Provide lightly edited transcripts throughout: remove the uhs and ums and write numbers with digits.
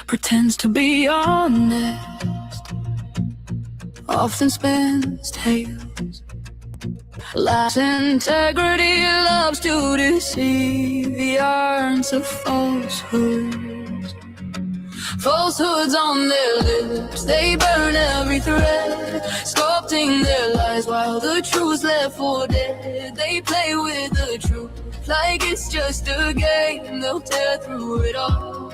pretends to be honest, often spins tales, lacks integrity, loves to deceive, yarns of falsehoods. Falsehoods on their lips, they burn every thread, sculpting their lies while the truth's left for dead. They play with the truth like it's just a game, they'll tear through it all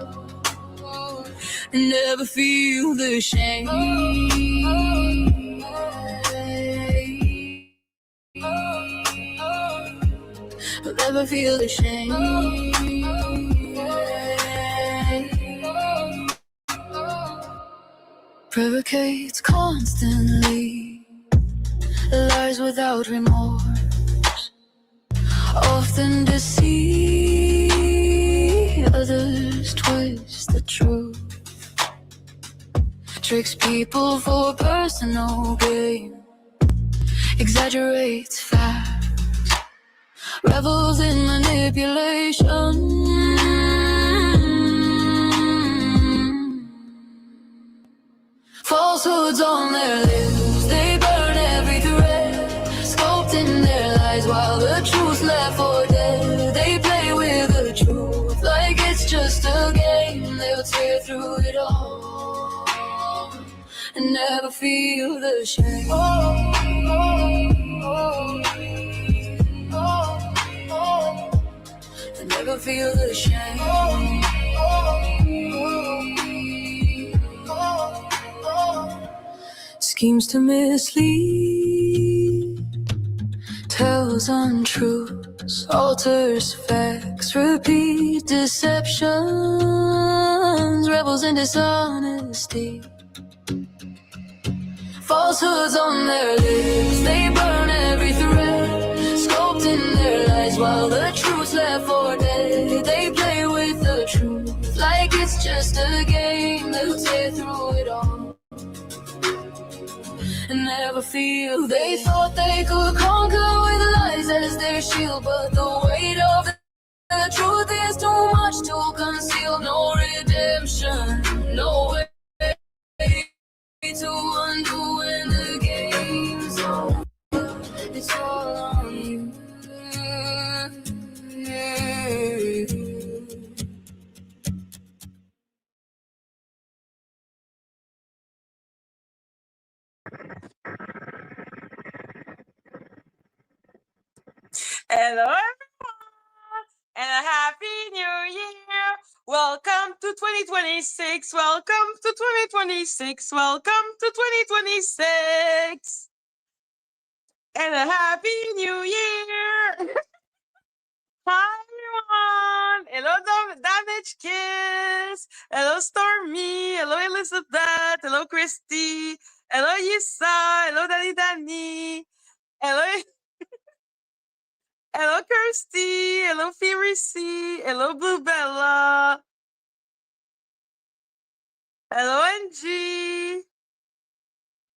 and never feel the shame. I'll never feel the shame. Prevaricates constantly, lies without remorse, often deceive others, twist the truth, tricks people for personal gain, exaggerates facts, revels in manipulation. Falsehoods on their lips, they burn every thread, sculpting their lies while the truth's left for dead. They play with the truth like it's just a game, they'll tear through it all and never feel the shame. They never feel the shame. Schemes to mislead, tells untruths, alters facts, repeat deceptions, rebels in dishonesty. Falsehoods on their lips, they burn every thread, sculpting their lies while the truth's left for dead. They play with the truth like it's just a game, they'll tear through it all and never feel. They thought they could conquer with lies as their shield, but the weight of the truth is too much to conceal. No redemption, no way to undo when the game's over. It's all on you. Hello everyone and a happy new year. Welcome to 2026. Welcome to 2026. Welcome to 2026. And a happy new year. Hi everyone. Hello Damage Kiss. Hello Stormy. Hello Elizabeth. Hello Christy. Hello Yisa. Hello Dani. Hello Hello, Kirsty. Hello, Firici. Hello, Blue Bella. Hello, Angie.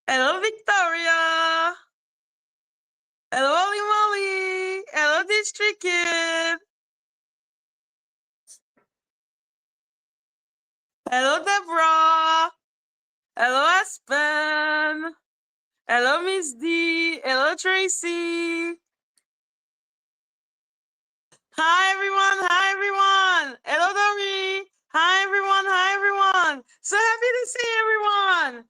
Hello, Victoria. Hello, Ollie Molly. Hello, District Kid. Hello, Deborah. Hello, Aspen. Hello, Miss D. Hello, Tracy. Hi everyone, hi everyone. Hello Dory. Hi everyone, hi everyone. So happy to see everyone.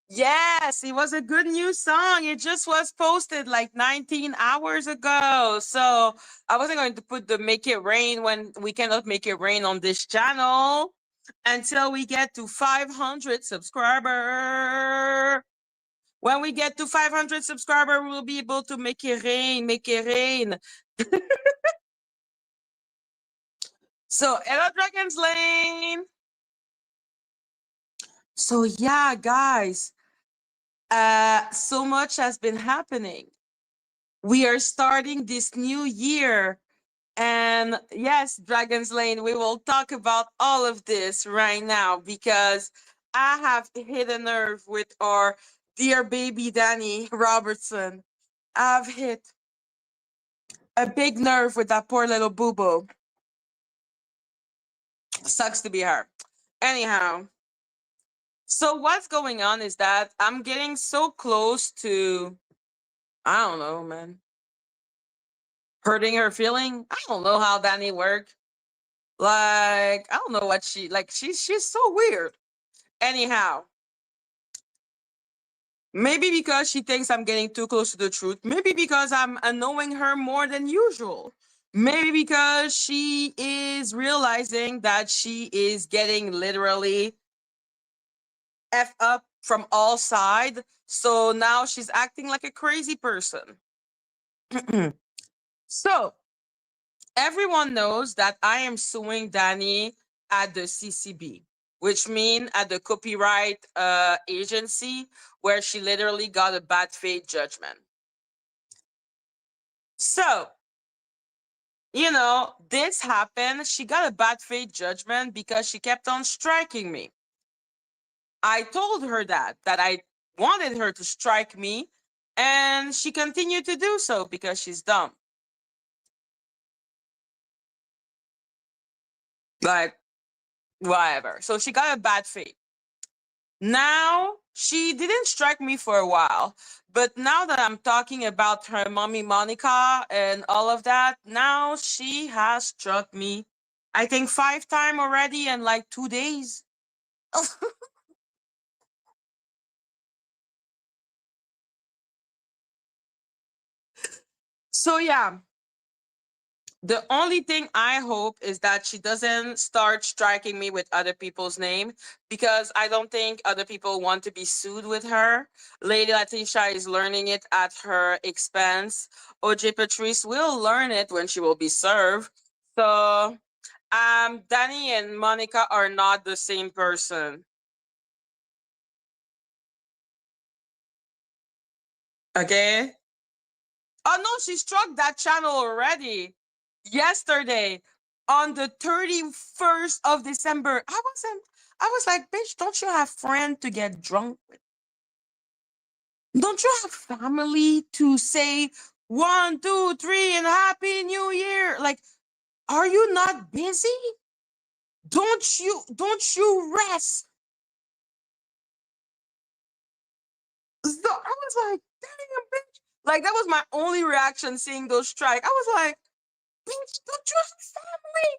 Yes, it was a good new song. It just was posted like 19 hours ago. So I wasn't going to put the Make It Rain when we cannot make it rain on this channel until we get to 500 subscribers. When we get to 500 subscribers, we'll be able to make it rain, make it rain. So, hello, Dragon's Lane. So, yeah, guys, so much has been happening. We are starting this new year. And yes, Dragon's Lane, we will talk about all of this right now because I have hit a nerve with our dear baby Dani Robertson. I've hit a big nerve with that poor little boo-boo. Sucks to be her. Anyhow, so what's going on is that I'm getting so close to, I don't know, man, hurting her feeling. I don't know how Dani worked. Like, I don't know what she like. She's so weird. Anyhow, maybe because she thinks I'm getting too close to the truth. Maybe because I'm annoying her more than usual. Maybe because she is realizing that she is getting literally F up from all sides. So now she's acting like a crazy person. So everyone knows that I am suing Dani at the CCB, which means at the copyright agency, where she literally got a bad faith judgment. So, this happened. She got a bad faith judgment because she kept on striking me. I told her that I wanted her to strike me, and she continued to do so because she's dumb. Like, whatever. So she got a bad faith. Now, she didn't strike me for a while, but now that I'm talking about her mommy Monica and all of that, now she has struck me, I think 5 times already in like 2 days. So yeah, the only thing I hope is that she doesn't start striking me with other people's name, because I don't think other people want to be sued with her. Lady Letitia is learning it at her expense. OJ Patrice will learn it when she will be served. So Dani and Monica are not the same person. Okay? Oh no, she struck that channel already. Yesterday, on the 31st of December. I was like, bitch, don't you have friends to get drunk with? Don't you have family to say 1, 2, 3 and Happy New Year? Like, are you not busy? Don't you rest? So I was like, damn, bitch. Like, that was my only reaction seeing those strike. I was like, bitch, don't you have family?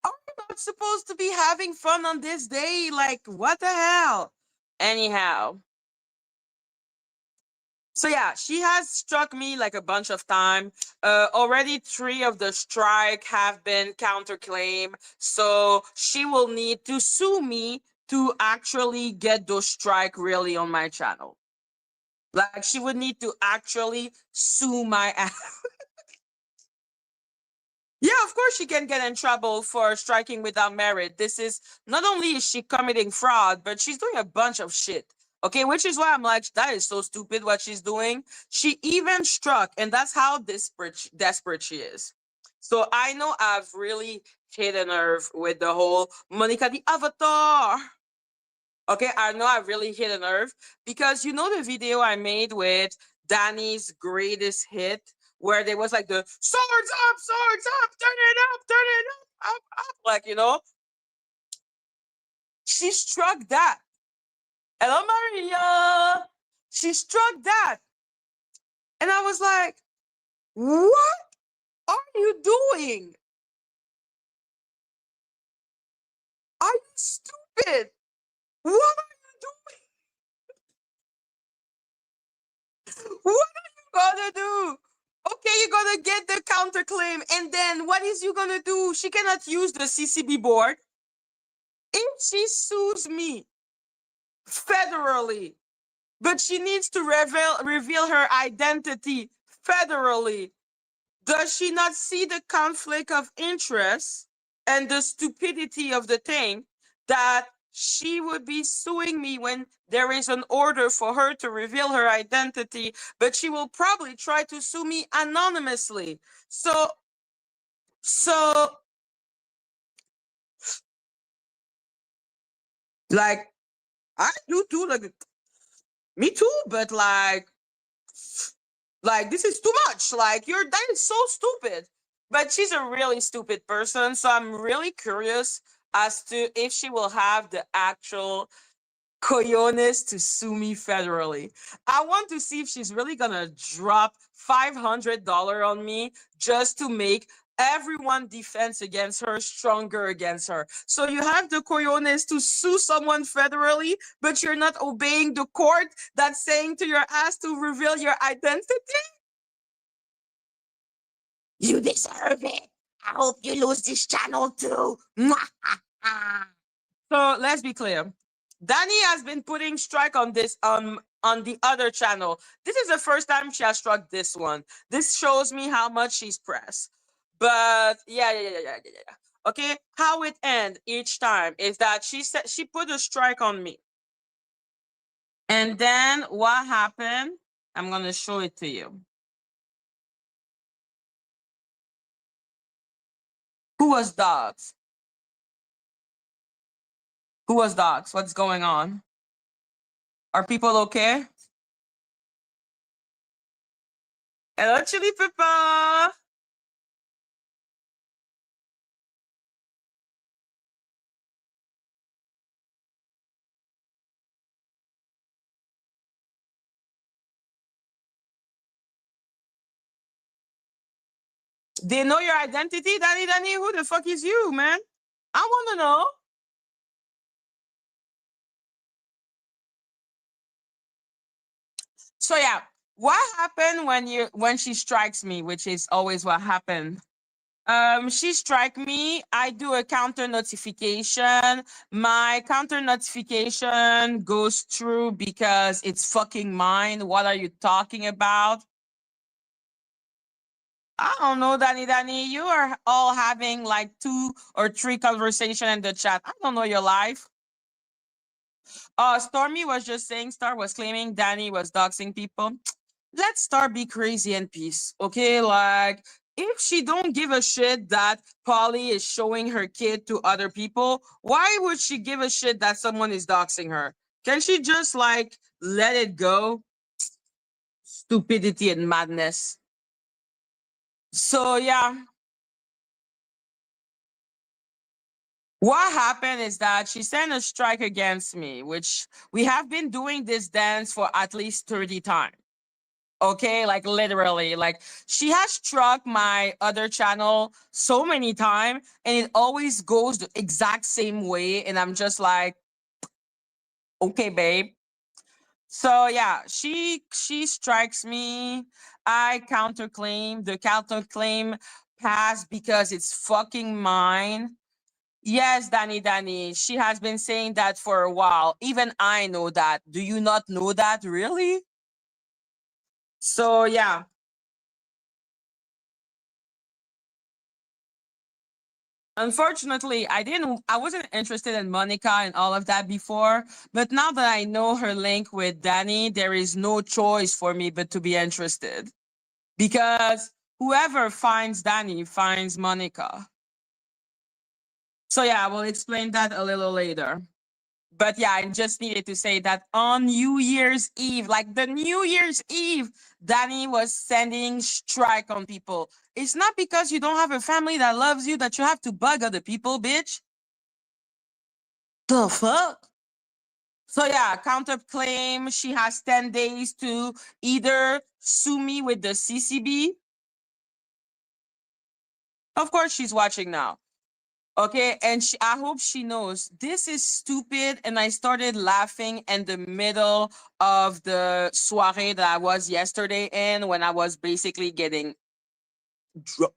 Are you not supposed to be having fun on this day? Like, what the hell? Anyhow. So yeah, she has struck me like a bunch of time. Already 3 of the strike have been counterclaim. So she will need to sue me to actually get those strike really on my channel. Like, she would need to actually sue my ass. Yeah, of course she can get in trouble for striking without merit. This is, not only is she committing fraud, but she's doing a bunch of shit. Okay, which is why I'm like, that is so stupid what she's doing. She even struck, and that's how desperate she is. So I know I've really hit a nerve with the whole Monica the Avatar. Okay, I know I really hit a nerve because you know the video I made with Dani's greatest hit, where there was like the swords up, turn it up, like, she struck that. Hello, Maria. She struck that. And I was like, what are you doing? Are you stupid? What are you doing? What are you gonna do? Okay, you're gonna get the counterclaim, and then what is you gonna do? She cannot use the CCB board. If she sues me federally, but she needs to reveal her identity federally, does she not see the conflict of interest and the stupidity of the thing that she would be suing me when there is an order for her to reveal her identity, but she will probably try to sue me anonymously. So like, I do too, like, me too, but like this is too much. Like, that is so stupid. But she's a really stupid person, so I'm really curious as to if she will have the actual cojones to sue me federally. I want to see if she's really gonna drop $500 on me just to make everyone defense against her stronger against her. So you have the cojones to sue someone federally, but you're not obeying the court that's saying to your ass to reveal your identity? You deserve it. I hope you lose this channel too. So let's be clear. Dani has been putting strike on this on the other channel. This is the first time she has struck this one. This shows me how much she's pressed. But yeah. Okay, how it ends each time is that she said she put a strike on me. And then what happened? I'm gonna show it to you. Who was dogs? Who was dogs? What's going on? Are people okay? Hello, Chili Pepper. They know your identity, Dani? Who the fuck is you, man? I want to know. So yeah, what happened when she strikes me, which is always what happened. She strike me, I do a counter notification. My counter notification goes through because it's fucking mine. What are you talking about? I don't know, Dani. You are all having like 2 or 3 conversation in the chat. I don't know your life. Stormy was just saying, Star was claiming Dani was doxing people. Let Star be crazy and peace, okay? Like, if she don't give a shit that Polly is showing her kid to other people, why would she give a shit that someone is doxing her? Can she just like let it go? Stupidity and madness. So yeah. What happened is that she sent a strike against me, which we have been doing this dance for at least 30 times. Okay, like literally, like she has struck my other channel so many times and it always goes the exact same way. And I'm just like, okay, babe. So yeah, she strikes me. I counterclaim. The counterclaim passed because it's fucking mine. Yes, Dani. She has been saying that for a while. Even I know that. Do you not know that, really? So yeah. Unfortunately, I wasn't interested in Monica and all of that before, but now that I know her link with Dani, there is no choice for me but to be interested. Because whoever finds Dani finds Monica. So yeah, I will explain that a little later. But yeah, I just needed to say that on New Year's Eve, like the New Year's Eve, Dani was sending strike on people. It's not because you don't have a family that loves you that you have to bug other people, bitch. The fuck? So yeah, counterclaim. She has 10 days to either sue me with the CCB. Of course, she's watching now. Okay, and I hope she knows this is stupid. And I started laughing in the middle of the soiree that I was yesterday in when I was basically getting drunk.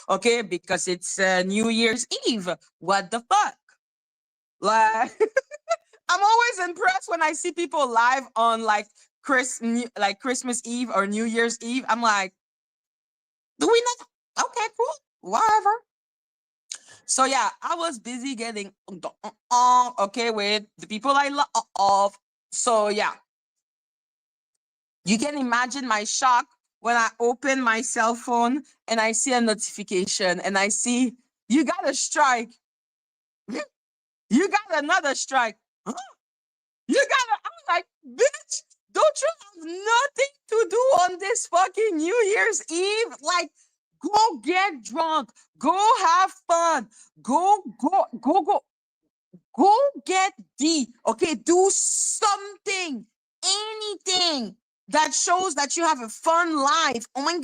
Okay, because it's New Year's Eve. What the fuck? Like, I'm always impressed when I see people live on like Christmas Eve or New Year's Eve. I'm like, do we not? Okay, cool, whatever. So yeah, I was busy getting okay with the people I love. So yeah, you can imagine my shock when I open my cell phone and I see a notification and I see you got a strike. You got another strike. Huh? You got a, I'm like, bitch, don't you have nothing to do on this fucking New Year's Eve? Like, Go get drunk. Go have fun. Go get deep. Okay, do something, anything that shows that you have a fun life. Oh my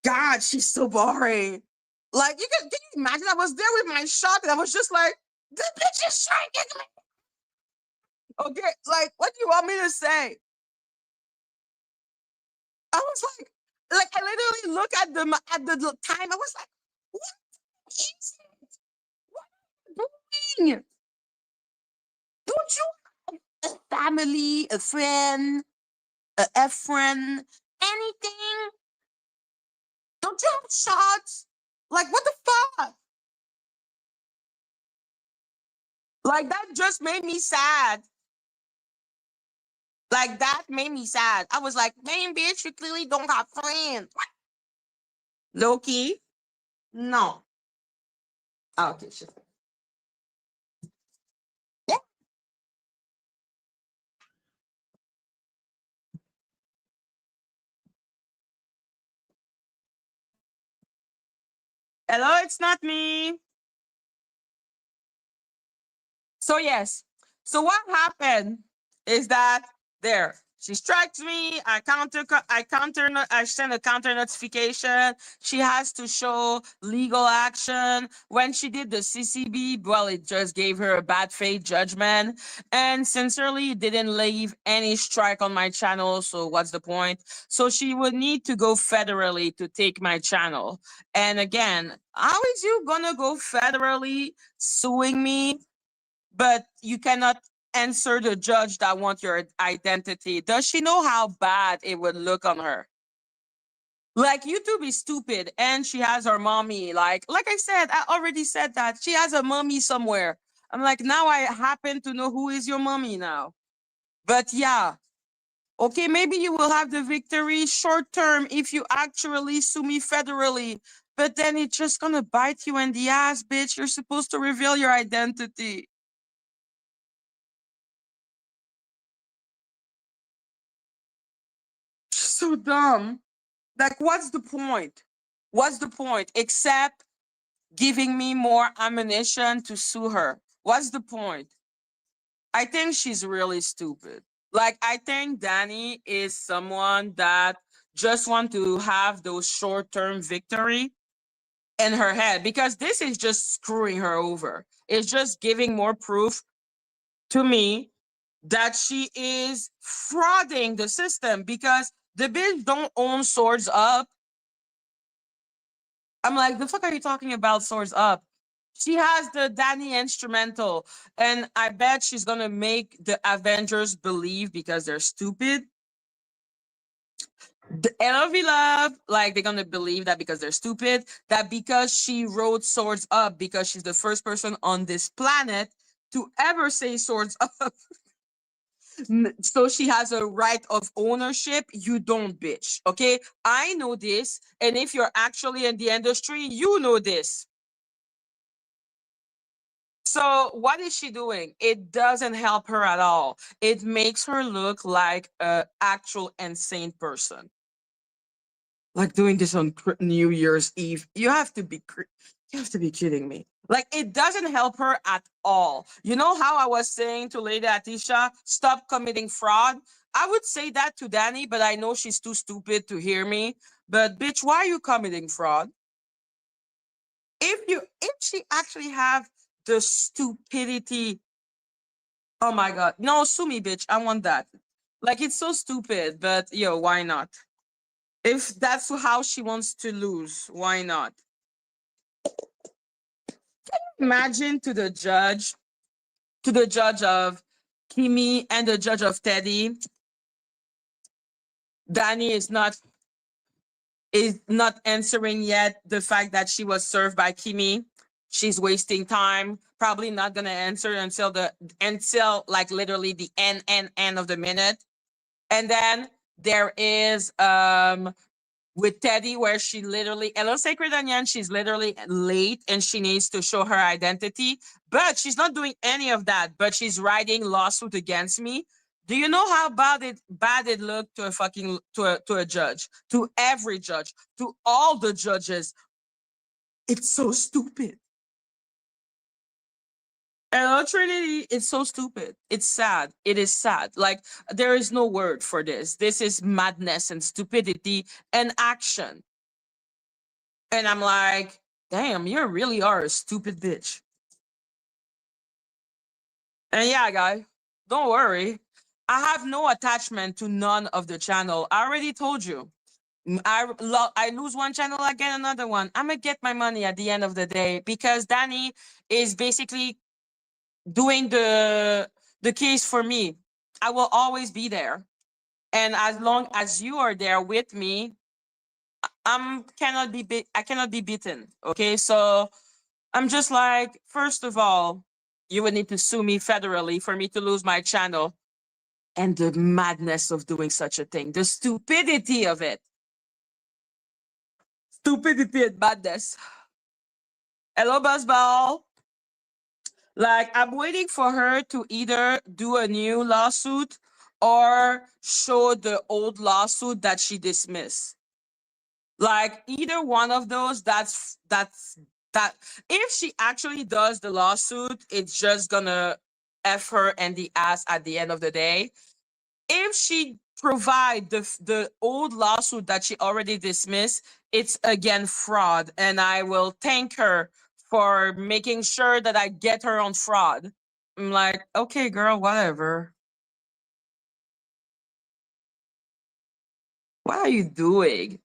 God, she's so boring. Like, can you imagine? I was there with my shot and I was just like, this bitch is trying me. Okay, like, what do you want me to say? I was like I literally look at the time. I was like, what is it? What are you doing? Don't you have a family, a friend, a friend, anything? Don't you have shots? Like, what the fuck? Like, that just made me sad. Like, that made me sad. I was like, man, bitch, you clearly don't have friends. Loki? No. Okay, sure. Yeah. Hello, it's not me. So yes. So what happened is that there she strikes me. I send a counter notification. She has to show legal action. When she did the CCB, well, it just gave her a bad faith judgment. And sincerely, it didn't leave any strike on my channel. So what's the point? So she would need to go federally to take my channel. And again, how is you gonna go federally suing me? But you cannot answer the judge that wants your identity. Does she know how bad it would look on her? Like, YouTube is stupid, and she has her mommy. Like I said, I already said that she has a mommy somewhere. I'm like, now I happen to know who is your mommy now. But yeah, okay, maybe you will have the victory short term if you actually sue me federally. But then it's just gonna bite you in the ass, bitch. You're supposed to reveal your identity. So dumb. Like, what's the point? What's the point except giving me more ammunition to sue her? What's the point? I think she's really stupid. Like, I think Dani is someone that just want to have those short-term victory in her head, because this is just screwing her over. It's just giving more proof to me that she is frauding the system, because the bitch don't own Swords Up. I'm like, the fuck are you talking about Swords Up? She has the Dani instrumental, and I bet she's gonna make the Avengers believe, because they're stupid. The love, like, they're gonna believe that because they're stupid, that because she wrote Swords Up, because she's the first person on this planet to ever say Swords Up. So she has a right of ownership. You don't, bitch. Okay, I know this, and if you're actually in the industry, you know this. So what is she doing? It doesn't help her at all. It makes her look like an actual insane person. Like, doing this on New Year's Eve. You have to be kidding me. Like, it doesn't help her at all. You know how I was saying to Lady Atisha, stop committing fraud? I would say that to Dani, but I know she's too stupid to hear me. But bitch, why are you committing fraud? If she actually have the stupidity, oh my God, no, sue me, bitch. I want that. Like, it's so stupid, but yo, why not? If that's how she wants to lose, why not? Imagine to the judge of Kimi and the judge of Teddy, Dani is not answering yet the fact that she was served by Kimi. She's wasting time, probably not gonna answer until like literally the end of the minute. And then there is with Teddy, where she literally, hello Sacred Onion, she's literally late and she needs to show her identity, but she's not doing any of that, but she's writing lawsuit against me. Do you know how bad it looked to a fucking to a judge, to every judge, to all the judges? It's so stupid. Hello, Trinity. It's so stupid. It's sad. It is sad. Like, there is no word for this. This is madness and stupidity and action. And I'm like, damn, you really are a stupid bitch. And yeah, guy, don't worry. I have no attachment to none of the channel. I already told you. I lose one channel, I get another one. I'm gonna get my money at the end of the day because Dani is basically doing the case for me. I will always be there, and as long as you are there with me, I cannot be beaten. Okay, so I'm just like, first of all, you would need to sue me federally for me to lose my channel, and the madness of doing such a thing, the stupidity of it, stupidity and madness. Hello, Buzzball. Like, I'm waiting for her to either do a new lawsuit or show the old lawsuit that she dismissed. Like, either one of those, that. If she actually does the lawsuit, it's just gonna F her and the ass at the end of the day. If she provide the old lawsuit that she already dismissed, it's again fraud, and I will thank her for making sure that I get her on fraud. I'm like, okay, girl, whatever. What are you doing?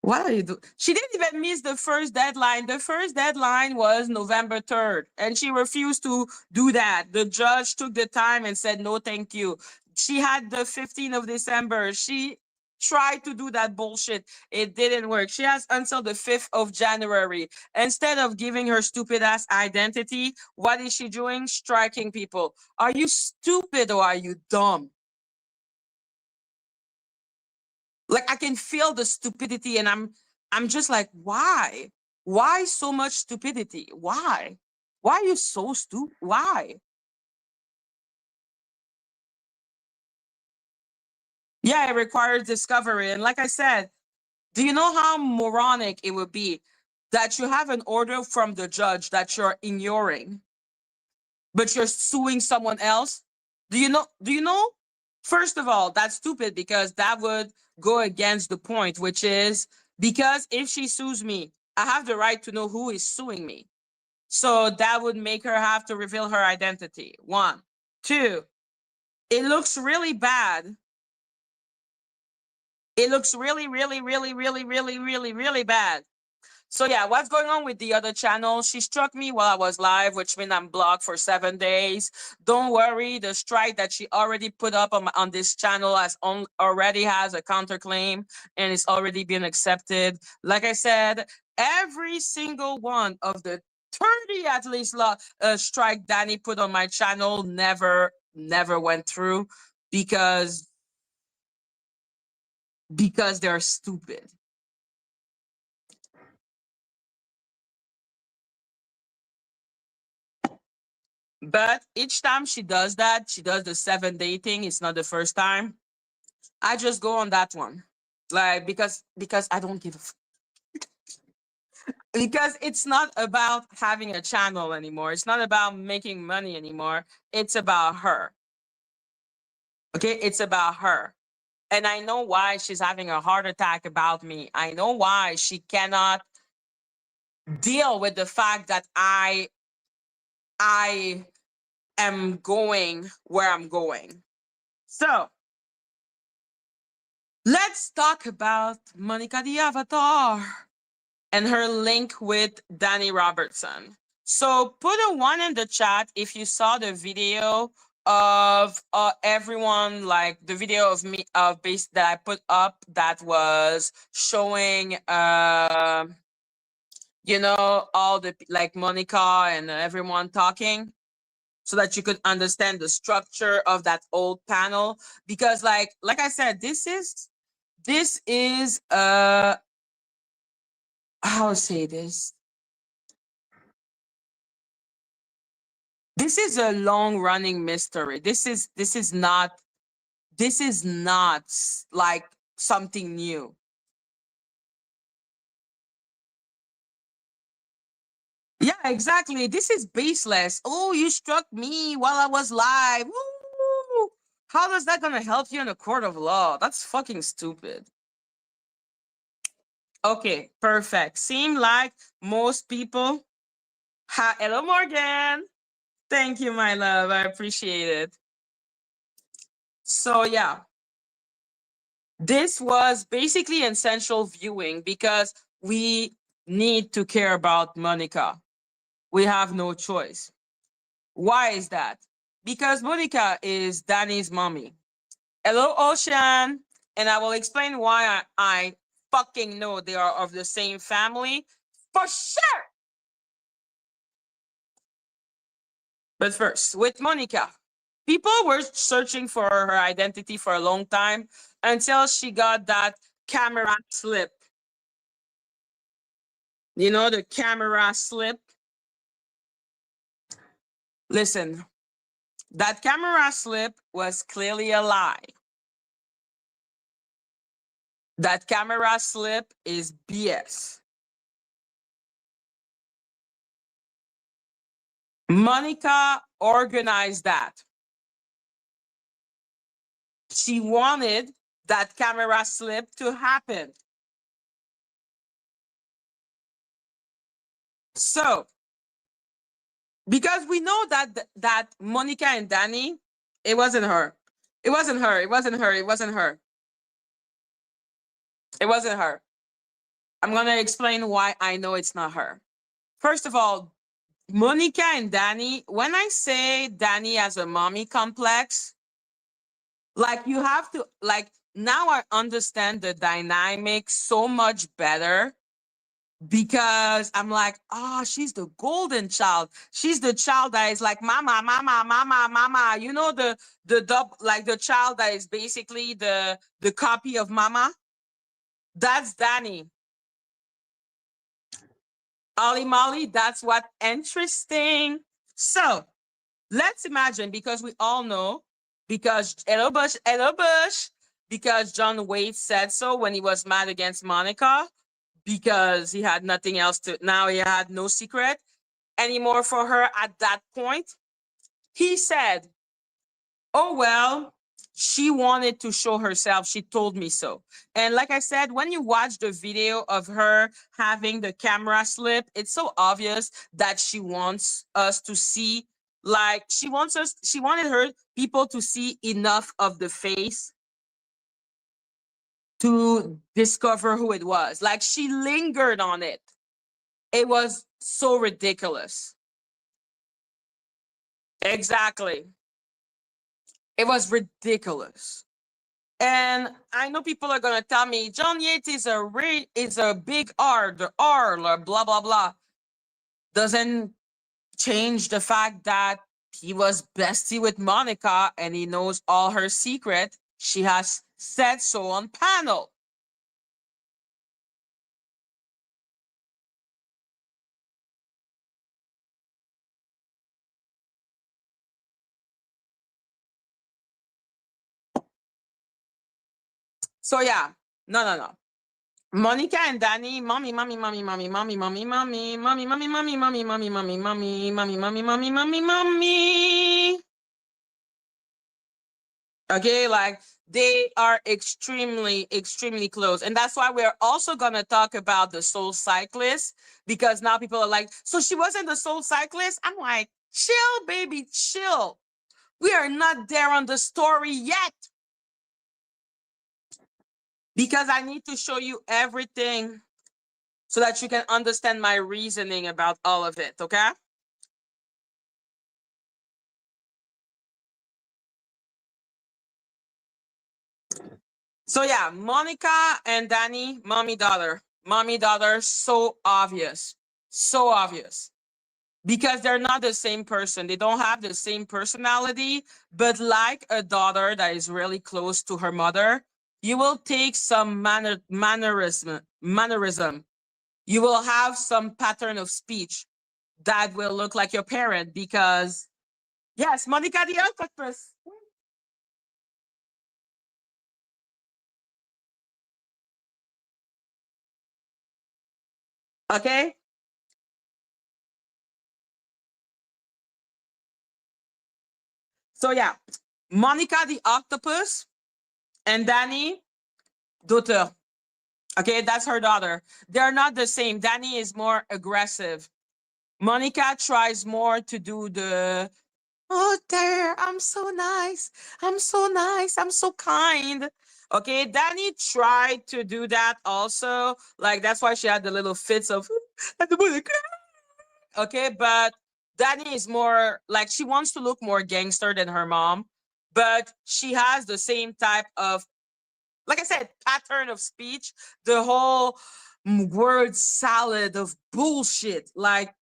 What are you doing? She didn't even miss the first deadline. The first deadline was November 3rd, and she refused to do that. The judge took the time and said, no, thank you. She had the 15th of December. She tried to do that bullshit. It didn't work. She has until the 5th of January. Instead of giving her stupid ass identity, what is she doing? Striking people. Are you stupid or are you dumb? Like, I can feel the stupidity, and I'm just like, why? Why so much stupidity? Why? Why are you so stupid? Why? Yeah, it requires discovery. And like I said, do you know how moronic it would be that you have an order from the judge that you're ignoring, but you're suing someone else? Do you know? Do you know? First of all, that's stupid because that would go against the point, which is, because if she sues me, I have the right to know who is suing me. So that would make her have to reveal her identity. One. Two, it looks really bad. It looks really, really, really, really, really, really, really bad. So yeah, what's going on with the other channel? She struck me while I was live, which means I'm blocked for 7 days. Don't worry, the strike that she already put up on this channel already has a counterclaim, and it's already been accepted. Like I said, every single one of the 30 at least strike Dani put on my channel never went through because they're stupid. But each time she does that, she does the 7-day thing. It's not the first time. I just go on that one, like, because I don't give a because it's not about having a channel anymore. It's not about making money anymore. It's about her. Okay, it's about her. And I know why she's having a heart attack about me. I know why she cannot deal with the fact that I am going where I'm going. So let's talk about Monica the Avatar and her link with Dani Robertson. So put a 1 in the chat if you saw the video of everyone, like the video of me that I put up that was showing you know, all the, like, Monica and everyone talking, so that you could understand the structure of that old panel. Because like I said, this is how to say this? This is a long running mystery. This is not like something new. Yeah, exactly. This is baseless. Oh, you struck me while I was live. Woo! How does that gonna help you in a court of law? That's fucking stupid. Okay, perfect. Seem like most people. Hello, Morgan. Thank you, my love. I appreciate it. So yeah, this was basically essential viewing because we need to care about Monica. We have no choice. Why is that? Because Monica is Dani's mommy. Hello, Ocean. And I will explain why I fucking know they are of the same family for sure. But first, with Monica, people were searching for her identity for a long time until she got that camera slip. You know, the camera slip? Listen, that camera slip was clearly a lie. That camera slip is BS. Monica organized that. She wanted that camera slip to happen. So, because we know that Monica and Dani, it wasn't her. It wasn't her. It wasn't her. It wasn't her. It wasn't her. I'm going to explain why I know it's not her. First of all, Monica and Dani, when I say Dani has a mommy complex, like you have to, like now I understand the dynamic so much better because I'm like, oh, she's the golden child. She's the child that is like mama, mama, mama, mama. You know, like the child that is basically the copy of mama. That's Dani. Ollie Molly, that's what interesting. So let's imagine, because we all know, because hello Bush, because John Wade said so when he was mad against Monica, because he had nothing else to, now he had no secret anymore for her at that point. He said, oh, well, she wanted to show herself. She told me so. And like I said, when you watch the video of her having the camera slip, it's so obvious that she wants us to see, like she wanted her people to see enough of the face to discover who it was. Like she lingered on it. It was so ridiculous. Exactly. It was ridiculous. And I know people are gonna tell me John Yates is a big R, the R, blah blah blah. Doesn't change the fact that he was bestie with Monica and he knows all her secret. She has said so on panel. So yeah, no. Monica and Dani, mommy. Okay, like they are extremely close. And that's why we're also going to talk about the Soul Cyclist, because now people are like, so she wasn't the Soul Cyclist? I'm like, chill, baby, chill. We are not there on the story yet. Because I need to show you everything so that you can understand my reasoning about all of it, okay? So yeah, Monica and Dani, mommy daughter, so obvious, because they're not the same person. They don't have the same personality, but like a daughter that is really close to her mother, you will take some mannerism. You will have some pattern of speech that will look like your parent, because Yes, Monica the octopus. Okay. So yeah, Monica the octopus and Dani daughter. Okay, that's her daughter. They're not the same. Dani is more aggressive. Monica tries more to do the, oh, there, I'm so nice. I'm so nice. I'm so kind. Okay, Dani tried to do that also. Like, that's why she had the little fits of, okay, but Dani is more like, she wants to look more gangster than her mom, but she has the same type of, like I said, pattern of speech, the whole word salad of bullshit. Like,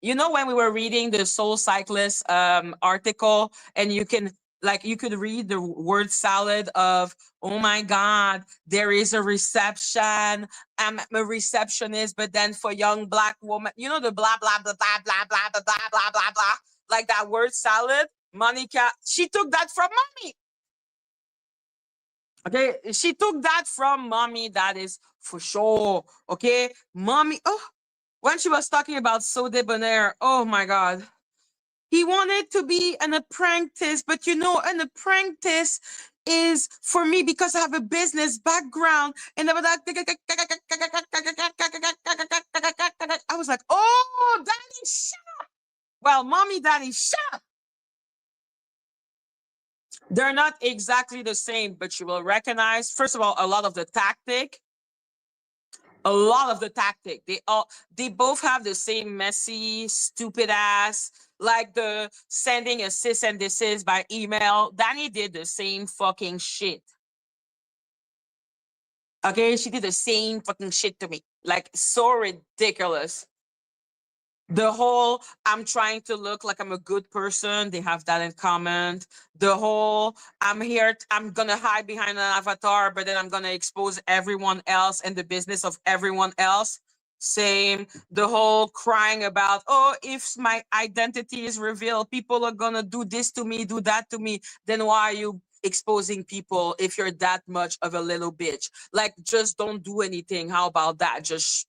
you know, when we were reading the Soul Cyclist article, and you can, like, you could read the word salad of, oh my God, there is a reception. I'm a receptionist, but then for young Black woman, you know, the blah, blah, blah, blah, blah, blah, blah, blah, blah, blah, blah, like that word salad. Monica, she took that from mommy. Okay, she took that from mommy. That is for sure. Okay, mommy. Oh, when she was talking about So Debonair, oh my God. He wanted to be an apprentice, but you know, an apprentice is for me because I have a business background. And I was like, oh, Daddy, shut up. Well, mommy, Daddy, shut up. They're not exactly the same, but you will recognize, first of all, a lot of the tactic. They both have the same messy, stupid ass, like the sending a sis and desist by email. Dani did the same fucking shit. Okay, she did the same fucking shit to me. Like, so ridiculous. The whole, I'm trying to look like I'm a good person, they have that in common. The whole, I'm here, I'm gonna hide behind an avatar, but then I'm gonna expose everyone else and the business of everyone else. Same. The whole crying about, oh, if my identity is revealed, people are gonna do this to me, do that to me. Then why are you exposing people if you're that much of a little bitch? Like, just don't do anything. How about that? Just,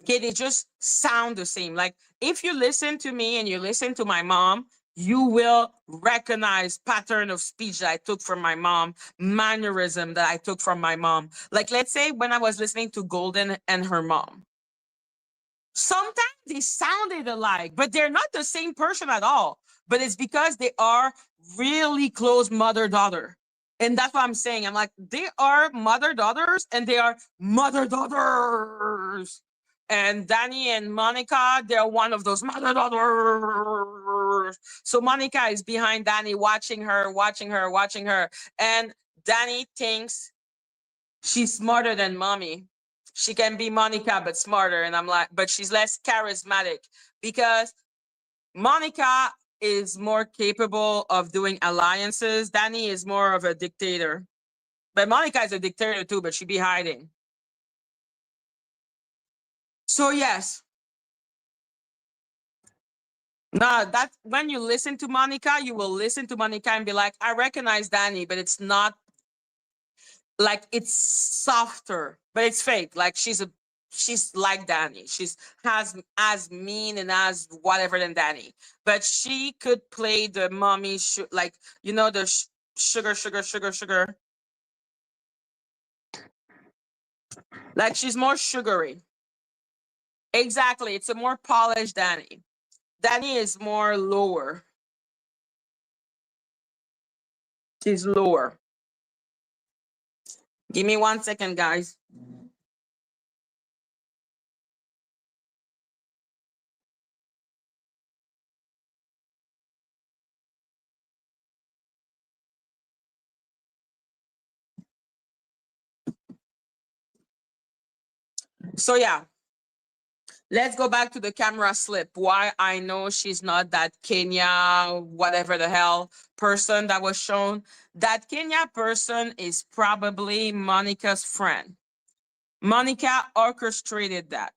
okay, they just sound the same. Like, if you listen to me and you listen to my mom, you will recognize pattern of speech that I took from my mom, mannerism that I took from my mom. Like, let's say when I was listening to Golden and her mom, sometimes they sounded alike, but they're not the same person at all. But it's because they are really close mother-daughter. And that's what I'm saying. I'm like, they are mother-daughters and they are mother-daughters. And Dani and Monica, they're one of those mother-daughters. So Monica is behind Dani, watching her, watching her, watching her. And Dani thinks she's smarter than mommy. She can be Monica, but smarter. And I'm like, but she's less charismatic because Monica is more capable of doing alliances. Dani is more of a dictator. But Monica is a dictator too, but she be hiding. So yes. Now that when you listen to Monica, you will listen to Monica and be like, I recognize Dani, but it's not like, it's softer, but it's fake. Like, she's like Dani. She's has as mean and as whatever than Dani, but she could play the mommy, like, you know, the sugar, sugar, sugar, sugar. Like, she's more sugary. Exactly. It's a more polished Dani. Dani is more lower. She's lower. Give me 1 second, guys. So yeah, let's go back to the camera slip. Why I know she's not that Kenya, whatever the hell person that was shown. That Kenya person is probably Monica's friend. Monica orchestrated that.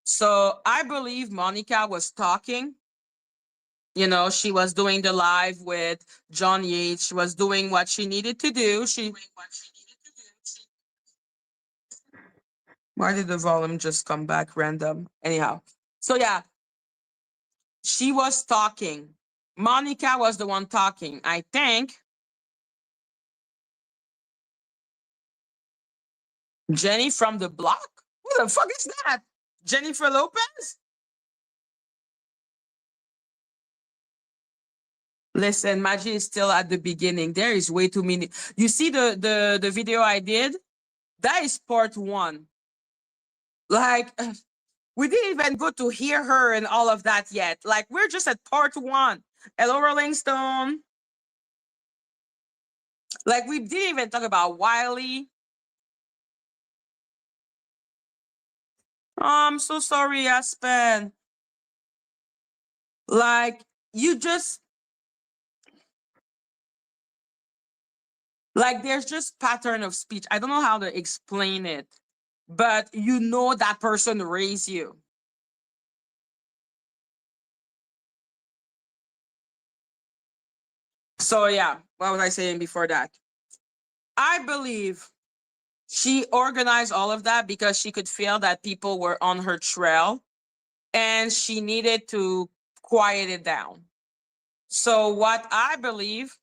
So I believe Monica was talking. You know, she was doing the live with John Yates. She was doing what she needed to do. Why did the volume just come back random? Anyhow, so yeah, she was talking. Monica was the one talking. I think Jenny from the block? Who the fuck is that? Jennifer Lopez? Listen, Madgie is still at the beginning. There is way too many. You see the video I did? That is part one. Like, we didn't even go to hear her and all of that yet. Like, we're just at part one. Hello, Rolling Stone. Like, we didn't even talk about Wiley. Oh, I'm so sorry, Aspen. Like, you just... Like, there's just pattern of speech. I don't know how to explain it, but you know that person raised you. So yeah, what was I saying before that? I believe she organized all of that because she could feel that people were on her trail and she needed to quiet it down. So what I believe...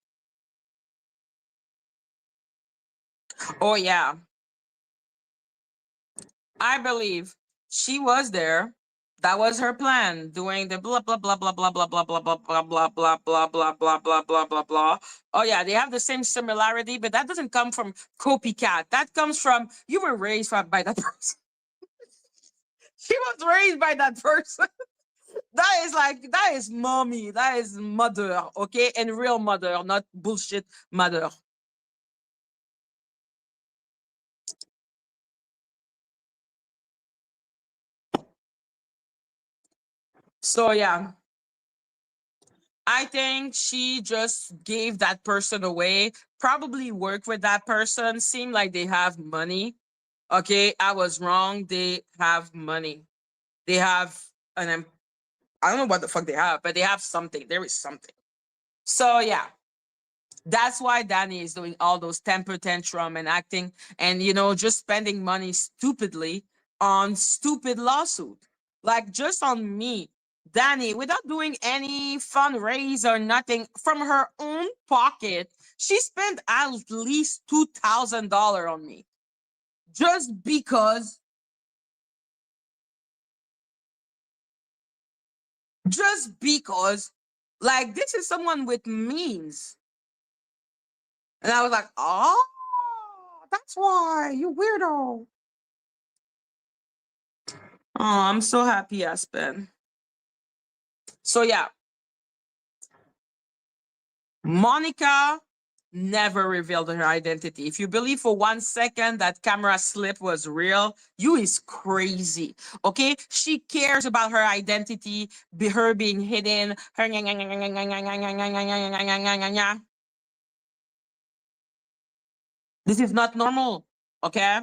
Oh yeah. I believe she was there. That was her plan, doing the blah blah blah blah blah blah blah blah blah blah blah blah blah blah blah blah blah blah blah. Oh yeah, they have the same similarity, but that doesn't come from copycat. That comes from you were raised by that person. She was raised by that person. That is mommy, that is mother, okay, and real mother, not bullshit mother. So yeah, I think she just gave that person away, probably worked with that person, seemed like they have money. Okay, I was wrong. They have money. They have an, I don't know what the fuck they have, but they have something. There is something. So yeah, that's why Dani is doing all those temper tantrum and acting and, you know, just spending money stupidly on stupid lawsuit. Like just on me, Dani, without doing any fundraise or nothing from her own pocket, she spent at least $2,000 on me. Just because like this is someone with means. And I was like, oh, that's why, you weirdo. Oh, I'm so happy, Aspen. So yeah, Monica never revealed her identity. If you believe for 1 second that camera slip was real, you is crazy. Okay, she cares about her identity, her being hidden. This is not normal. Okay.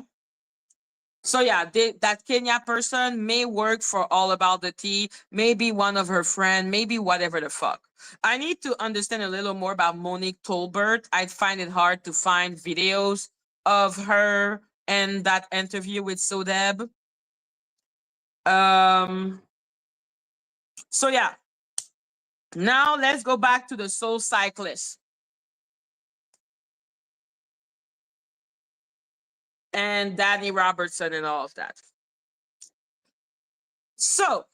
So yeah, that Kenya person may work for All About the Tea, maybe one of her friend, maybe whatever the fuck. I need to understand a little more about Monique Tolbert. I find it hard to find videos of her and that interview with Sodeb. So yeah, now let's go back to the Soul Cyclist. And Dani Robertson and all of that. So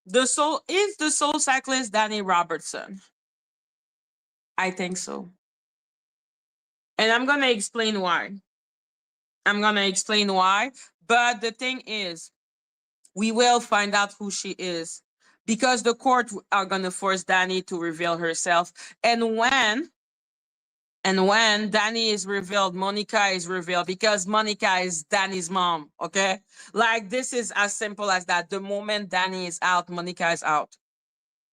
the soul cyclist Dani Robertson. I think so. And I'm going to explain why. But the thing is, we will find out who she is because the court are going to force Dani to reveal herself. And when Dani is revealed, Monica is revealed because Monica is Dani's mom. Okay. Like this is as simple as that. The moment Dani is out, Monica is out.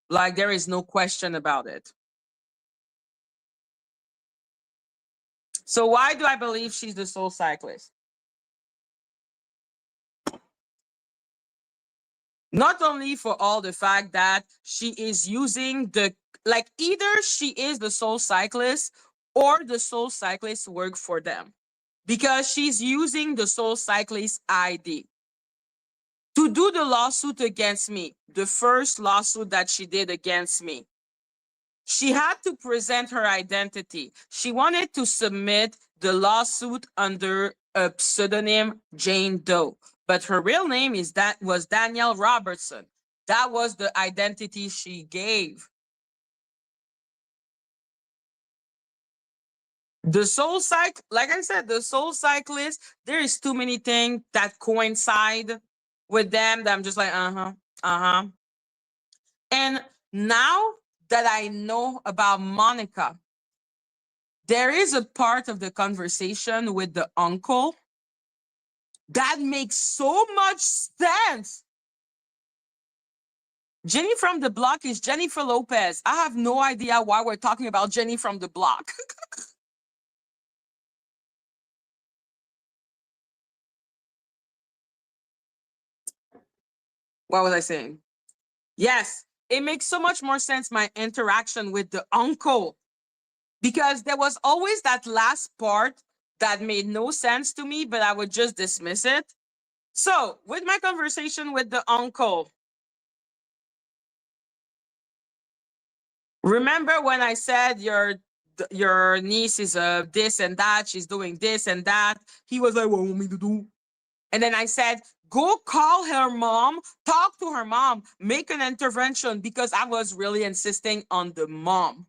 Like there is no question about it. So why do I believe she's the soul cyclist? Not only for all the fact that she is using like either she is the soul cyclist or the soul cyclist work for them, because she's using the soul cyclist ID to do the lawsuit against me, the first lawsuit that she did against me. She had to present her identity. She wanted to submit the lawsuit under a pseudonym Jane Doe, but her real name was Dani Robertson. That was the identity she gave. The soul like I said, the soul cyclist, there is too many things that coincide with them that I'm just like, uh-huh. And now that I know about Monica, there is a part of the conversation with the uncle that makes so much sense. Jenny from the Block is Jennifer Lopez. I have no idea why we're talking about Jenny from the Block. What was I saying? Yes, it makes so much more sense, my interaction with the uncle, because there was always that last part that made no sense to me, but I would just dismiss it. So with my conversation with the uncle, remember when I said your niece is this and that, she's doing this and that? He was like, what do you want me to do? And then I said, go call her mom, talk to her mom, make an intervention, because I was really insisting on the mom.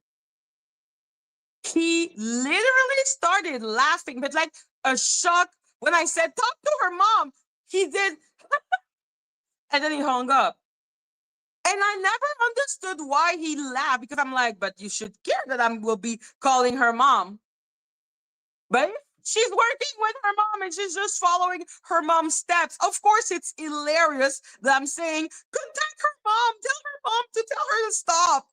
He literally started laughing, but like a shock when I said, talk to her mom. He did. And then he hung up. And I never understood why he laughed, because I'm like, but you should care that I will be calling her mom. But she's working with her mom and she's just following her mom's steps. Of course, it's hilarious that I'm saying, contact her mom, tell her mom to tell her to stop.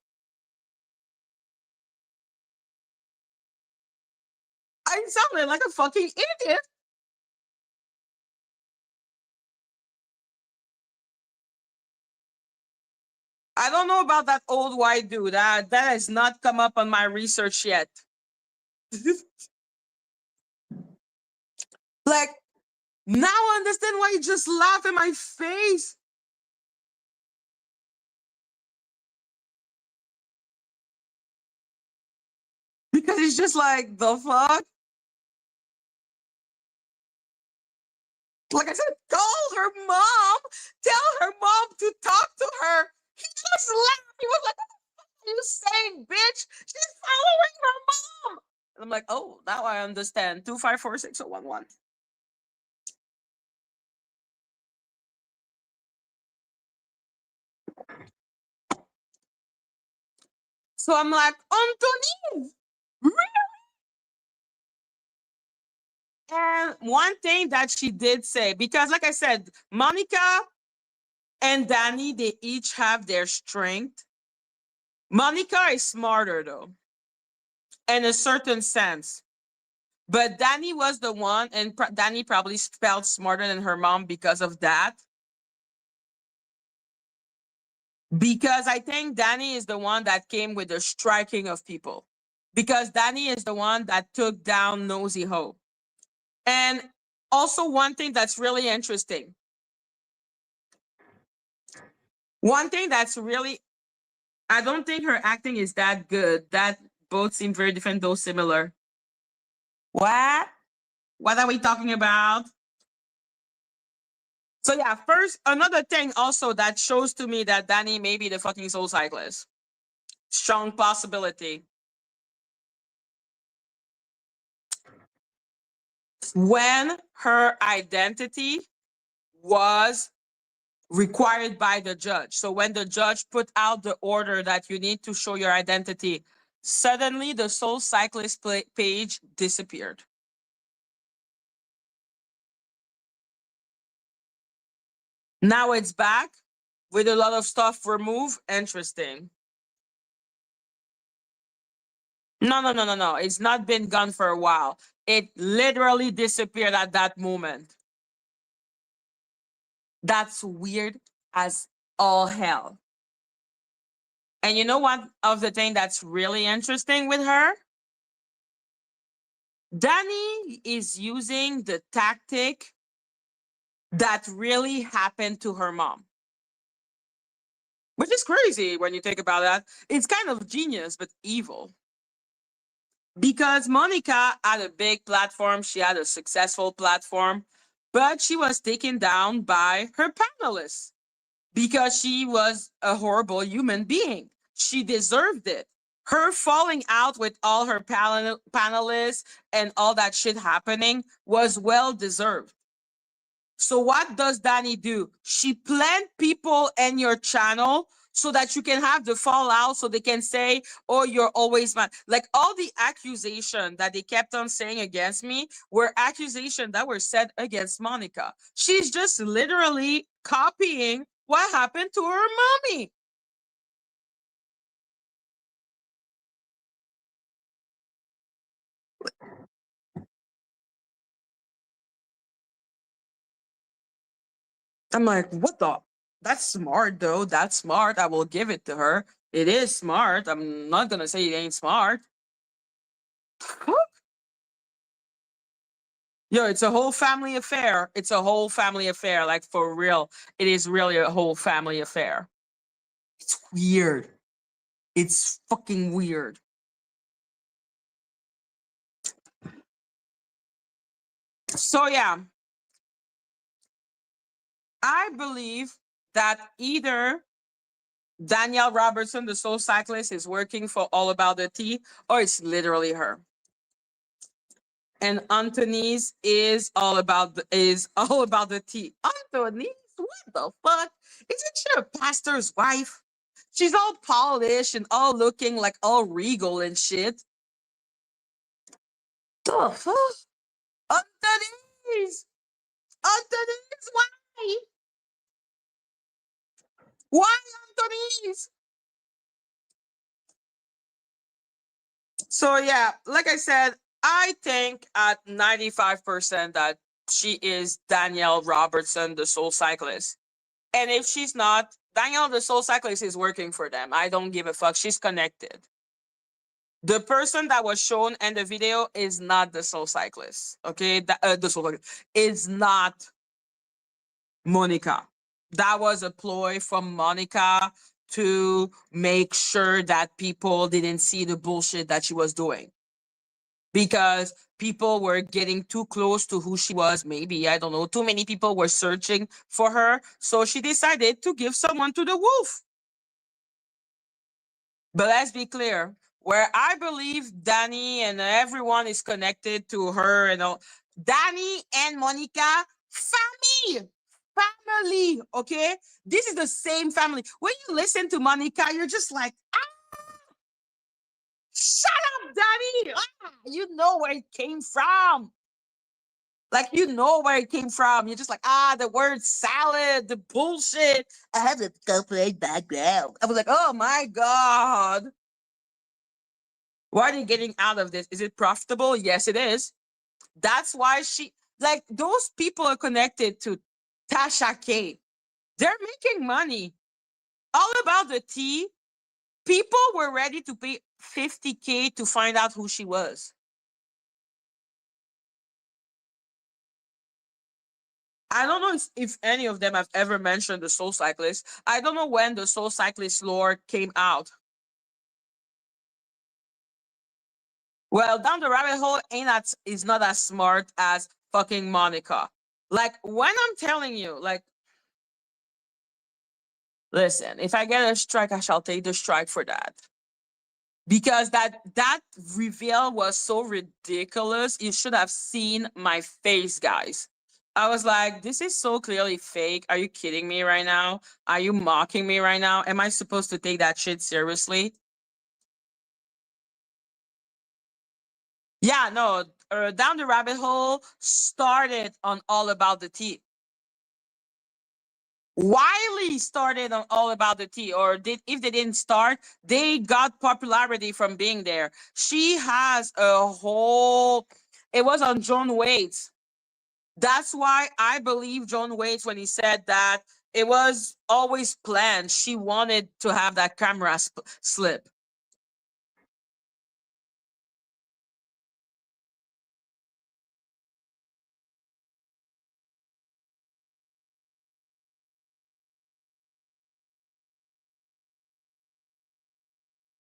I sounded like a fucking idiot. I don't know about that old white dude. That has not come up on my research yet. Like, now I understand why you just laugh in my face. Because it's just like, the fuck? Like I said, call her mom. Tell her mom to talk to her. He just laughed. He was like, what the fuck are you saying, bitch? She's following her mom. And I'm like, oh, now I understand. 2546011. So I'm like, Anthony, really? And one thing that she did say, because like I said, Monica and Dani, they each have their strength. Monica is smarter though, in a certain sense. But Dani was the one, and Dani probably felt smarter than her mom because of that. Because I think Dani is the one that came with the striking of people. Because Dani is the one that took down Nosy Ho. And also one thing that's really interesting. One thing that's really, I don't think her acting is that good. That both seem very different, though similar. What? What are we talking about? So yeah, first, another thing also that shows to me that Dani may be the fucking soul cyclist. Strong possibility. When her identity was required by the judge. So when the judge put out the order that you need to show your identity, suddenly the soul cyclist page disappeared. Now it's back with a lot of stuff removed. Interesting. No. It's not been gone for a while. It literally disappeared at that moment. That's weird as all hell. And you know what of the thing that's really interesting with her? Dani is using the tactic that really happened to her mom. Which is crazy when you think about that. It's kind of genius, but evil. Because Monica had a big platform, she had a successful platform, but she was taken down by her panelists because she was a horrible human being. She deserved it. Her falling out with all her panelists and all that shit happening was well deserved. So what does Dani do? She plant people in your channel so that you can have the fallout, so they can say, oh, you're always mad. Like all the accusation that they kept on saying against me were accusations that were said against Monica. She's just literally copying what happened to her mommy. I'm like, what the? That's smart, though. That's smart. I will give it to her. It is smart. I'm not going to say it ain't smart. Yo, it's a whole family affair. It's a whole family affair. Like, for real. It is really a whole family affair. It's weird. It's fucking weird. So, yeah. I believe that either Danielle Robertson, the soul cyclist, is working for All About the Tea, or it's literally her. And Anthony's is all about the tea. Anthony's, what the fuck? Isn't she a pastor's wife? She's all polished and all looking like all regal and shit. The fuck? Anthony's! Anthony's, why? Why Anthony's? So yeah, like I said, I think at 95% that she is Danielle Robertson, the soul cyclist. And if she's not, Danielle, the soul cyclist, is working for them. I don't give a fuck. She's connected. The person that was shown in the video is not the soul cyclist. Okay, the soul cyclist is not Monica. That was a ploy from Monica to make sure that people didn't see the bullshit that she was doing. Because people were getting too close to who she was. Maybe, I don't know, too many people were searching for her. So she decided to give someone to the wolf. But let's be clear, where I believe Dani and everyone is connected to her and all, Dani and Monica, family, okay? This is the same family. When you listen to Monica, you're just like, shut up, Dani! You know where it came from. Like, you know where it came from. You're just like, the word salad, the bullshit. I have a complete background. I was like, oh my God. Why are they getting out of this? Is it profitable? Yes, it is. That's why those people are connected to Tasha K. They're making money. All About the Tea. People were ready to pay $50K to find out who she was. I don't know if any of them have ever mentioned the Soul Cyclist. I don't know when the Soul Cyclist lore came out. Well, Down the Rabbit Hole is not as smart as fucking Monica. Like, when I'm telling you, like, listen, if I get a strike, I shall take the strike for that. Because that reveal was so ridiculous. You should have seen my face, guys. I was like, this is so clearly fake. Are you kidding me right now? Are you mocking me right now? Am I supposed to take that shit seriously? Yeah, no, Down the Rabbit Hole started on All About the Tea. Wiley started on All About the Tea, or if they didn't start, they got popularity from being there. She has a whole, it was on John Waits. That's why I believe John Waits when he said that it was always planned. She wanted to have that camera slip.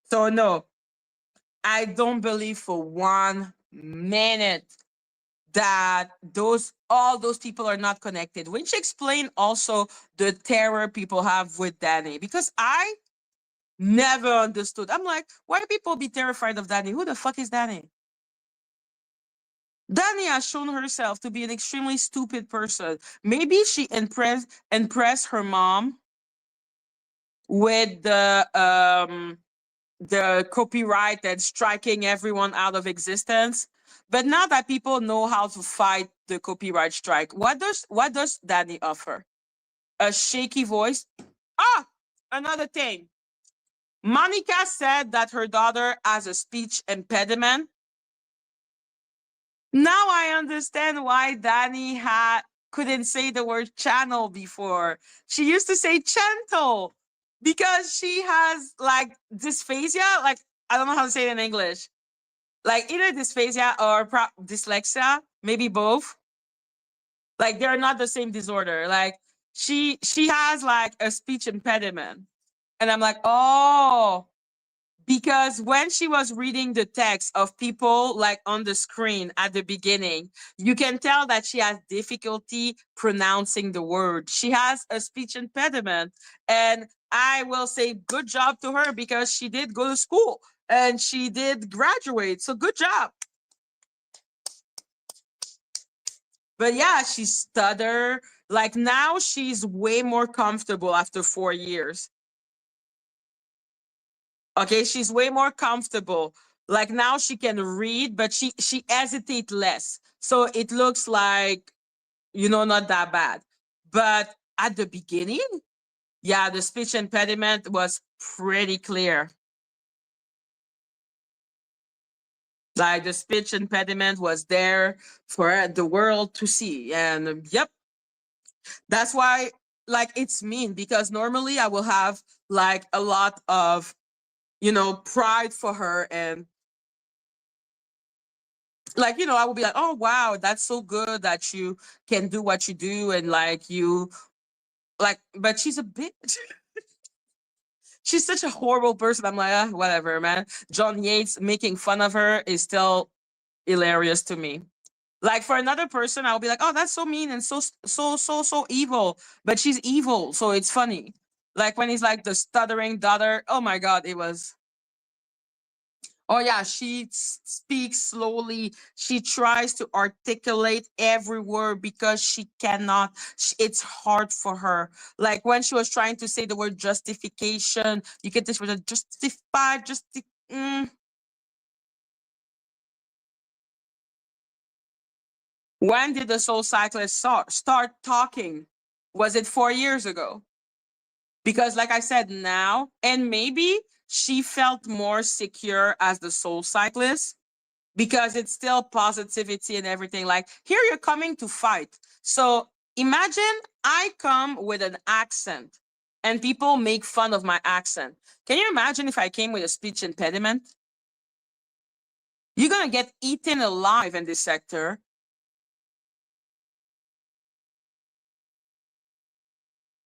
So no, I don't believe for 1 minute that all those people are not connected. Which explain also the terror people have with Dani, because I never understood. I'm like, why do people be terrified of Dani? Who the fuck is Dani? Dani has shown herself to be an extremely stupid person. Maybe she impressed her mom with the copyright and striking everyone out of existence. But now that people know how to fight the copyright strike, what does Dani offer? A shaky voice. Ah, another thing. Monica said that her daughter has a speech impediment. Now I understand why Dani couldn't say the word channel before. She used to say gentle because she has like dysphasia. Like, I don't know how to say it in English. Like either dysphasia or dyslexia, maybe both. Like they're not the same disorder. Like she has like a speech impediment. And I'm like, oh, because when she was reading the text of people like on the screen at the beginning, you can tell that she has difficulty pronouncing the word. She has a speech impediment. And I will say good job to her because she did go to school and she did graduate. So good job. But yeah, she stuttered. Like now she's way more comfortable after 4 years. Okay, she's way more comfortable. Like now she can read, but she hesitates less. So it looks like, not that bad. But at the beginning, yeah, the speech impediment was pretty clear. Like the speech impediment was there for the world to see. And yep, that's why, like, it's mean because normally I will have like a lot of, pride for her. And like, I will be like, oh, wow, that's so good that you can do what you do. And like, but she's a bitch. She's such a horrible person. I'm like, whatever, man. John Yates making fun of her is still hilarious to me. Like for another person, I'll be like, oh, that's so mean and so evil. But she's evil, so it's funny. Like when he's like the stuttering daughter. Oh my God, it was. Oh yeah, she speaks slowly. She tries to articulate every word because she cannot. It's hard for her. Like when she was trying to say the word justification, you get this word justify, When did the soul cyclist start talking? Was it 4 years ago? Because like I said, now, and maybe she felt more secure as the soul cyclist because it's still positivity and everything. Like here you're coming to fight. So imagine I come with an accent and people make fun of my accent. Can you imagine if I came with a speech impediment? You're going to get eaten alive in this sector.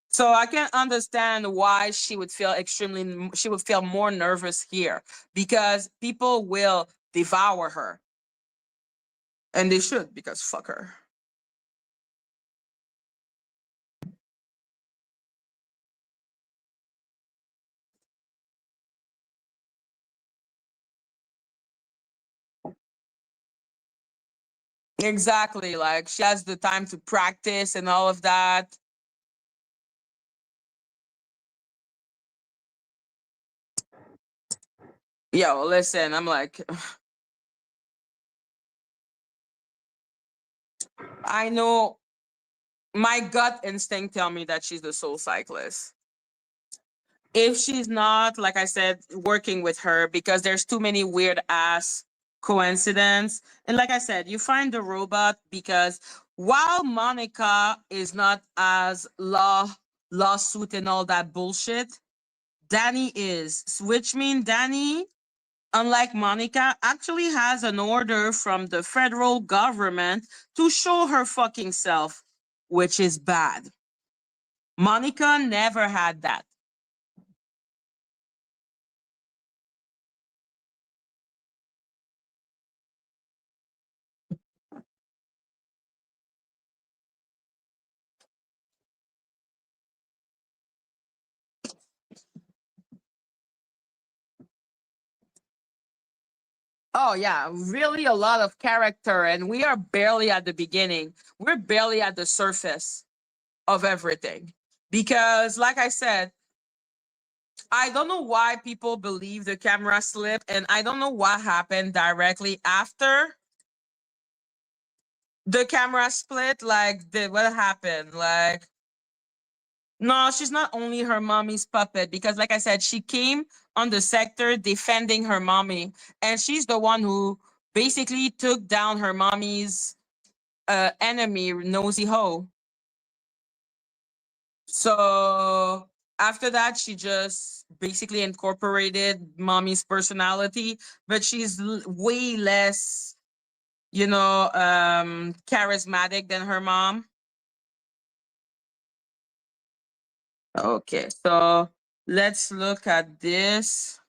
So I can understand why she would feel more nervous here because people will devour her. And they should, because fuck her. Exactly. Like she has the time to practice and all of that. Yo, listen, I'm like, I know my gut instinct tell me that she's the soul cyclist. If she's not, like I said, working with her because there's too many weird ass coincidence. And like I said, you find the robot because while Monica is not as law lawsuit and all that bullshit. Dani is, which means Dani, unlike Monica, actually has an order from the federal government to show her fucking self, which is bad. Monica never had that. Oh, yeah, really a lot of character. And we are barely at the beginning. We're barely at the surface of everything. Because, like I said, I don't know why people believe the camera slip, and I don't know what happened directly after the camera split. Like, what happened? Like, no, she's not only her mommy's puppet, because like I said, she came on the sector defending her mommy, and she's the one who basically took down her mommy's enemy, Nosy Ho. So after that, she just basically incorporated mommy's personality, but she's way less, charismatic than her mom. Okay, so let's look at this.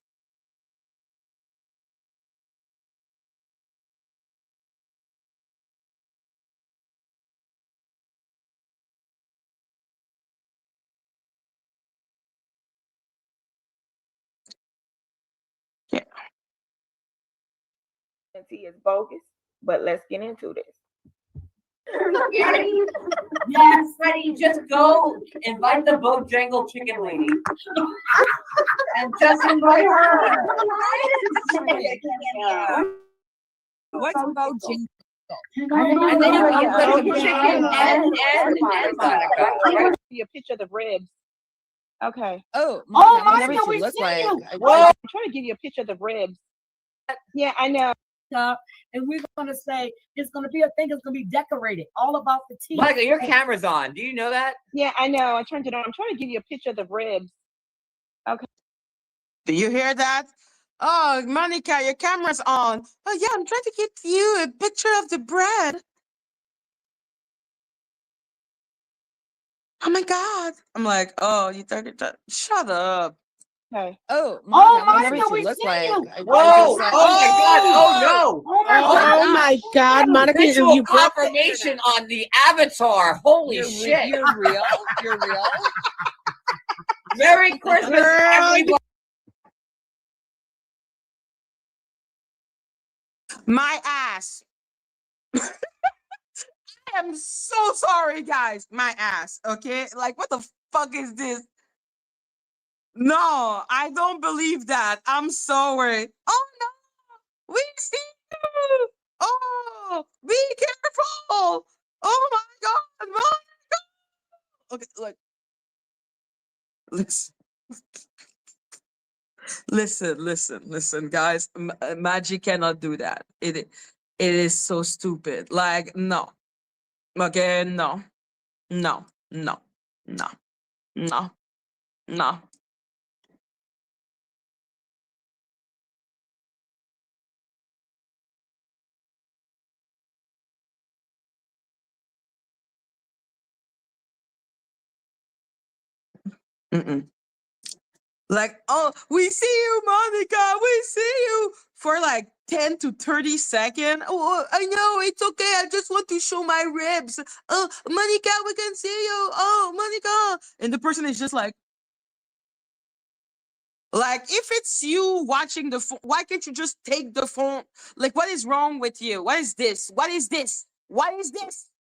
Yeah. Is bogus, but let's get into this. Yes, Freddie, just go invite the Bojangle chicken lady. And just invite her. What's Bojangle? And then you can put the chicken and Monica. See a picture of the ribs. Okay. Oh, Monica, Monica, we look see like. you. I'm trying to give you a picture of the ribs. Yeah, I know. And we're gonna say it's gonna be a thing. It's gonna be decorated, all about the teeth. Monica, your camera's on. Do you know that? Yeah, I know. I turned it on. I'm trying to give you a picture of the ribs. Okay. Do you hear that? Oh, Monica, your camera's on. Oh, yeah, I'm trying to get you a picture of the bread. Oh my God. I'm like, oh, you thought it. Shut up. Okay. Oh, Monica, Monica, we look see like. you. Whoa! Oh my God! Oh no! Oh my God, Monica, Visual you brought confirmation on the avatar. Holy shit! You're real. You're real. Merry Christmas, everybody! My ass. I am so sorry, guys. My ass. Okay. Like, what the fuck is this? No, I don't believe that. I'm sorry. Oh no, we see you. Oh, be careful. Oh my God, Monica. Okay, look. Listen, guys. Madgie cannot do that. It is so stupid. Like, no. Okay, no, no, no, no, no, no. Mm-mm. Like, oh, we see you, Monica. We see you for like 10 to 30 seconds. Oh, I know, it's okay. I just want to show my ribs. Oh, Monica, we can see you. Oh, Monica. And the person is just like, if it's you watching the phone, why can't you just take the phone? Like, what is wrong with you? What is this? What is this? What is this?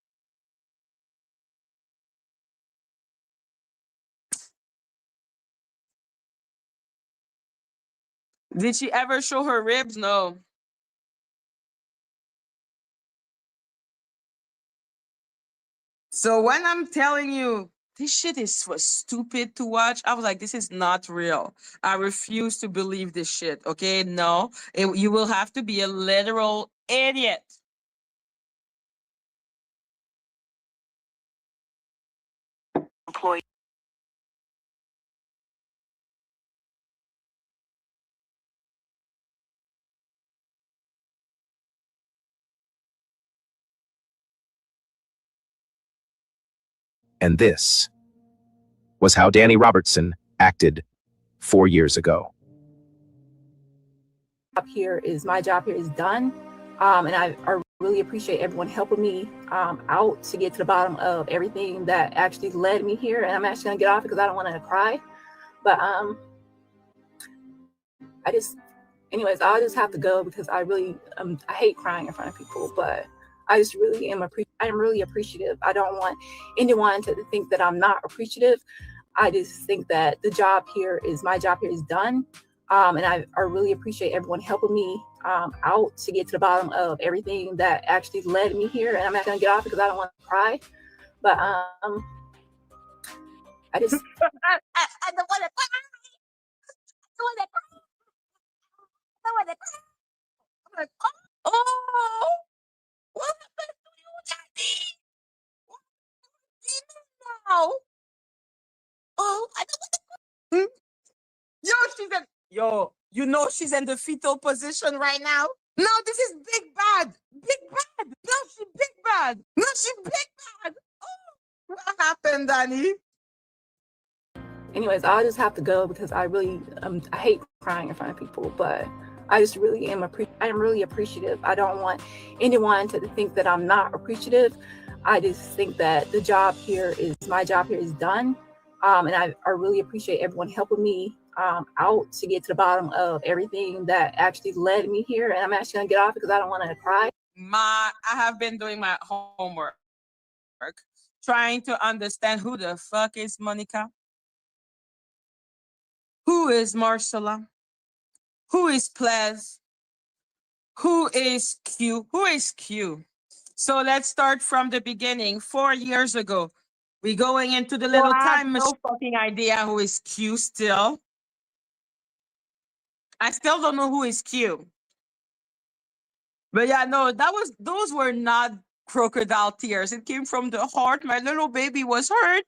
Did she ever show her ribs? No. So when I'm telling you this shit was stupid to watch, I was like, this is not real. I refuse to believe this shit. Okay, no, you will have to be a literal idiot. Employee. And this was how Dani Robertson acted 4 years ago. Here is my job here is done. And I really appreciate everyone helping me out to get to the bottom of everything that actually led me here. And I'm actually gonna get off because I don't want to cry. But anyways, I'll just have to go because I really I hate crying in front of people, but I just really am really appreciative. I don't want anyone to think that I'm not appreciative. I just think that the job here is my job here is done. And I really appreciate everyone helping me out to get to the bottom of everything that actually led me here. And I'm not gonna get off because I don't want to cry. But I don't want to cry. I don't want to cry. I don't want to cry. I'm like, oh, what happened to you, Daddy? What now? Oh, I don't want to cry. Yo, you know she's in the fetal position right now. No, this is big bad. Big bad. No, she big bad. No, she big bad. Oh, what happened, Dani? Anyways, I'll just have to go because I really I hate crying in front of people, but I just really am really appreciative. I don't want anyone to think that I'm not appreciative. I just think that the job here is my job here is done. And I really appreciate everyone helping me out to get to the bottom of everything that actually led me here. And I'm actually gonna get off because I don't want to cry. I have been doing my homework, trying to understand who the fuck is Monica, who is Marcella, who is Plez, who is Q, who is Q. So let's start from the beginning. 4 years ago, we're going into the little time machine. No fucking idea who is Q still. I still don't know who is Q. But yeah, no, those were not crocodile tears. It came from the heart. My little baby was hurt.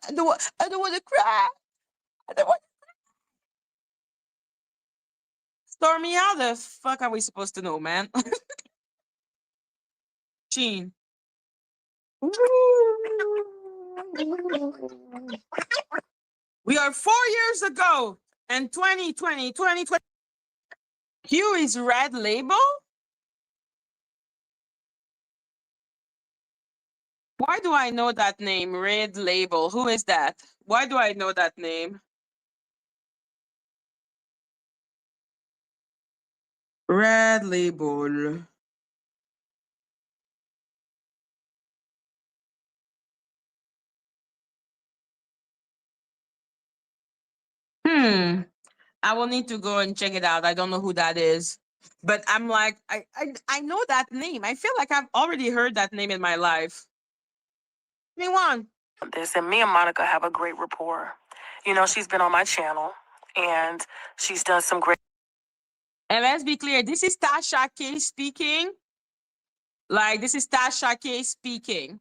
I don't want to cry. I don't want to cry. Stormy, how the fuck are we supposed to know, man? Sheen. We are 4 years ago and 2020. Q is Red Label? Why do I know that name? Red Label. Who is that? Why do I know that name? Red Label. I will need to go and check it out. I don't know who that is. But I'm like, I know that name. I feel like I've already heard that name in my life. Anyone? This and me and Monica have a great rapport. You know, she's been on my channel and she's done some great. And let's be clear, this is Tasha K speaking. Like, this is Tasha K speaking.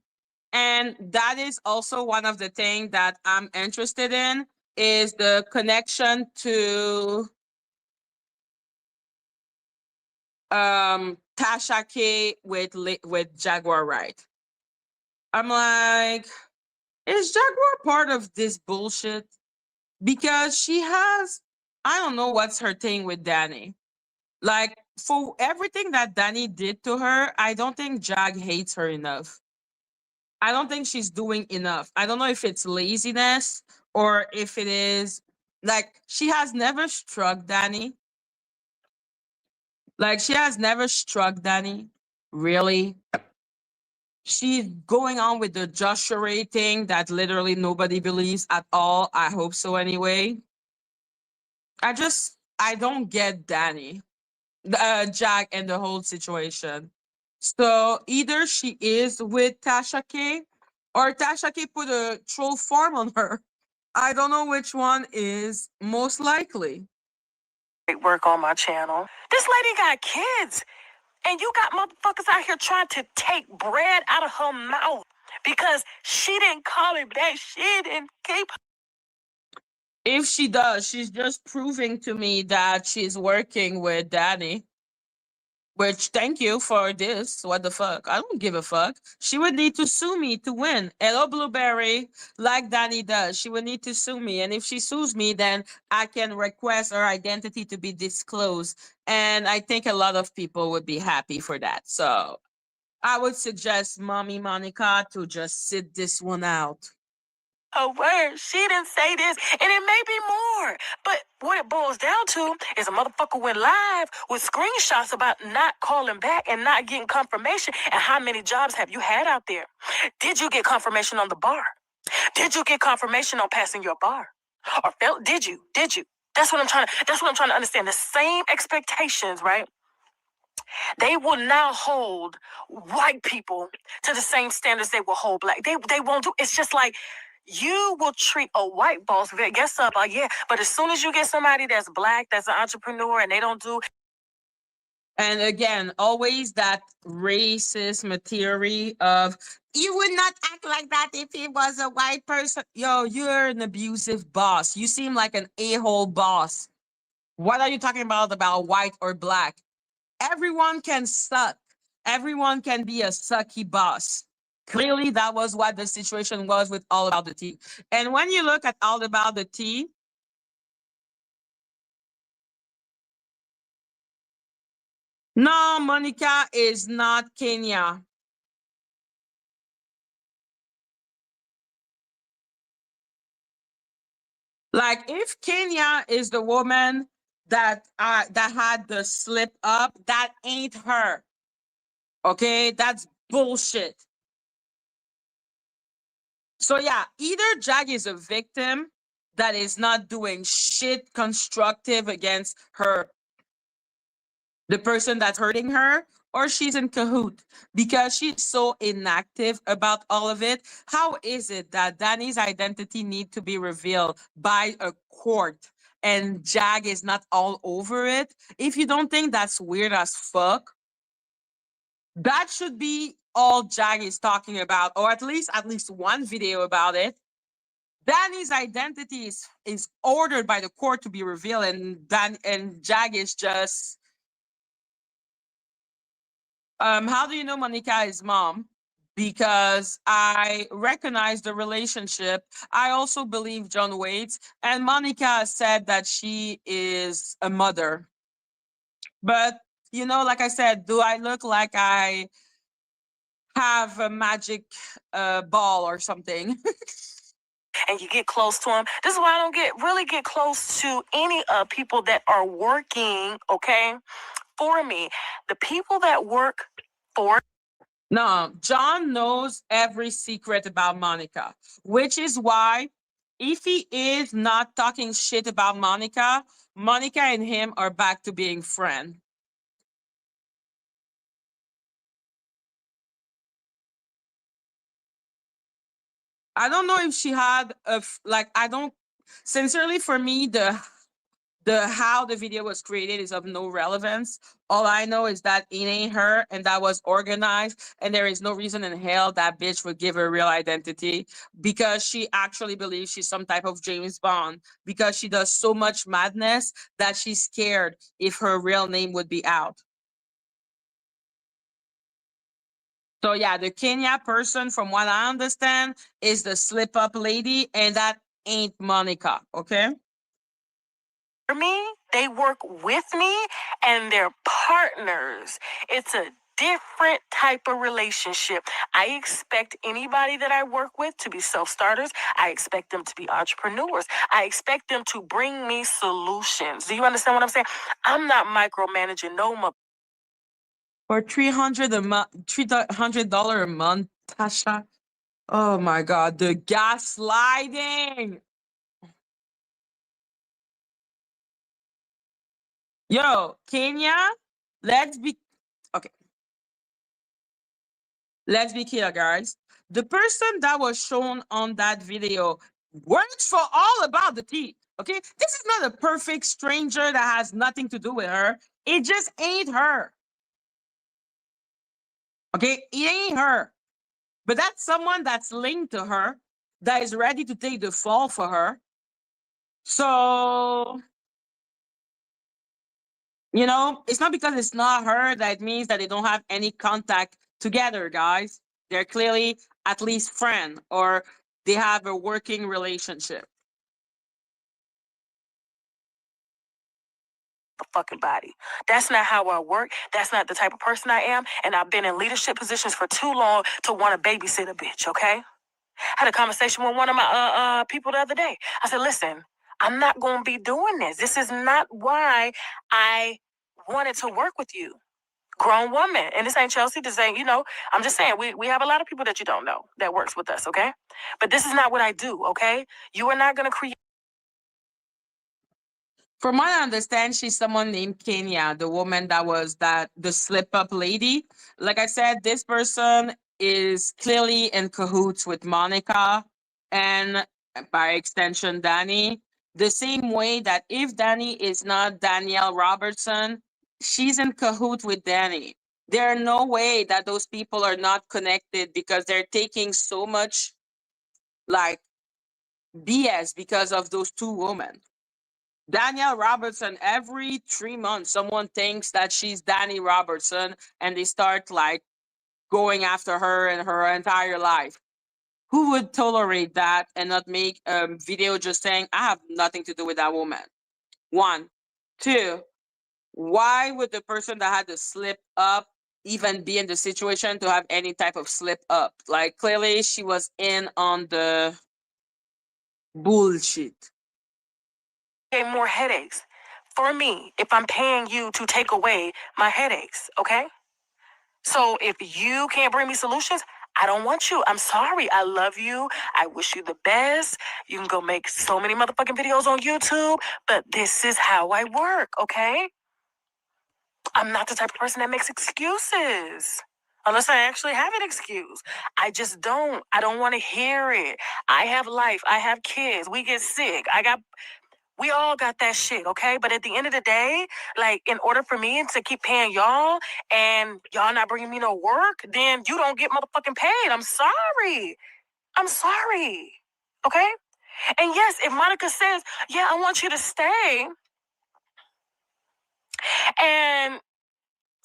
And that is also one of the things that I'm interested in is the connection to Tasha K with Jaguar Wright. I'm like, is Jaguar part of this bullshit? Because she has, I don't know what's her thing with Dani. Like, for everything that Dani did to her, I don't think Jag hates her enough. I don't think she's doing enough. I don't know if it's laziness or if it is, like, she has never struck Dani. Like, she has never struck Dani. Really? She's going on with the Joshua rating that literally nobody believes at all. I hope so anyway. I don't get Dani, Jag, and the whole situation. So either she is with Tasha K or Tasha K put a troll farm on her. I don't know which one is most likely. Great work on my channel. This lady got kids. And you got motherfuckers out here trying to take bread out of her mouth because she didn't call it back. She didn't keep. If she does, she's just proving to me that she's working with Dani. Which, thank you for this. What the fuck? I don't give a fuck. She would need to sue me to win. Hello, Blueberry, like Dani does. She would need to sue me. And if she sues me, then I can request her identity to be disclosed. And I think a lot of people would be happy for that. So I would suggest Mommy Monica to just sit this one out. Her word, she didn't say this, and it may be more. But what it boils down to is a motherfucker went live with screenshots about not calling back and not getting confirmation. And how many jobs have you had out there? Did you get confirmation on the bar? Did you get confirmation on passing your bar? Or felt? Did you? That's what I'm trying to understand. The same expectations, right? They will now hold white people to the same standards they will hold black. They won't do. It's just like you will treat a white boss. Guess up, yeah. But as soon as you get somebody that's black, that's an entrepreneur, and they don't do. And again, always that racist material of you would not act like that if it was a white person. Yo, you're an abusive boss. You seem like an a-hole boss. What are you talking about white or black? Everyone can suck. Everyone can be a sucky boss. Clearly, that was what the situation was with All About the Tea. And when you look at All About the Tea, no, Monica is not Kenya. Like, if Kenya is the woman that had the slip up, that ain't her. Okay, that's bullshit. So yeah, either Jag is a victim that is not doing shit constructive against her, the person that's hurting her, or she's in cahoot because she's so inactive about all of it. How is it that Dani's identity needs to be revealed by a court and Jag is not all over it? If you don't think that's weird as fuck, that should be all Jag is talking about, or at least one video about it. Dani's identity is ordered by the court to be revealed, and Jag is just. How do you know Monica is mom? Because I recognize the relationship. I also believe John Waits, and Monica said that she is a mother. But you know, like I said, do I look like I have a magic ball or something? And you get close to them. This is why I don't really get close to any people that are working, okay, for me. The people that work for. No, John knows every secret about Monica, which is why if he is not talking shit about Monica, Monica and him are back to being friends. I don't know if she had I don't, sincerely, for me, the how the video was created is of no relevance. All I know is that it ain't her, and that was organized, and there is no reason in hell that bitch would give her real identity, because she actually believes she's some type of James Bond, because she does so much madness that she's scared if her real name would be out. So yeah, the Kenya person, from what I understand, is the slip up lady, and that ain't Monica, okay? For me, they work with me, and they're partners. It's a different type of relationship. I expect anybody that I work with to be self-starters. I expect them to be entrepreneurs. I expect them to bring me solutions. Do you understand what I'm saying? I'm not micromanaging no. For $300 a month, $300 a month, Tasha. Oh my God, the gaslighting. Yo, Kenya, let's be clear, guys. The person that was shown on that video works for All About the Tea. Okay, this is not a perfect stranger that has nothing to do with her. It just ain't her. Okay, it ain't her. But that's someone that's linked to her, that is ready to take the fall for her. So You know, it's not because it's not her that it means that they don't have any contact together, guys. They're clearly at least friends or they have a working relationship. The fucking body. That's not how I work. That's not the type of person I am. And I've been in leadership positions for too long to want to babysit a bitch, okay? Had a conversation with one of my people the other day. I said, listen, I'm not going to be doing this. This is not why I wanted to work with you. Grown woman. And this ain't Chelsea. This ain't, I'm just saying, we have a lot of people that you don't know that works with us, okay? But this is not what I do, okay? You are not going to create. From what I understand, she's someone named Kenya, the woman that was the slip up lady. Like I said, this person is clearly in cahoots with Monica and by extension Dani. The same way that if Dani is not Danielle Robertson, she's in cahoots with Dani. There are no way that those people are not connected because they're taking so much like BS because of those two women. Danielle Robertson, every 3 months, someone thinks that she's Dani Robertson and they start like going after her and her entire life. Who would tolerate that and not make a video just saying, I have nothing to do with that woman? One. Two, why would the person that had to slip up even be in the situation to have any type of slip up? Like clearly she was in on the bullshit. More headaches for me if I'm paying you to take away my headaches, okay? So if you can't bring me solutions, I don't want you. I'm sorry. I love you. I wish you the best. You can go make so many motherfucking videos on YouTube, but this is how I work, okay? I'm not the type of person that makes excuses. Unless I actually have an excuse. I just don't. I don't want to hear it. I have life. I have kids. We get sick. We all got that shit, okay? But at the end of the day, like, in order for me to keep paying y'all and y'all not bringing me no work, then you don't get motherfucking paid. I'm sorry. I'm sorry. Okay? And yes, if Monica says, yeah, I want you to stay, and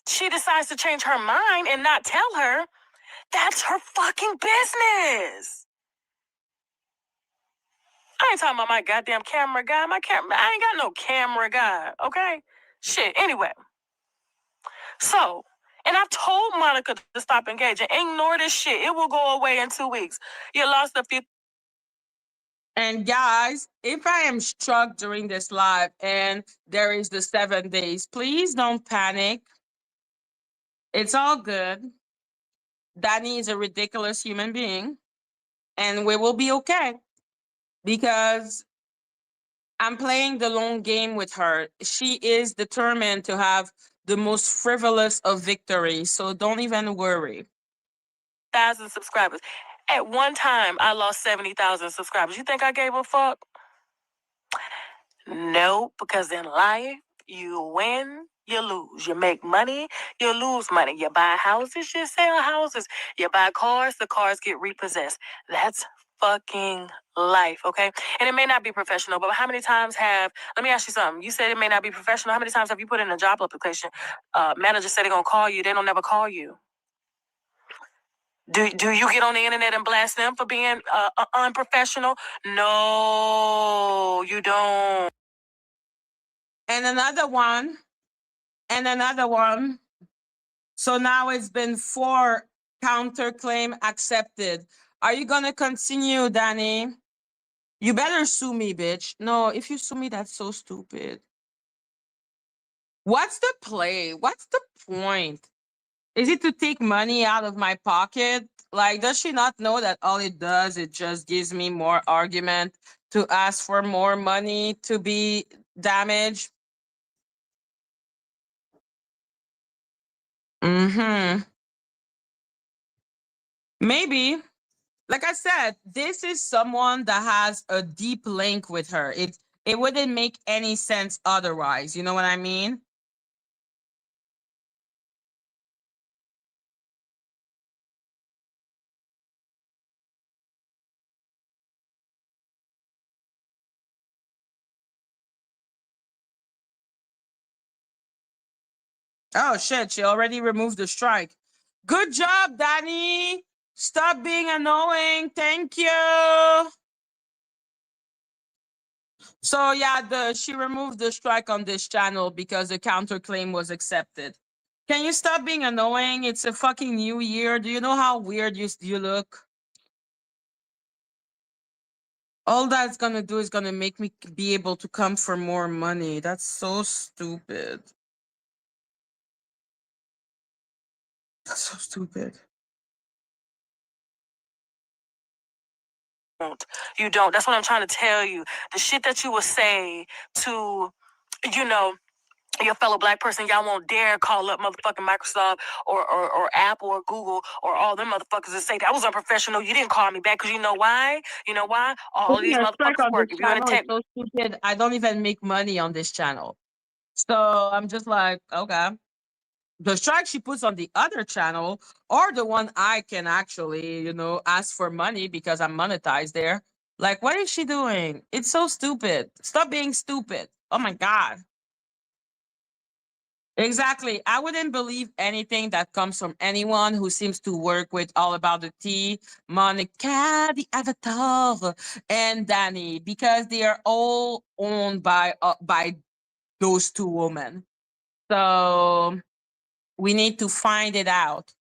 she decides to change her mind and not tell her, that's her fucking business. I ain't talking about my goddamn camera guy. I ain't got no camera guy, okay? Shit, anyway. So, and I've told Monica to stop engaging. Ignore this shit. It will go away in 2 weeks. You lost a few. And guys, if I am struck during this live and there is the 7 days, please don't panic. It's all good. Dani is a ridiculous human being and we will be okay because I'm playing the long game with her. She is determined to have the most frivolous of victories, so don't even worry. 1,000 subscribers. At one time, I lost 70,000 subscribers. You think I gave a fuck? No, because in life, you win, you lose. You make money, you lose money. You buy houses, you sell houses. You buy cars, the cars get repossessed. That's fucking life, okay? And it may not be professional, but how many times let me ask you something. You said it may not be professional. How many times have you put in a job application? Manager said they're going to call you. They don't never call you. Do you get on the internet and blast them for being unprofessional? No, you don't. And another one, and another one. So now it's been 4 counterclaim accepted. Are you going to continue, Dani? You better sue me, bitch. No, if you sue me, that's so stupid. What's the play? What's the point? Is it to take money out of my pocket? Like, does she not know that all it does, it just gives me more argument to ask for more money to be damaged? Maybe. Like I said, this is someone that has a deep link with her. It wouldn't make any sense otherwise. You know what I mean? Oh shit, she already removed the strike. Good job, Dani. Stop being annoying. Thank you. So yeah, she removed the strike on this channel because the counterclaim was accepted. Can you stop being annoying? It's a fucking new year. Do you know how weird you look? All that's gonna do is gonna make me be able to come for more money. That's so stupid. That's so stupid. You don't. That's what I'm trying to tell you. The shit that you would say to, you know, your fellow black person, y'all won't dare call up motherfucking Microsoft or Apple or Google or all them motherfuckers and say that was unprofessional. You didn't call me back because you know why? You know why? All of these Strike motherfuckers on work. this If you're in a channel is tech, so stupid. I don't even make money on this channel. So I'm just like, okay. The strike she puts on the other channel or the one I can actually, ask for money because I'm monetized there. Like, what is she doing? It's so stupid. Stop being stupid. Oh my God. Exactly. I wouldn't believe anything that comes from anyone who seems to work with All About the Tea, Monica, the Avatar, and Dani, because they are all owned by those two women. So we need to find it out.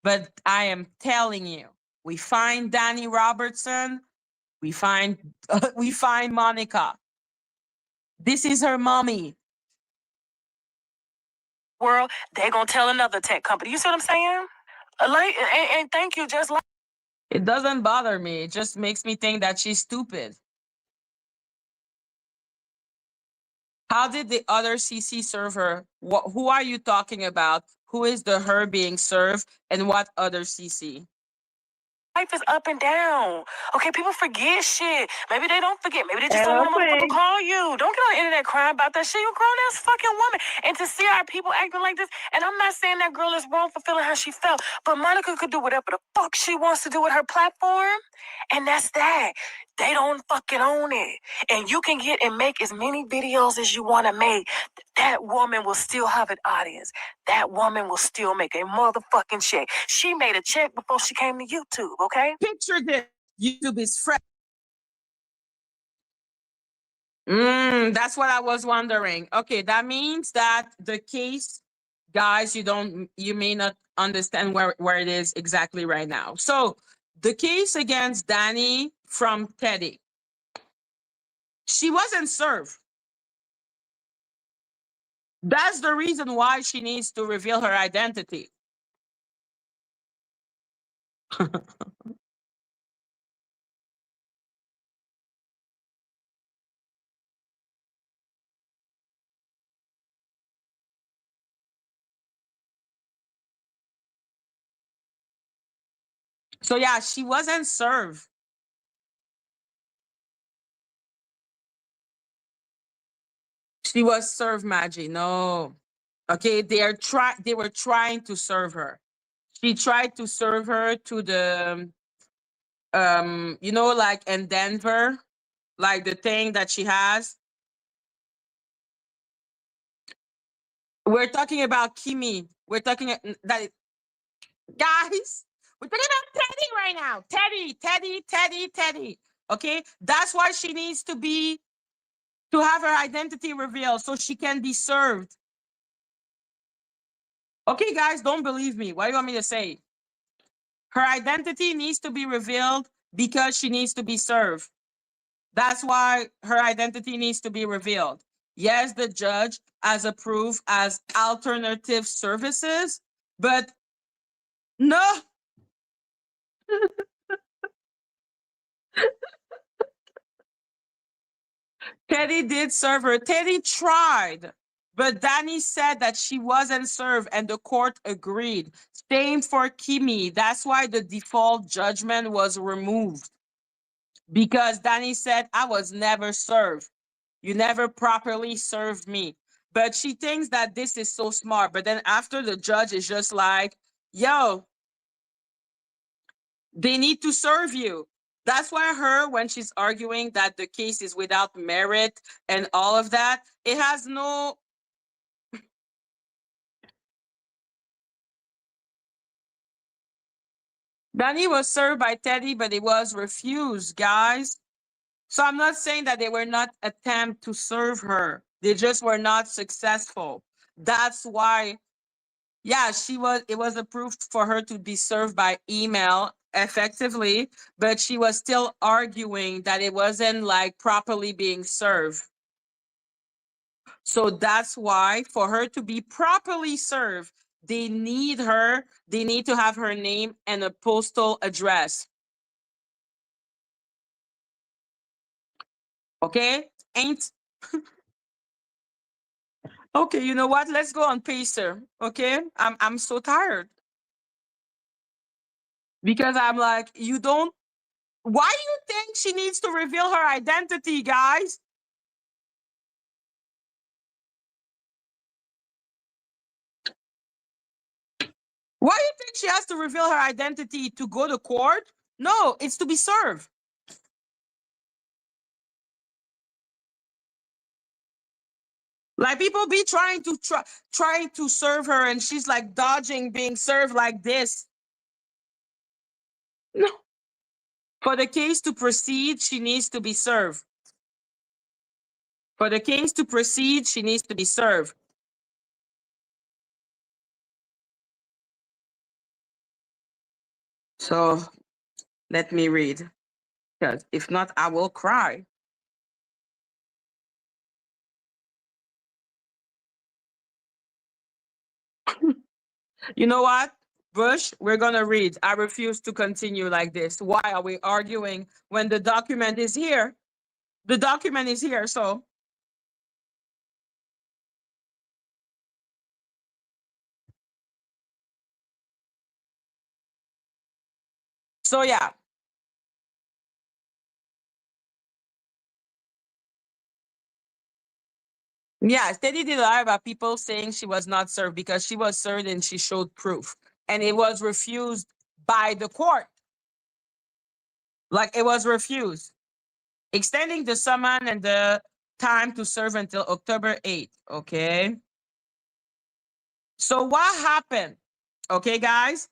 But I am telling you, we find Dani Robertson, we find Monica. This is her mommy. world, they're gonna tell another tech company. You see what I'm saying? Like, and thank you, just like. It doesn't bother me. It just makes me think that she's stupid. How did the other CC serve her? Who are you talking about? Who is the her being served and what other CC? Life is up and down. Okay, people forget shit. Maybe they don't forget. Maybe they just don't Hello, want a motherfucker to Queen. call you. Don't get on the internet crying about that shit. You're a grown ass fucking woman. And to see our people acting like this, and I'm not saying that girl is wrong for feeling how she felt, but Monica could do whatever the fuck she wants to do with her platform. And that's that. They don't fucking own it. And you can get and make as many videos as you want to make. That woman will still have an audience. That woman will still make a motherfucking check. She made a check before she came to YouTube, okay? Picture this. YouTube is fresh. That's what I was wondering. Okay, that means that the case, guys, you may not understand where it is exactly right now. So the case against Dani from Teddy, she wasn't served. That's the reason why she needs to reveal her identity. So yeah, she wasn't served. She was served, Madgie. No. Okay, they were trying to serve her. She tried to serve her to the like in Denver, like the thing that she has. We're talking about Kimi. We're talking that guys. We're talking about Teddy right now. Teddy. Okay, that's why she needs to have her identity revealed so she can be served. Okay, guys, don't believe me. What do you want me to say? Her identity needs to be revealed because she needs to be served. That's why her identity needs to be revealed. Yes, the judge has approved as alternative services, but no. Teddy did serve her. Teddy tried, but Dani said that she wasn't served and the court agreed. Same for Kimi. That's why the default judgment was removed. Because Dani said, I was never served. You never properly served me. But she thinks that this is so smart. But then after the judge is just like, yo, they need to serve you. That's why when she's arguing that the case is without merit and all of that, it has no Dani was served by Teddy, but it was refused, guys. So I'm not saying that they were not attempt to serve her. They just were not successful. That's why, yeah, it was approved for her to be served by email effectively, but she was still arguing that it wasn't like properly being served. So that's why for her to be properly served, they need to have her name and a postal address. Okay? Okay, you know what? Let's go on Pacer. Okay? I'm so tired. Because I'm like, why do you think she needs to reveal her identity, guys? Why do you think she has to reveal her identity to go to court? No, it's to be served. Like people be trying to serve her, and she's like dodging being served like this. No. For the case to proceed, she needs to be served. For the case to proceed, she needs to be served. So let me read, because if not, I will cry. You know what, Bush? We're going to read. I refuse to continue like this. Why are we arguing when the document is here? The document is here, so. So, yeah. Yeah, Steady did lie about people saying she was not served because she was served and she showed proof. And it was refused by the court. Like it was refused. Extending the summon and the time to serve until October 8th. Okay. So what happened? Okay, guys.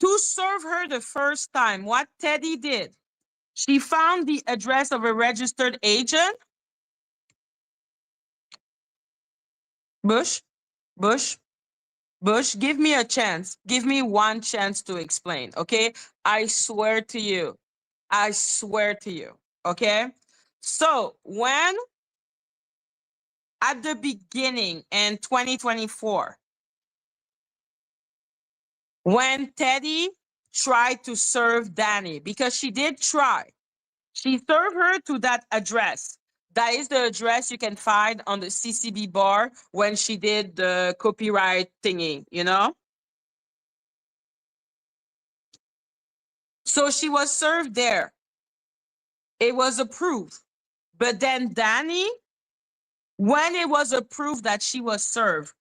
To serve her the first time, what Teddy did, she found the address of a registered agent. Bush, give me a chance. Give me one chance to explain, okay? I swear to you. I swear to you, okay? So when, at the beginning in 2024, when Teddy tried to serve Dani, because she did try, she served her to that address. That is the address you can find on the CCB bar when she did the copyright thingy, you know? So she was served there. It was approved. But then Dani, when it was approved that she was served,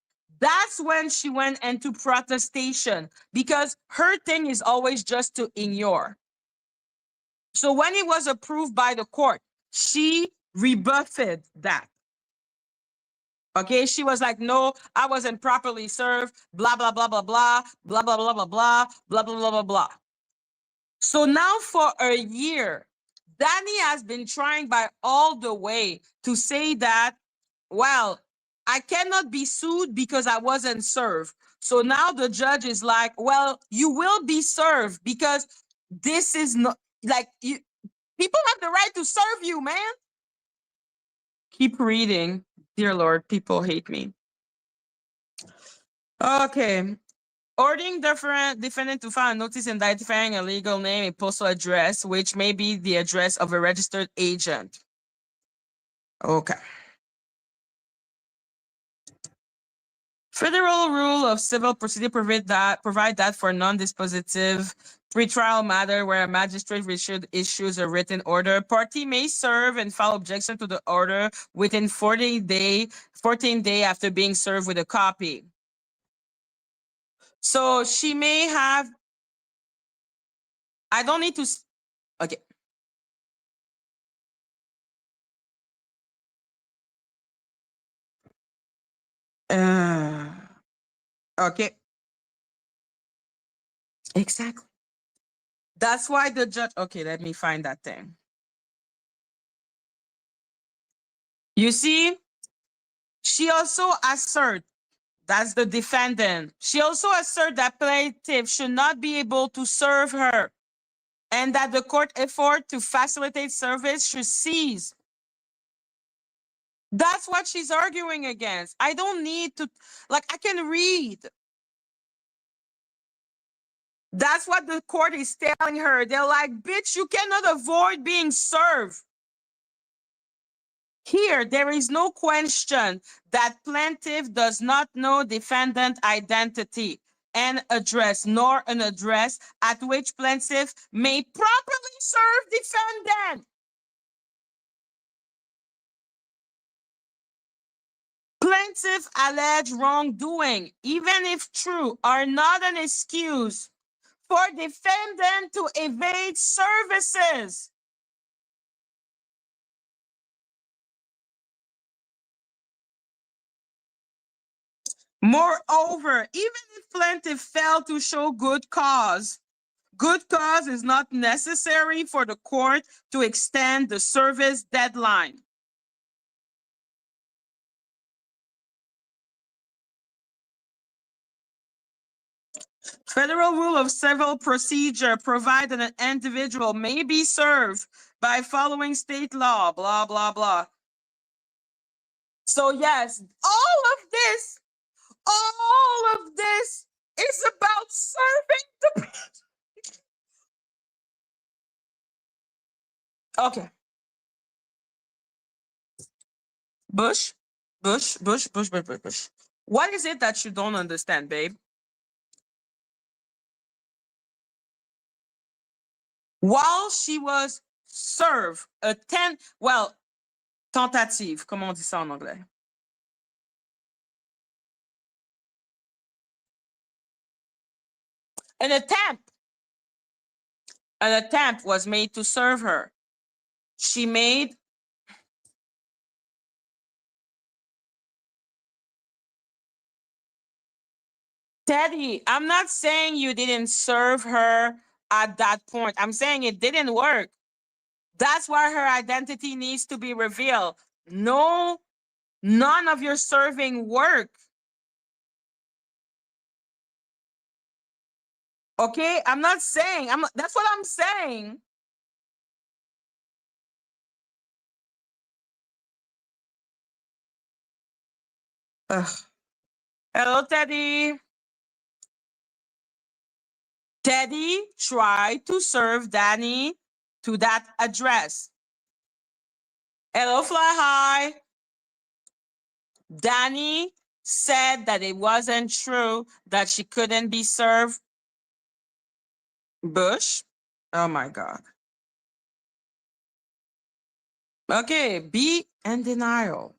that's when she went into protestation because her thing is always just to ignore. So when it was approved by the court, she rebuffed that. Okay, she was like, no, I wasn't properly served, blah, blah, blah, blah, blah, blah, blah, blah, blah, blah, blah, blah, blah, blah, blah. So now for a year, Dani has been trying by all the way to say that, well, I cannot be sued because I wasn't served. So now the judge is like, well, you will be served because this is not like you. People have the right to serve you, man. Keep reading. Dear Lord, people hate me. Okay. Ordering defendant to file a notice identifying a legal name, a postal address, which may be the address of a registered agent. Okay. Federal Rule of Civil Procedure provide that for non-dispositive pretrial matter where a magistrate issues a written order, party may serve and file objection to the order within 14 days after being served with a copy. So she may have, I don't need to, okay. Okay. Exactly. That's why the judge, okay, let me find that thing. You see, she also asserts, that's the defendant. She also asserts that plaintiff should not be able to serve her and that the court effort to facilitate service should cease. That's what she's arguing against. I don't need to, like, I can read. That's what the court is telling her. They're like, bitch, you cannot avoid being served. Here, there is no question that plaintiff does not know defendant identity and address, nor an address at which plaintiff may properly serve defendant. Plaintiff alleged wrongdoing, even if true, are not an excuse for defendant to evade services. Moreover, even if plaintiff failed to show good cause is not necessary for the court to extend the service deadline. Federal Rule of Civil Procedure provides that an individual may be served by following state law, blah, blah, blah. So yes, all of this is about serving the okay. Bush. What is it that you don't understand, babe? While she was served, tentative, comment on dit ça en anglais? An attempt was made to serve her. She made Teddy, I'm not saying you didn't serve her at that point. I'm saying it didn't work. That's why her identity needs to be revealed. No, none of your serving work. Okay, I'm not saying, that's what I'm saying. Ugh. Hello, Teddy. Teddy tried to serve Dani to that address. Hello, Fly High. Dani said that it wasn't true, that she couldn't be served. Bush. Oh my God. Okay, be in denial,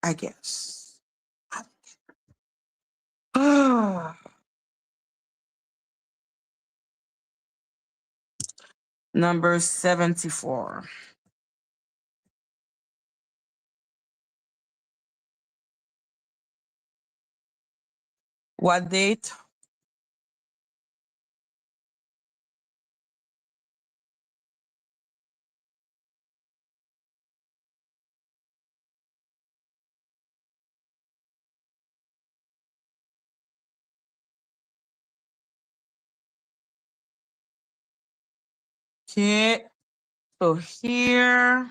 I guess. Number 74. What date? Okay, so here.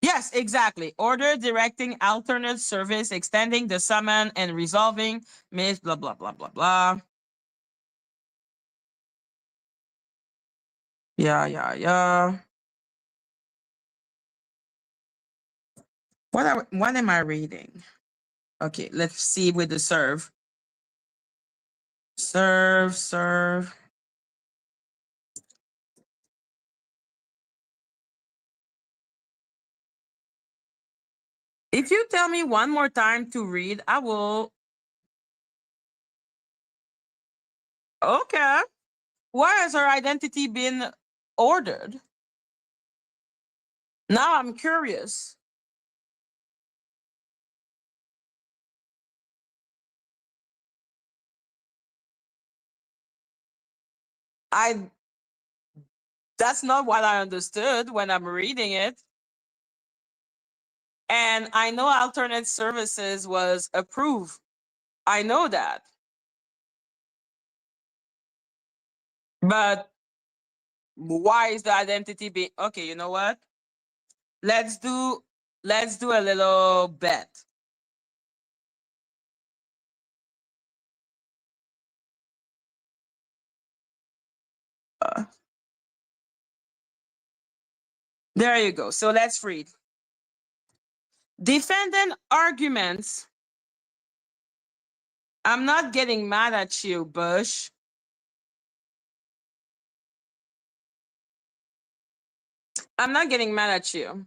Yes, exactly. Order directing alternate service, extending the summon and resolving miss blah, blah, blah, blah, blah. Yeah. What am I reading? Okay, let's see with the serve. Serve. If you tell me one more time to read, I will. Okay. Why has her identity been ordered? Now I'm curious. That's not what I understood when I'm reading it. And I know alternate services was approved. I know that. But why is the identity being okay? You know what? Let's do a little bet. There you go. So let's read. Defendant arguments. I'm not getting mad at you, Bush. I'm not getting mad at you.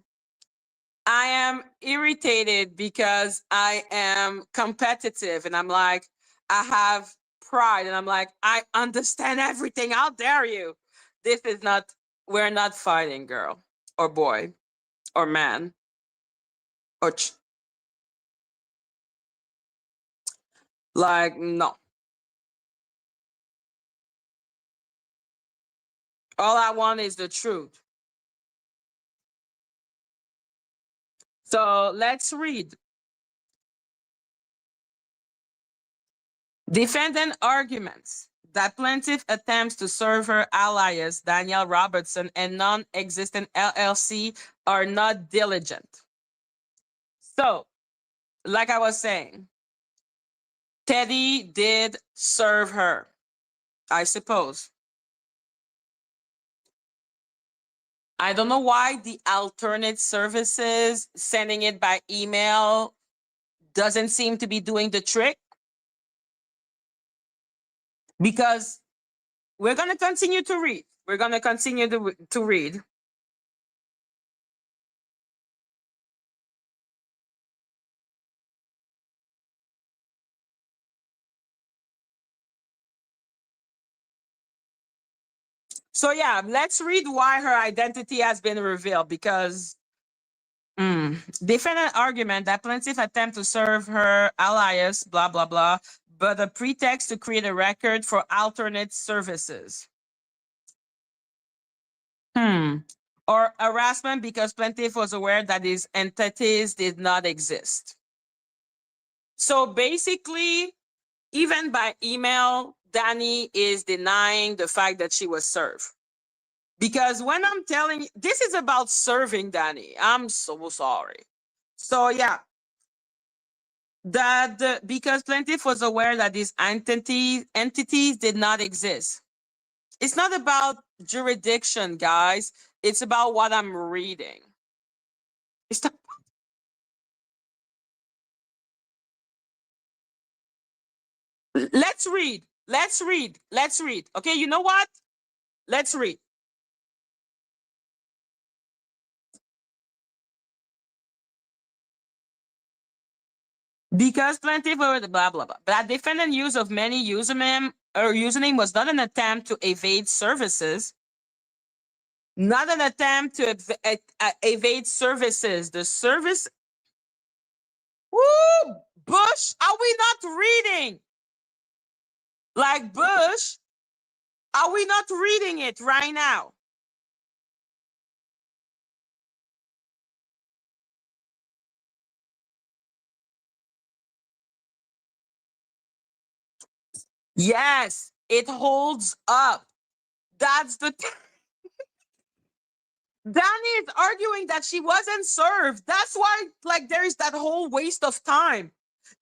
I am irritated because I am competitive and I'm like, I have pride and I'm like, I understand everything. How dare you? This is not, we're not fighting, girl or boy or man or like, no. All I want is the truth. So let's read. Defendant arguments that plaintiff attempts to serve her alias, Dani Robertson, and non-existent LLC are not diligent. So, like I was saying, Teddy did serve her, I suppose. I don't know why the alternate services, sending it by email, doesn't seem to be doing the trick. Because we're going to continue to read. We're going to continue to read. So yeah, let's read why her identity has been revealed because defendant argument that plaintiff attempt to serve her alias, blah, blah, blah, but a pretext to create a record for alternate services. Or harassment because plaintiff was aware that these entities did not exist. So basically, even by email, Dani is denying the fact that she was served. Because when I'm telling you, this is about serving Dani. I'm so sorry. So yeah, that because plaintiff was aware that these entities did not exist. It's not about jurisdiction, guys. It's about what I'm reading. It's not. Let's read. Let's read. Let's read. Okay, you know what? Let's read. Because plaintiff blah blah blah. But defendant use of many username was not an attempt to evade services. Not an attempt to evade services. The service. Woo! Bush, are we not reading? Like Bush, are we not reading it right now? Yes, it holds up. That's the Dani is arguing that she wasn't served. That's why, like, there is that whole waste of time.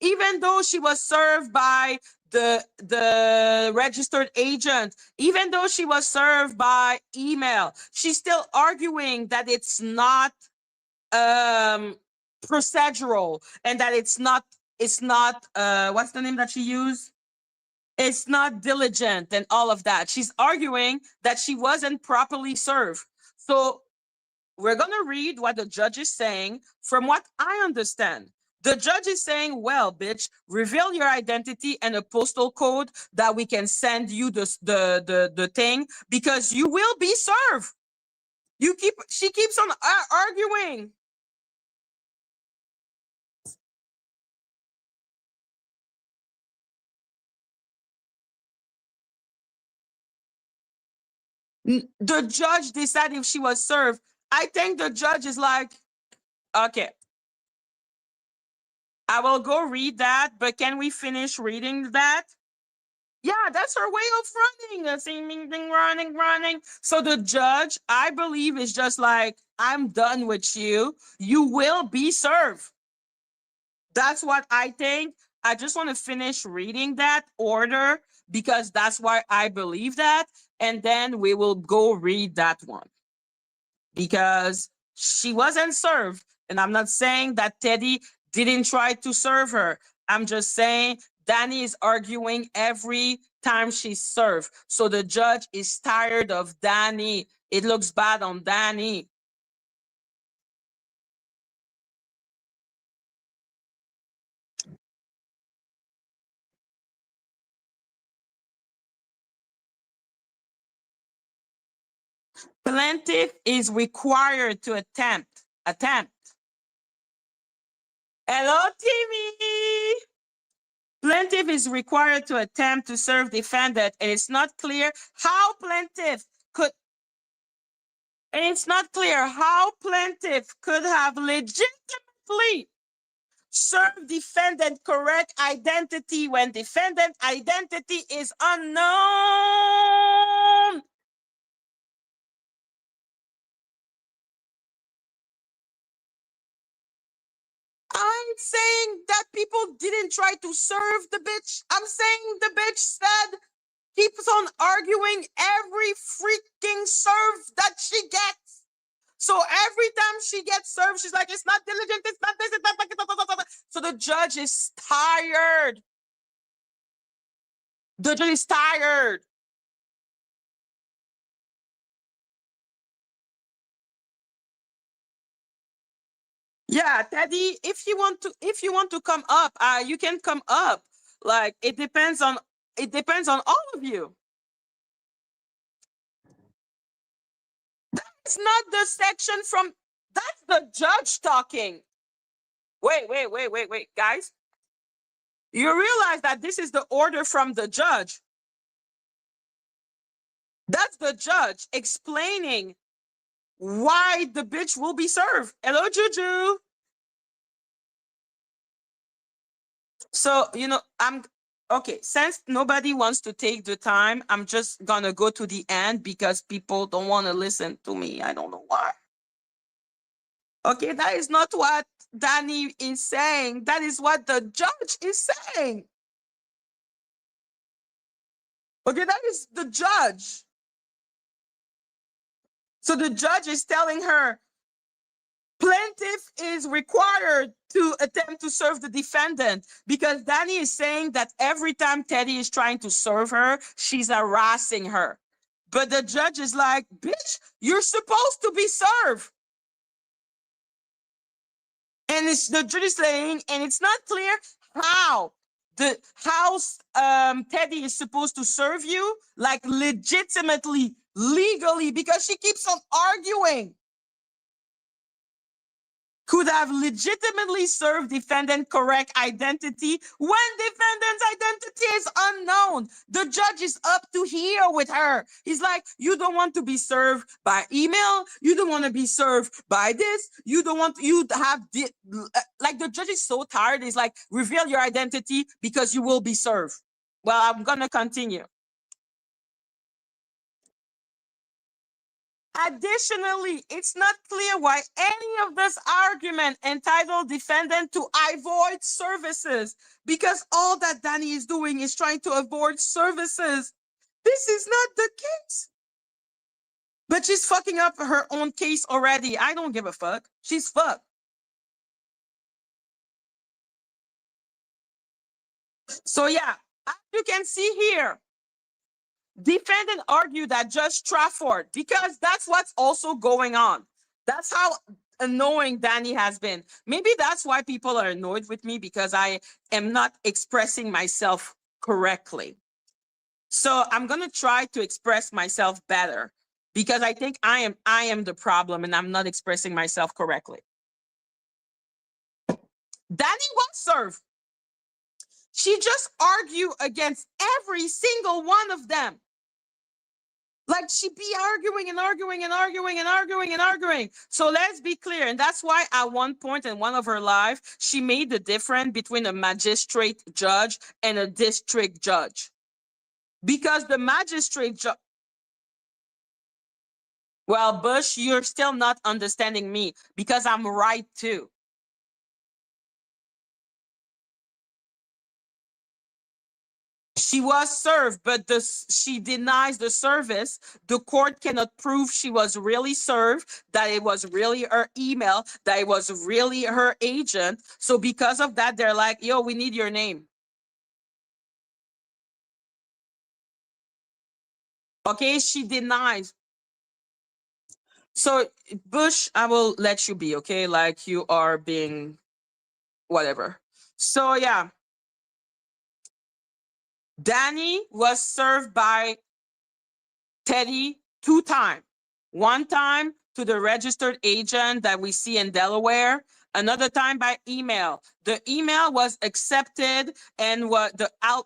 Even though she was served by the registered agent, even though she was served by email, she's still arguing that it's not procedural and that it's not what's the name that she used? It's not diligent and all of that. She's arguing that she wasn't properly served. So we're going to read what the judge is saying. From what I understand, the judge is saying, well, bitch, reveal your identity and a postal code that we can send you the thing because you will be served. She keeps on arguing. The judge decided if she was served. I think the judge is like, okay, I will go read that, but can we finish reading that? Yeah, that's her way of running. Seeming running. So the judge, I believe, is just like, I'm done with you. You will be served. That's what I think. I just want to finish reading that order because that's why I believe that. And then we will go read that one because she wasn't served. And I'm not saying that Teddy didn't try to serve her. I'm just saying Dani is arguing every time she's served. So the judge is tired of Dani. It looks bad on Dani. Plaintiff is required to attempt. Hello, Timmy. Plaintiff is required to attempt to serve defendant, and it's not clear how plaintiff could. And it's not clear how plaintiff could have legitimately served defendant correct identity when defendant identity is unknown. I'm saying that people didn't try to serve the bitch. I'm saying the bitch said keeps on arguing every freaking serve that she gets. So every time she gets served, she's like, it's not diligent, it's not this, it's not that. So the judge is tired. The judge is tired. Yeah, Teddy, if you want to come up, you can come up. Like it depends on all of you. That's not the section from that's the judge talking. Wait, guys. You realize that this is the order from the judge. That's the judge explaining why the bitch will be served. Hello, Juju. So, I'm okay. Since nobody wants to take the time, I'm just gonna go to the end because people don't want to listen to me. I don't know why. Okay, that is not what Dani is saying. That is what the judge is saying. Okay, that is the judge. So the judge is telling her, plaintiff is required to attempt to serve the defendant because Dani is saying that every time Teddy is trying to serve her, she's harassing her. But the judge is like, bitch, you're supposed to be served. And it's the judge is saying, and it's not clear how Teddy is supposed to serve you, like legitimately, legally, because she keeps on arguing. Could have legitimately served defendant correct identity when defendant's identity is unknown. The judge is up to here with her. He's like, you don't want to be served by email. You don't want to be served by this. You don't want you have like the judge is so tired. He's like, reveal your identity because you will be served. Well, I'm gonna continue. Additionally, it's not clear why any of this argument entitled defendant to avoid services because all that Dani is doing is trying to avoid services. This is not the case. But she's fucking up her own case already. I don't give a fuck. She's fucked. So yeah, as you can see here, defendant argued that Judge Trafford, because that's what's also going on. That's how annoying Dani has been. Maybe that's why people are annoyed with me because I am not expressing myself correctly. So I'm going to try to express myself better because I think I am the problem and I'm not expressing myself correctly. Dani was served. She just argued against every single one of them. Like she be arguing and arguing and arguing and arguing and arguing. So let's be clear. And that's why at one point in one of her lives, she made the difference between a magistrate judge and a district judge. Because the magistrate judge, well, Bush, you're still not understanding me because I'm right too. She was served, but she denies the service. The court cannot prove she was really served, that it was really her email, that it was really her agent. So because of that, they're like, yo, we need your name. Okay, she denies. So Bush, I will let you be, okay? Like you are being whatever. So yeah. Dani was served by Teddy 2 times. One time to the registered agent that we see in Delaware, another time by email. The email was accepted and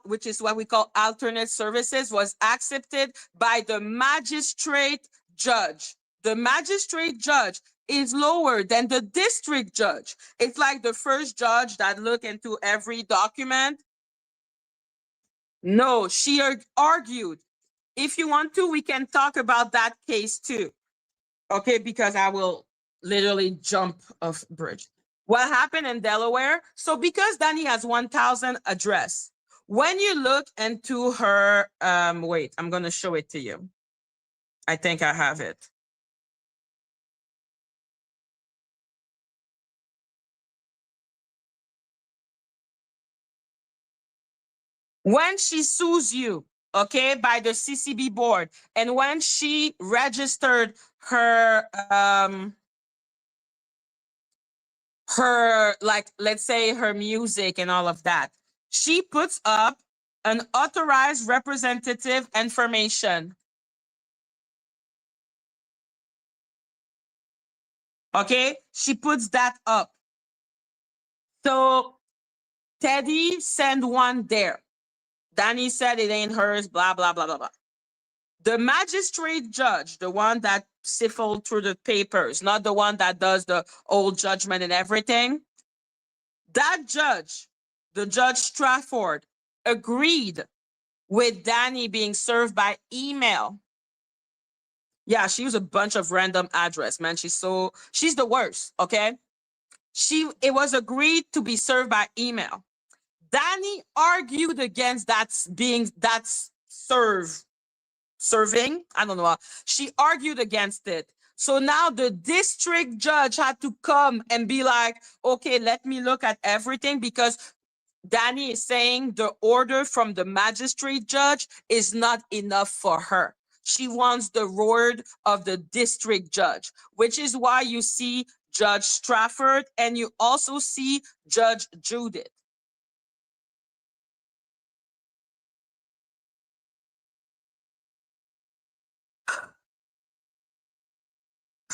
which is what we call alternate services, was accepted by the magistrate judge. The magistrate judge is lower than the district judge. It's like the first judge that look into every document. No, she argued. If you want to, we can talk about that case too. Okay, because I will literally jump off bridge. What happened in Delaware? So because Dani has 1,000 address, when you look into her, wait, I'm going to show it to you. I think I have it. When she sues you, okay, by the CCB board, and when she registered her, like, let's say her music and all of that, she puts up an authorized representative information. Okay, she puts that up. So Teddy sent one there. Dani said it ain't hers, blah, blah, blah, blah, blah. The magistrate judge, the one that siphoned through the papers, not the one that does the old judgment and everything, that judge, the Judge Strafford, agreed with Dani being served by email. Yeah, she used a bunch of random address, man. She's the worst, okay? It was agreed to be served by email. Dani argued against serving. I don't know. She argued against it. So now the district judge had to come and be like, okay, let me look at everything, because Dani is saying the order from the magistrate judge is not enough for her. She wants the word of the district judge, which is why you see Judge Strafford and you also see Judge Judith.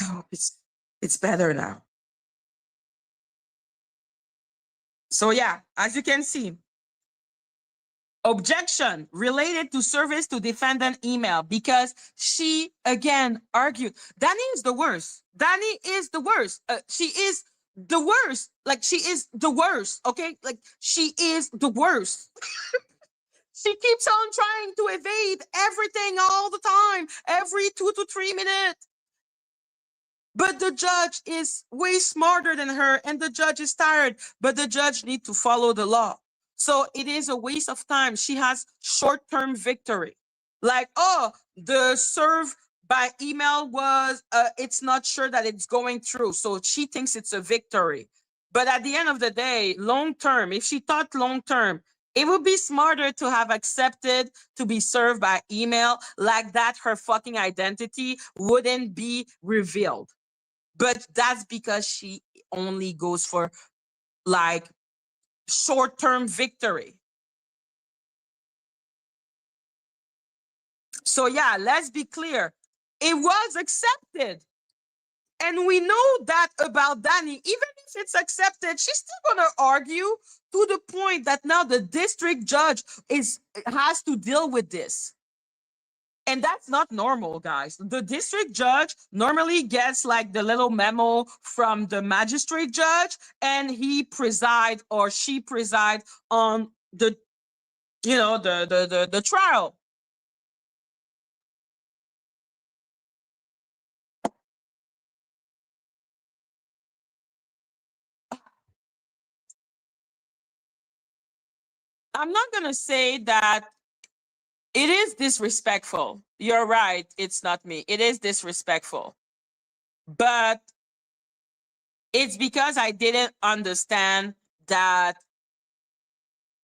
Oh, it's better now. So yeah, as you can see, objection related to service to defendant email, because she again argued. Dani is the worst. Dani is the worst. She is the worst. Like, she is the worst. Okay, like, she is the worst. She keeps on trying to evade everything all the time, every 2 to 3 minutes. But the judge is way smarter than her, and the judge is tired, but the judge needs to follow the law. So it is a waste of time. She has short-term victory. Like, oh, the serve by email was, it's not sure that it's going through. So she thinks it's a victory. But at the end of the day, long-term, if she thought long-term, it would be smarter to have accepted to be served by email. Like that, her fucking identity wouldn't be revealed. But that's because she only goes for like short-term victory. So yeah, let's be clear. It was accepted. And we know that about Dani. Even if it's accepted, she's still going to argue to the point that now the district judge has to deal with this. And that's not normal, guys. The district judge normally gets like the little memo from the magistrate judge, and he preside or she preside on the, you know, the trial. I'm not gonna say that it is disrespectful. You're right. It's not me. It is disrespectful. But it's because I didn't understand that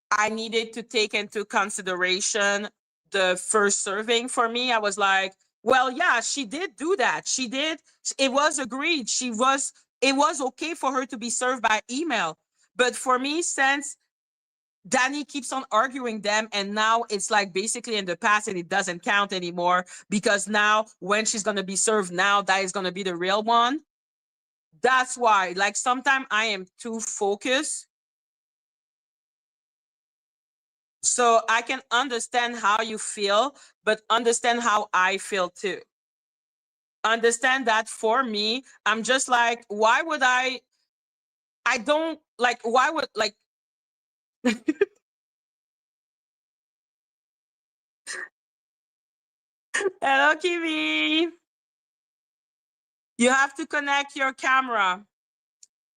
I needed to take into consideration the first serving. For me, I was like, well, yeah, she did do that. She did. It was agreed. It was okay for her to be served by email. But for me, since Dani keeps on arguing them, and now it's like basically in the past and it doesn't count anymore, because now when she's going to be served now, that is going to be the real one. That's why, like, sometimes I am too focused. So I can understand how you feel, but understand how I feel too. Understand that for me, I'm just like, why would I don't like, why would like, hello, Kiwi. You have to connect your camera.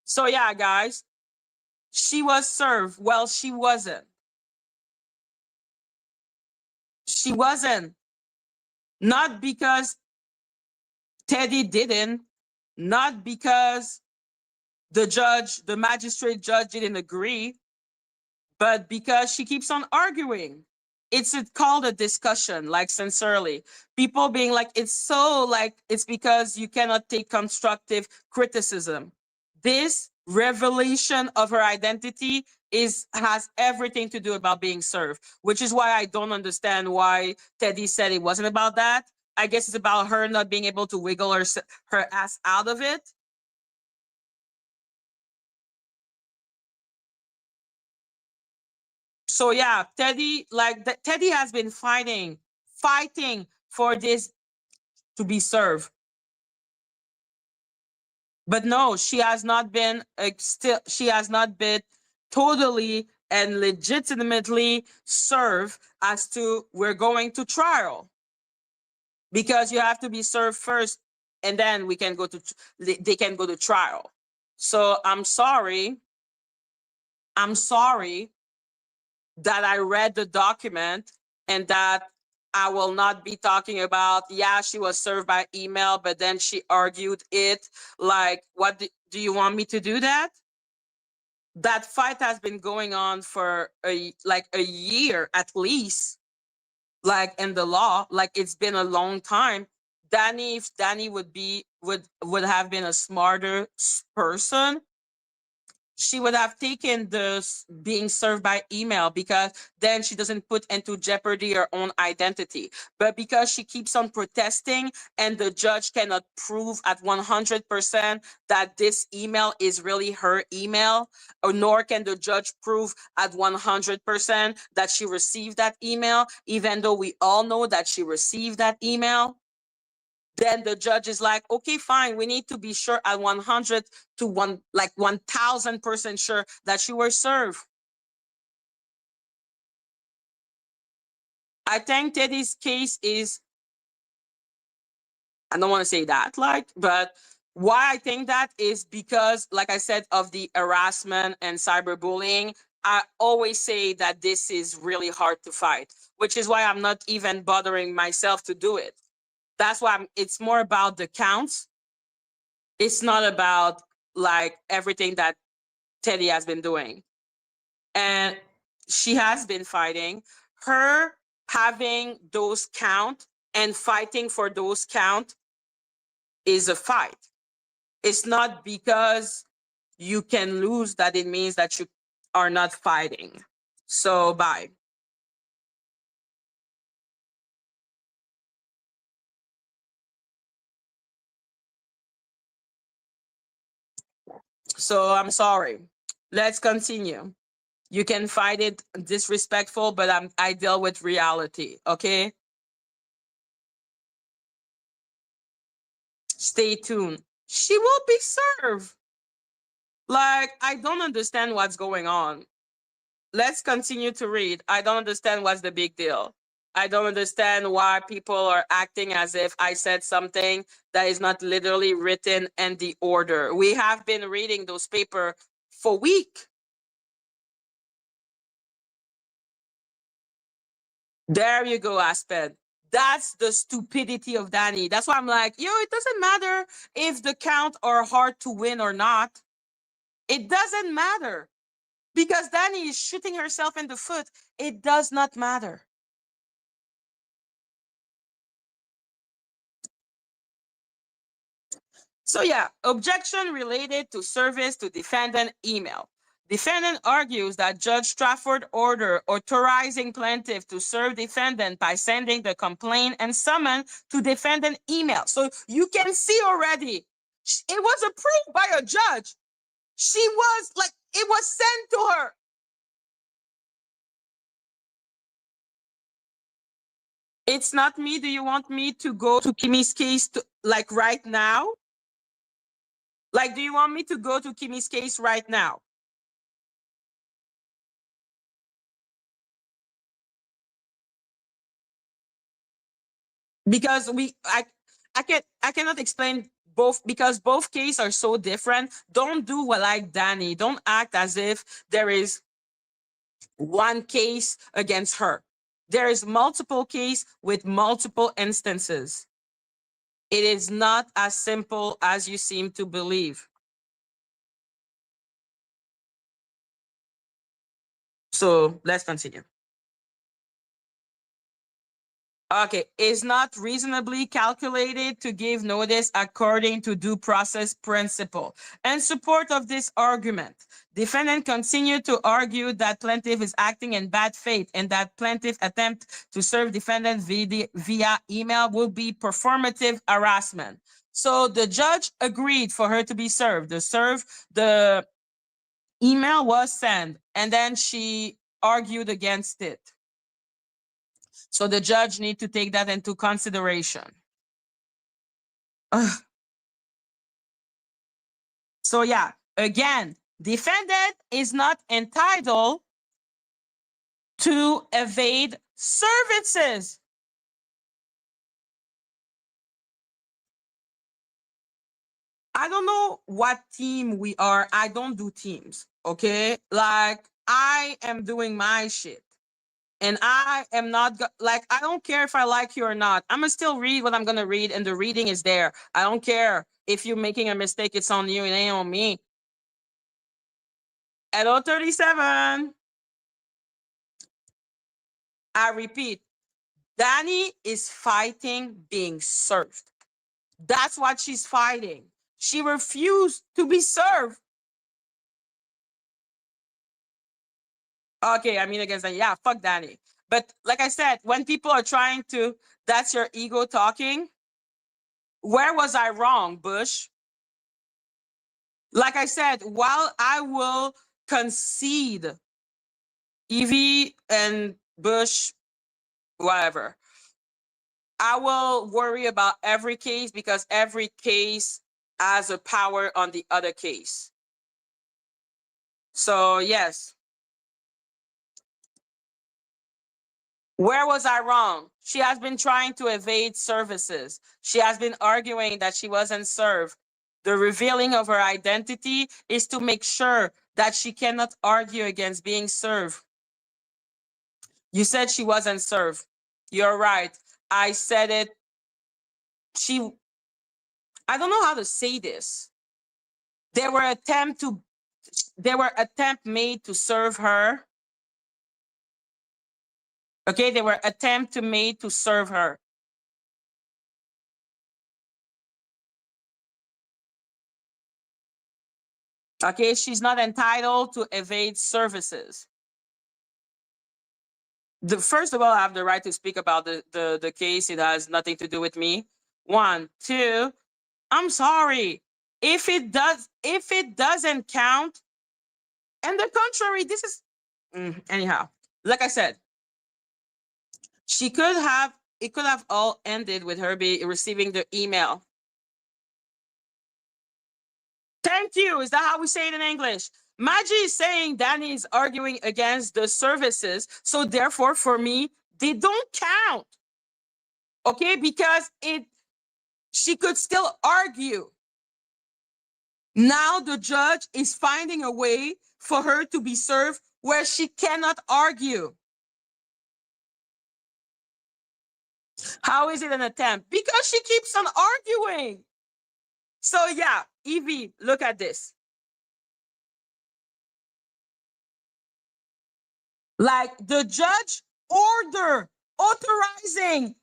So yeah, guys, she was served. Well, she wasn't. She wasn't. Not because Teddy didn't, not because the magistrate judge didn't agree, but because she keeps on arguing. It's called a discussion, like, sincerely. People being like, it's so like, it's because you cannot take constructive criticism. This revelation of her identity has everything to do about being served, which is why I don't understand why Teddy said it wasn't about that. I guess it's about her not being able to wiggle her ass out of it. So yeah, Teddy, Teddy has been fighting for this to be served. But no, she has not been totally and legitimately served as to we're going to trial. Because you have to be served first, and then they can go to trial. So I'm sorry that I read the document and that I will not be talking about, yeah, she was served by email, but then she argued it. Like, what do you want me to do that? That fight has been going on for a year at least, like, in the law. Like, it's been a long time. If Dani would have been a smarter person, she would have taken this being served by email, because then she doesn't put into jeopardy her own identity. But because she keeps on protesting and the judge cannot prove at 100% that this email is really her email, or nor can the judge prove at 100% that she received that email, even though we all know that she received that email, then the judge is like, okay, fine, we need to be sure at 100 to 1000% sure that you were served. I think Teddy's case is, I don't want to say that, but why I think that is because, like I said, of the harassment and cyberbullying. I always say that this is really hard to fight, which is why I'm not even bothering myself to do it. That's why it's more about the counts. It's not about like everything that Teddy has been doing. And she has been fighting. Her having those count and fighting for those count is a fight. It's not because you can lose that it means that you are not fighting. So bye. So I'm sorry. Let's continue. You can find it disrespectful, but I deal with reality, okay? Stay tuned. She will be served. Like, I don't understand what's going on. Let's continue to read. I don't understand what's the big deal. I don't understand why people are acting as if I said something that is not literally written in the order. We have been reading those papers for weeks. There you go, Aspen. That's the stupidity of Dani. That's why I'm like, yo, it doesn't matter if the count are hard to win or not. It doesn't matter. Because Dani is shooting herself in the foot. It does not matter. So yeah, objection related to service to defendant email. Defendant argues that Judge Strafford order authorizing plaintiff to serve defendant by sending the complaint and summon to defendant email. So you can see already, it was approved by a judge. She was like, it was sent to her. It's not me. Do you want me to go to Kimmy's case like right now? Like, do you want me to go to Kimmy's case right now? Because I cannot explain both because both cases are so different. Don't do what like Dani. Don't act as if there is one case against her. There is multiple cases with multiple instances. It is not as simple as you seem to believe. So let's continue. Okay, is not reasonably calculated to give notice according to due process principle. In support of this argument, defendant continued to argue that plaintiff is acting in bad faith and that plaintiff attempt to serve defendant via email will be performative harassment. So the judge agreed for her to be served. The email was sent and then she argued against it. So the judge need to take that into consideration. So yeah, again, defendant is not entitled to evade services. I don't know what team we are. I don't do teams, okay? Like, I am doing my shit. And I am not, like, I don't care if I like you or not. I'm going to still read what I'm going to read, and the reading is there. I don't care if you're making a mistake. It's on you. It ain't on me. Hello, 37. I repeat, Dani is fighting being served. That's what she's fighting. She refused to be served. Okay, I mean against that. Yeah, fuck Dani. But like I said, when people are trying to, that's your ego talking. Where was I wrong, Bush? Like I said, while I will concede Evie and Bush, whatever, I will worry about every case because every case has a power on the other case. So yes. Where was I wrong? She has been trying to evade services. She has been arguing that she wasn't served. The revealing of her identity is to make sure that she cannot argue against being served. You said she wasn't served. You're right. I said it. I don't know how to say this. There were attempts made to serve her. Okay, there were attempts made to serve her. Okay, she's not entitled to evade services. First of all, I have the right to speak about the case. It has nothing to do with me. 1, 2, I'm sorry. If it doesn't count, and the contrary, this is anyhow. Like I said, it could have all ended with her receiving the email. Thank you. Is that how we say it in English? Madgie is saying Dani is arguing against the services. So therefore, for me, they don't count. Okay, because she could still argue. Now the judge is finding a way for her to be served where she cannot argue. How is it an attempt? Because she keeps on arguing. So yeah, Evie, look at this. Like the judge authorizing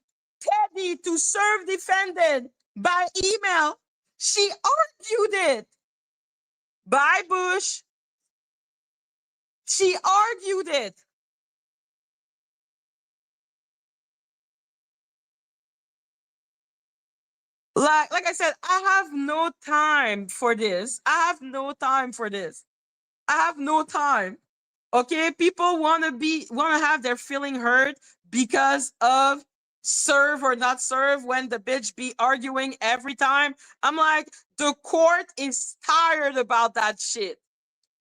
Teddy to serve defendant by email. She argued it. By Bush. She argued it. Like I said, I have no time for this. I have no time for this. I have no time. Okay, people want to have their feeling hurt because of serve or not serve when the bitch be arguing every time. I'm like, the court is tired about that shit.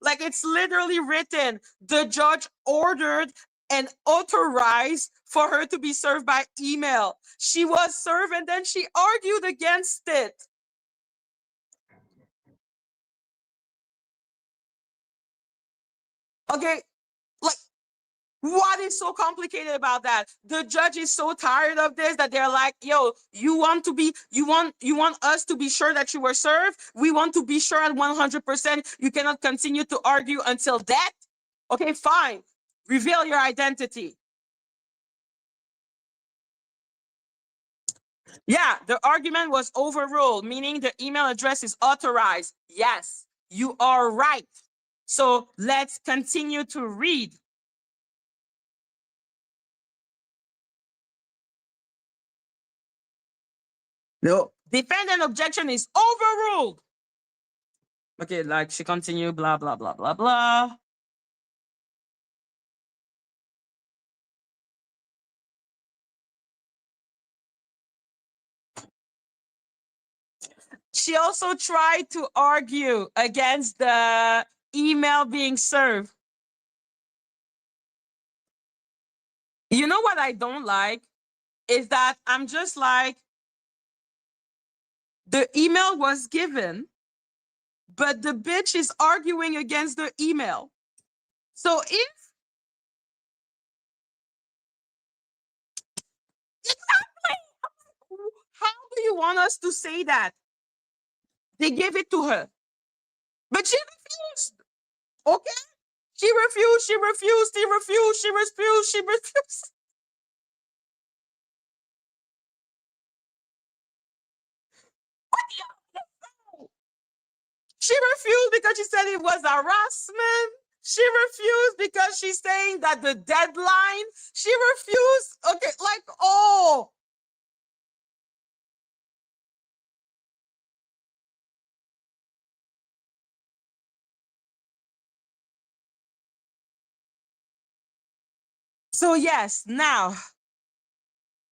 Like, it's literally written, the judge ordered and authorized for her to be served by email. She was served and then she argued against it. Okay, like, what is so complicated about that? The judge is so tired of this that they're like, yo, you want us to be sure that you were served? We want to be sure at 100% you cannot continue to argue until that? Okay, fine. Reveal your identity. Yeah, the argument was overruled, meaning the email address is authorized. Yes, you are right. So let's continue to read. No, defendant objection is overruled. Okay, like she continued, blah, blah, blah, blah, blah. She also tried to argue against the email being served. You know what I don't like is that I'm just like, the email was given, but the bitch is arguing against the email. So if exactly, how do you want us to say that? They gave it to her, but she refused. Okay? She refused. She refused because she said it was harassment. She refused because she's saying that the deadline. She refused. Okay, like, oh. So yes, now,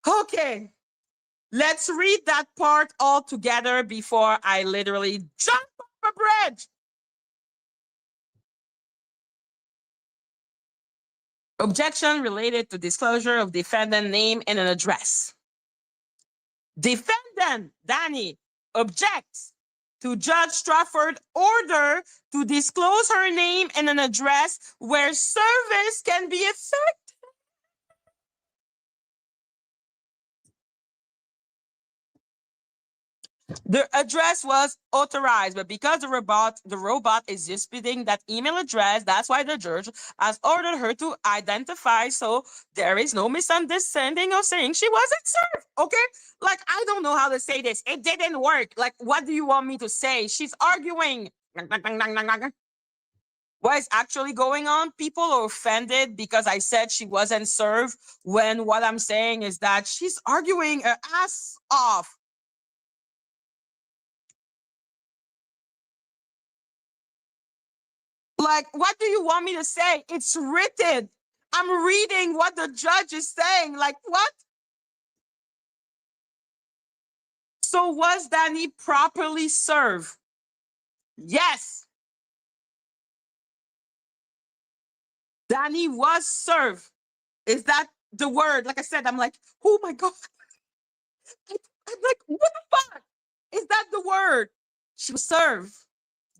okay, let's read that part all together before I literally jump off a bridge. Objection related to disclosure of defendant name and an address. Defendant Dani objects to Judge Strafford order to disclose her name and an address where service can be effected. The address was authorized, but because the robot is disputing that email address, that's why the judge has ordered her to identify, so there is no misunderstanding of saying she wasn't served, okay? Like, I don't know how to say this. It didn't work. Like, what do you want me to say? She's arguing. What is actually going on? People are offended because I said she wasn't served, when what I'm saying is that she's arguing her ass off. Like, what do you want me to say? It's written. I'm reading what the judge is saying. Like, what? So was Dani properly served? Yes. Dani was served. Is that the word? Like I said, I'm like, oh my God. I'm like, what the fuck? Is that the word? She was served.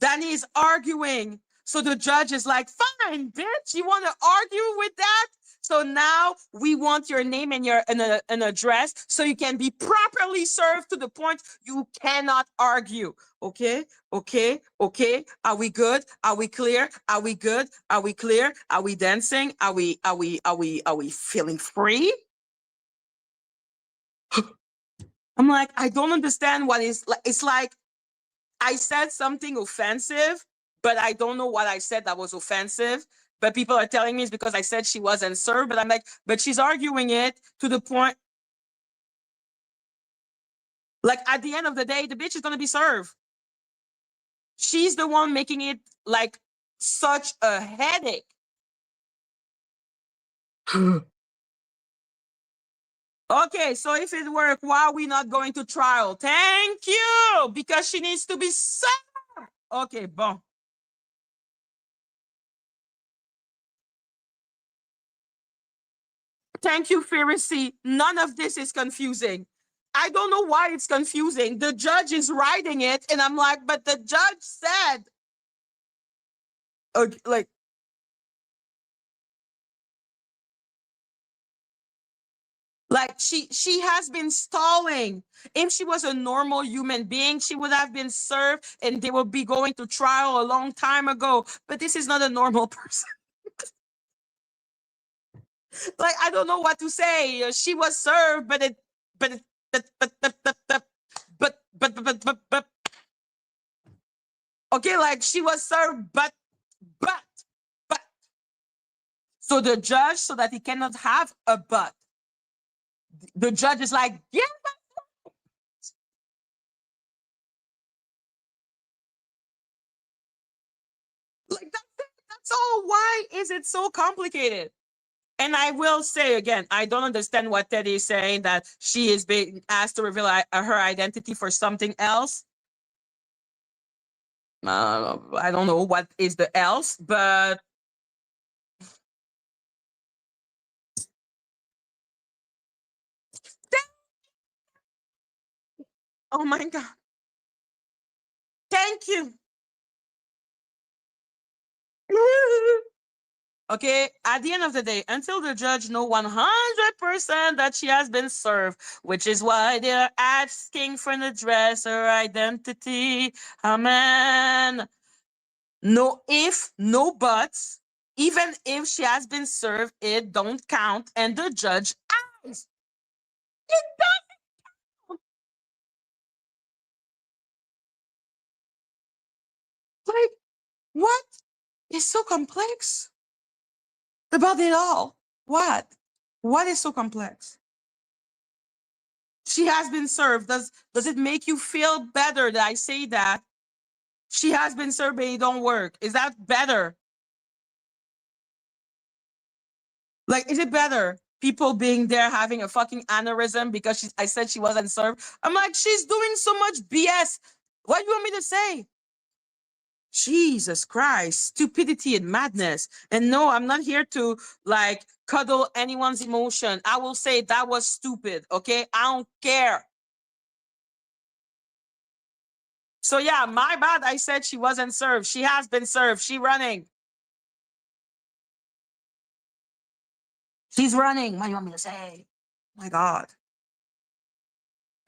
Dani is arguing. So the judge is like, fine, bitch, you want to argue with that? So now we want your name and your an address so you can be properly served to the point you cannot argue. Okay, okay, okay. Are we good? Are we clear? Are we good? Are we clear? Are we dancing? Are we feeling free? I'm like, I don't understand what is like. It's like I said something offensive, but I don't know what I said that was offensive. But people are telling me it's because I said she wasn't served. But I'm like, but she's arguing it to the point. Like at the end of the day, the bitch is gonna be served. She's the one making it like such a headache. Okay, so if it worked, why are we not going to trial? Thank you, because she needs to be served. Okay, bon. Thank you, Pharisee. None of this is confusing. I don't know why it's confusing. The judge is writing it, and I'm like, but the judge said, okay, like she has been stalling. If she was a normal human being, she would have been served, and they would be going to trial a long time ago. But this is not a normal person. Like I don't know what to say. She was served, but it, but it, but okay, like she was served, but. So the judge, so that he cannot have a but, the judge is like, yeah. Like that's all. Why is it so complicated? And I will say again, I don't understand what Teddy is saying, that she is being asked to reveal her identity for something else. I don't know what is the else, but oh my God. Thank you. Okay, at the end of the day, until the judge know 100% that she has been served, which is why they're asking for an address or identity. Amen. No if, no buts. Even if she has been served, it don't count. And the judge asks, it doesn't count. Like, what is so complex about it all? What? What is so complex? She has been served. Does it make you feel better that I say that? She has been served, but it don't work. Is that better? Like, is it better? People being there having a fucking aneurysm because I said she wasn't served. I'm like, she's doing so much BS. What do you want me to say? Jesus Christ, stupidity and madness. And no, I'm not here to like cuddle anyone's emotion. I will say that was stupid. Okay, I don't care. So yeah, my bad. I said she wasn't served. She has been served. She's running. She's running. What do you want me to say? My God.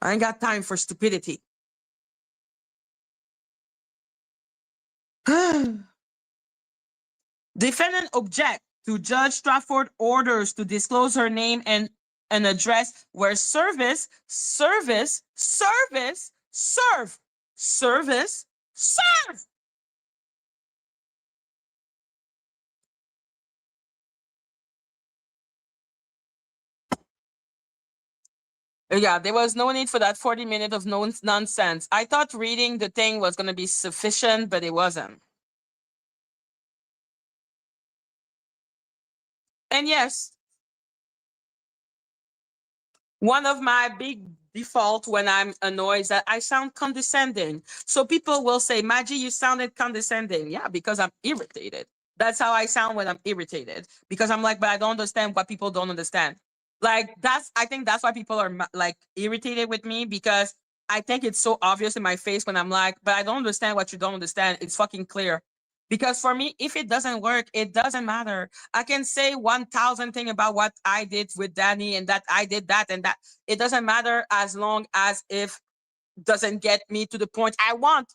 I ain't got time for stupidity. Defendant object to Judge Strafford orders to disclose her name and an address where service, serve. Yeah, there was no need for that 40 minutes of nonsense. I thought reading the thing was going to be sufficient, but it wasn't. And yes, one of my big default when I'm annoyed that I sound condescending. So people will say, Madgie, you sounded condescending. Yeah, because I'm irritated. That's how I sound when I'm irritated. Because I'm like, but I don't understand what people don't understand. Like, I think that's why people are like irritated with me, because I think it's so obvious in my face when I'm like, but I don't understand what you don't understand. It's fucking clear. Because for me, if it doesn't work, it doesn't matter. I can say 1,000 things about what I did with Dani and that I did that and that. It doesn't matter as long as if doesn't get me to the point I want.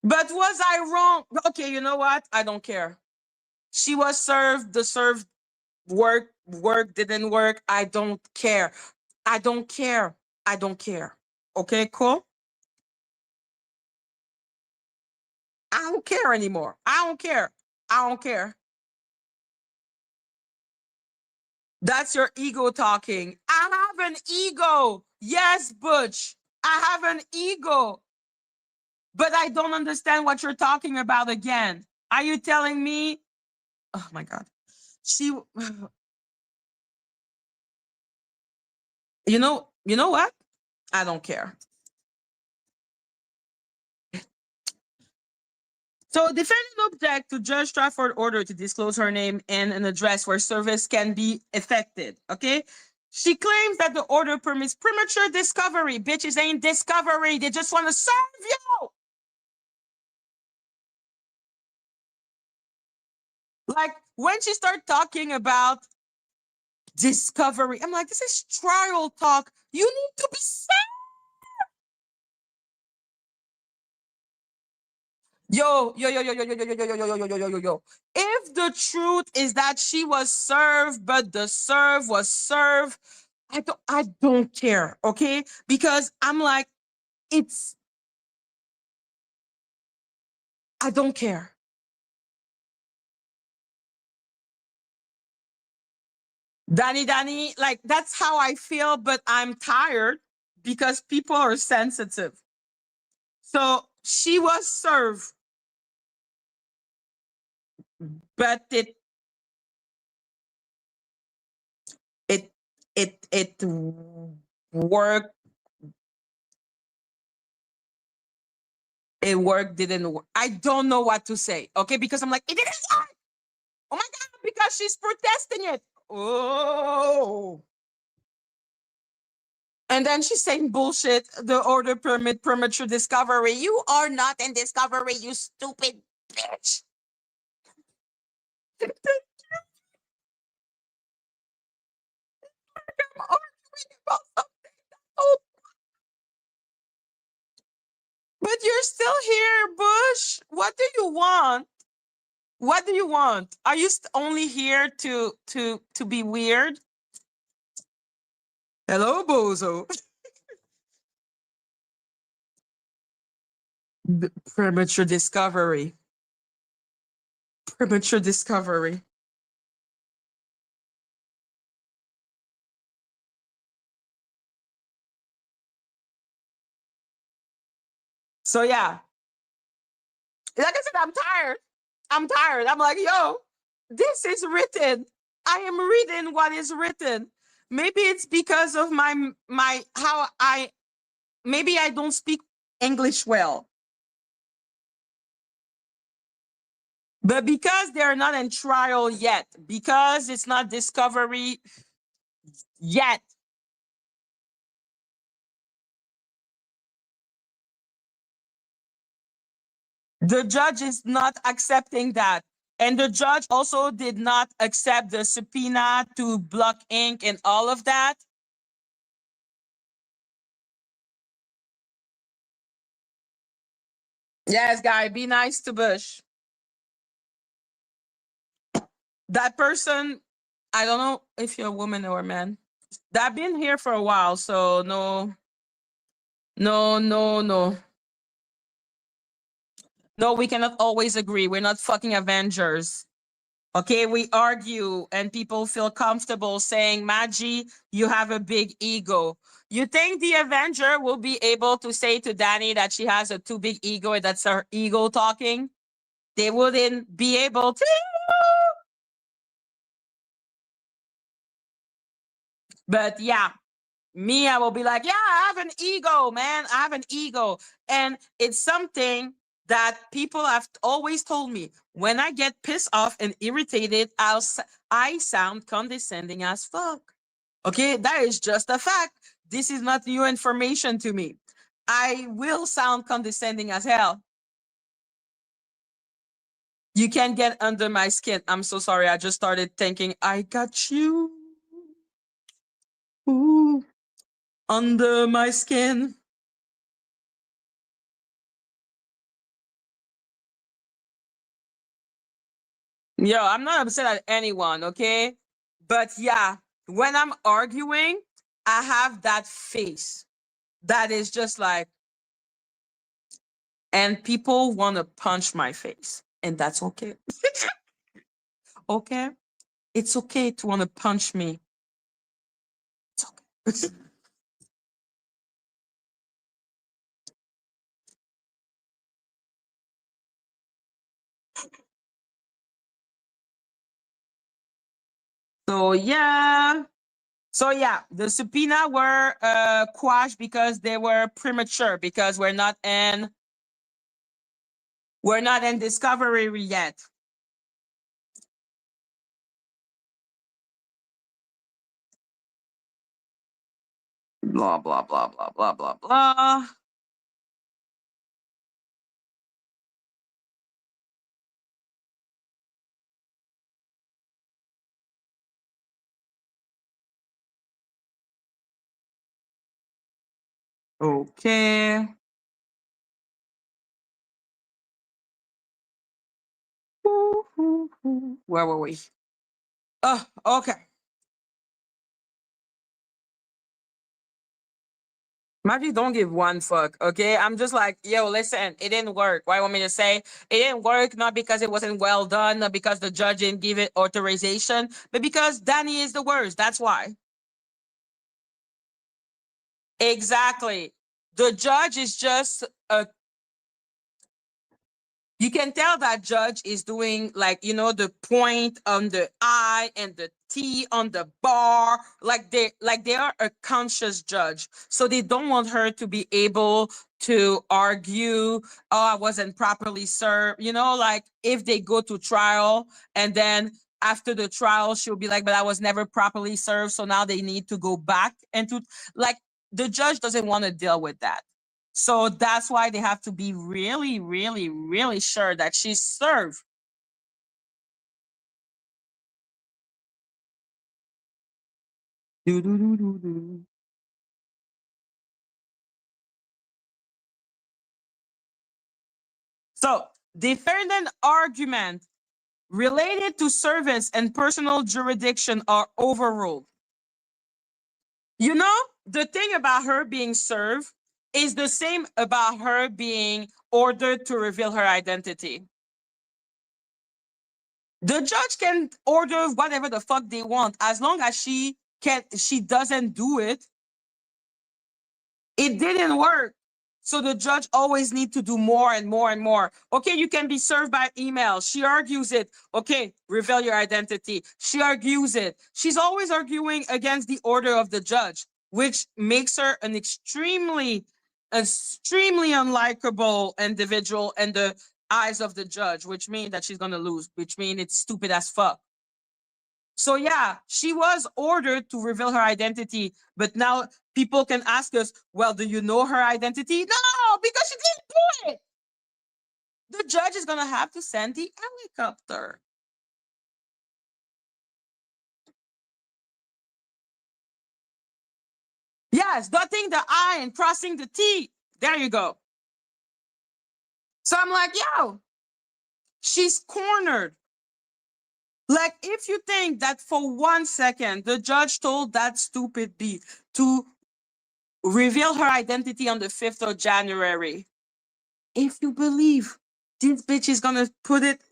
But was I wrong? Okay, you know what? I don't care. She was served, the served work didn't work. I don't care. I don't care. I don't care. Okay, cool? I don't care anymore. I don't care. I don't care. That's your ego talking. I have an ego. Yes, Butch. I have an ego. But I don't understand what you're talking about again. Are you telling me? Oh my God. You know what? I don't care. So defendant object to Judge Stratford order to disclose her name and an address where service can be effected. Okay. She claims that the order permits premature discovery. Bitches ain't discovery. They just want to serve you. Like when she started talking about discovery, I'm like, this is trial talk. You need to be safe. Yo. If the truth is that she was served, but the serve was served, I don't care, okay? Because I'm like, I don't care. Dani, like that's how I feel, but I'm tired because people are sensitive. So she was served, but it worked. It worked, didn't work. I don't know what to say, okay? Because I'm like, it didn't work. Oh my God, because she's protesting it. Oh. And then she's saying bullshit, the order permit premature discovery. You are not in discovery, you stupid bitch. But you're still here, Bush. What do you want? What do you want? Are you only here to be weird? Hello, bozo. Premature discovery. Premature discovery. So yeah, like I said, I'm tired. I'm like, yo, this is written. I am reading what is written. Maybe it's because of maybe I don't speak English well. But because they're not in trial yet, because it's not discovery yet, the judge is not accepting that. And the judge also did not accept the subpoena to block ink and all of that. Yes, guy, be nice to Bush. That person, I don't know if you're a woman or a man. They've been here for a while, so no. No, we cannot always agree. We're not fucking Avengers. Okay, we argue and people feel comfortable saying, Madgie, you have a big ego. You think the Avenger will be able to say to Dani that she has a too big ego and that's her ego talking? They wouldn't be able to. But yeah, me, I will be like, yeah, I have an ego, man. I have an ego. And it's something that people have always told me. When I get pissed off and irritated, I sound condescending as fuck. Okay, that is just a fact. This is not new information to me. I will sound condescending as hell. You can't get under my skin. I'm so sorry. I just started thinking, I got you. Ooh, under my skin. Yo, I'm not upset at anyone, okay? But yeah, when I'm arguing, I have that face that is just like, and people want to punch my face, and that's okay. Okay? It's okay to want to punch me. It's okay. So yeah. So yeah, the subpoena were quashed because they were premature, because we're not in discovery yet. Blah blah blah blah blah blah blah. Okay. Where were we? Oh, okay. Maggie, don't give one fuck, okay? I'm just like, yo, listen, it didn't work. Why want me to say? It didn't work, not because it wasn't well done, not because the judge didn't give it authorization, but because Dani is the worst. That's why. Exactly. The judge is just a you can tell that judge is doing, like, the point on the I and the T on the bar, like they are a conscious judge, so they don't want her to be able to argue, oh, I wasn't properly served, like if they go to trial and then after the trial she'll be like, but I was never properly served, so now they need to go back and to, like, the judge doesn't want to deal with that. So that's why they have to be really, really, really sure that she's served. So defendant argument related to service and personal jurisdiction are overruled. The thing about her being served is the same about her being ordered to reveal her identity. The judge can order whatever the fuck they want as long as she doesn't do it. It didn't work. So the judge always needs to do more and more and more. Okay, you can be served by email. She argues it. Okay, reveal your identity. She argues it. She's always arguing against the order of the judge, which makes her an extremely unlikable individual in the eyes of the judge, which means that she's going to lose, which means it's stupid as fuck. So yeah, she was ordered to reveal her identity, but now people can ask us, well, do you know her identity? No, because she didn't do it. The judge is going to have to send the helicopter. Yes, dotting the I and crossing the T. There you go. So I'm like, yo, she's cornered. Like, if you think that for 1 second, the judge told that stupid B to reveal her identity on the 5th of January, if you believe this bitch is gonna put it,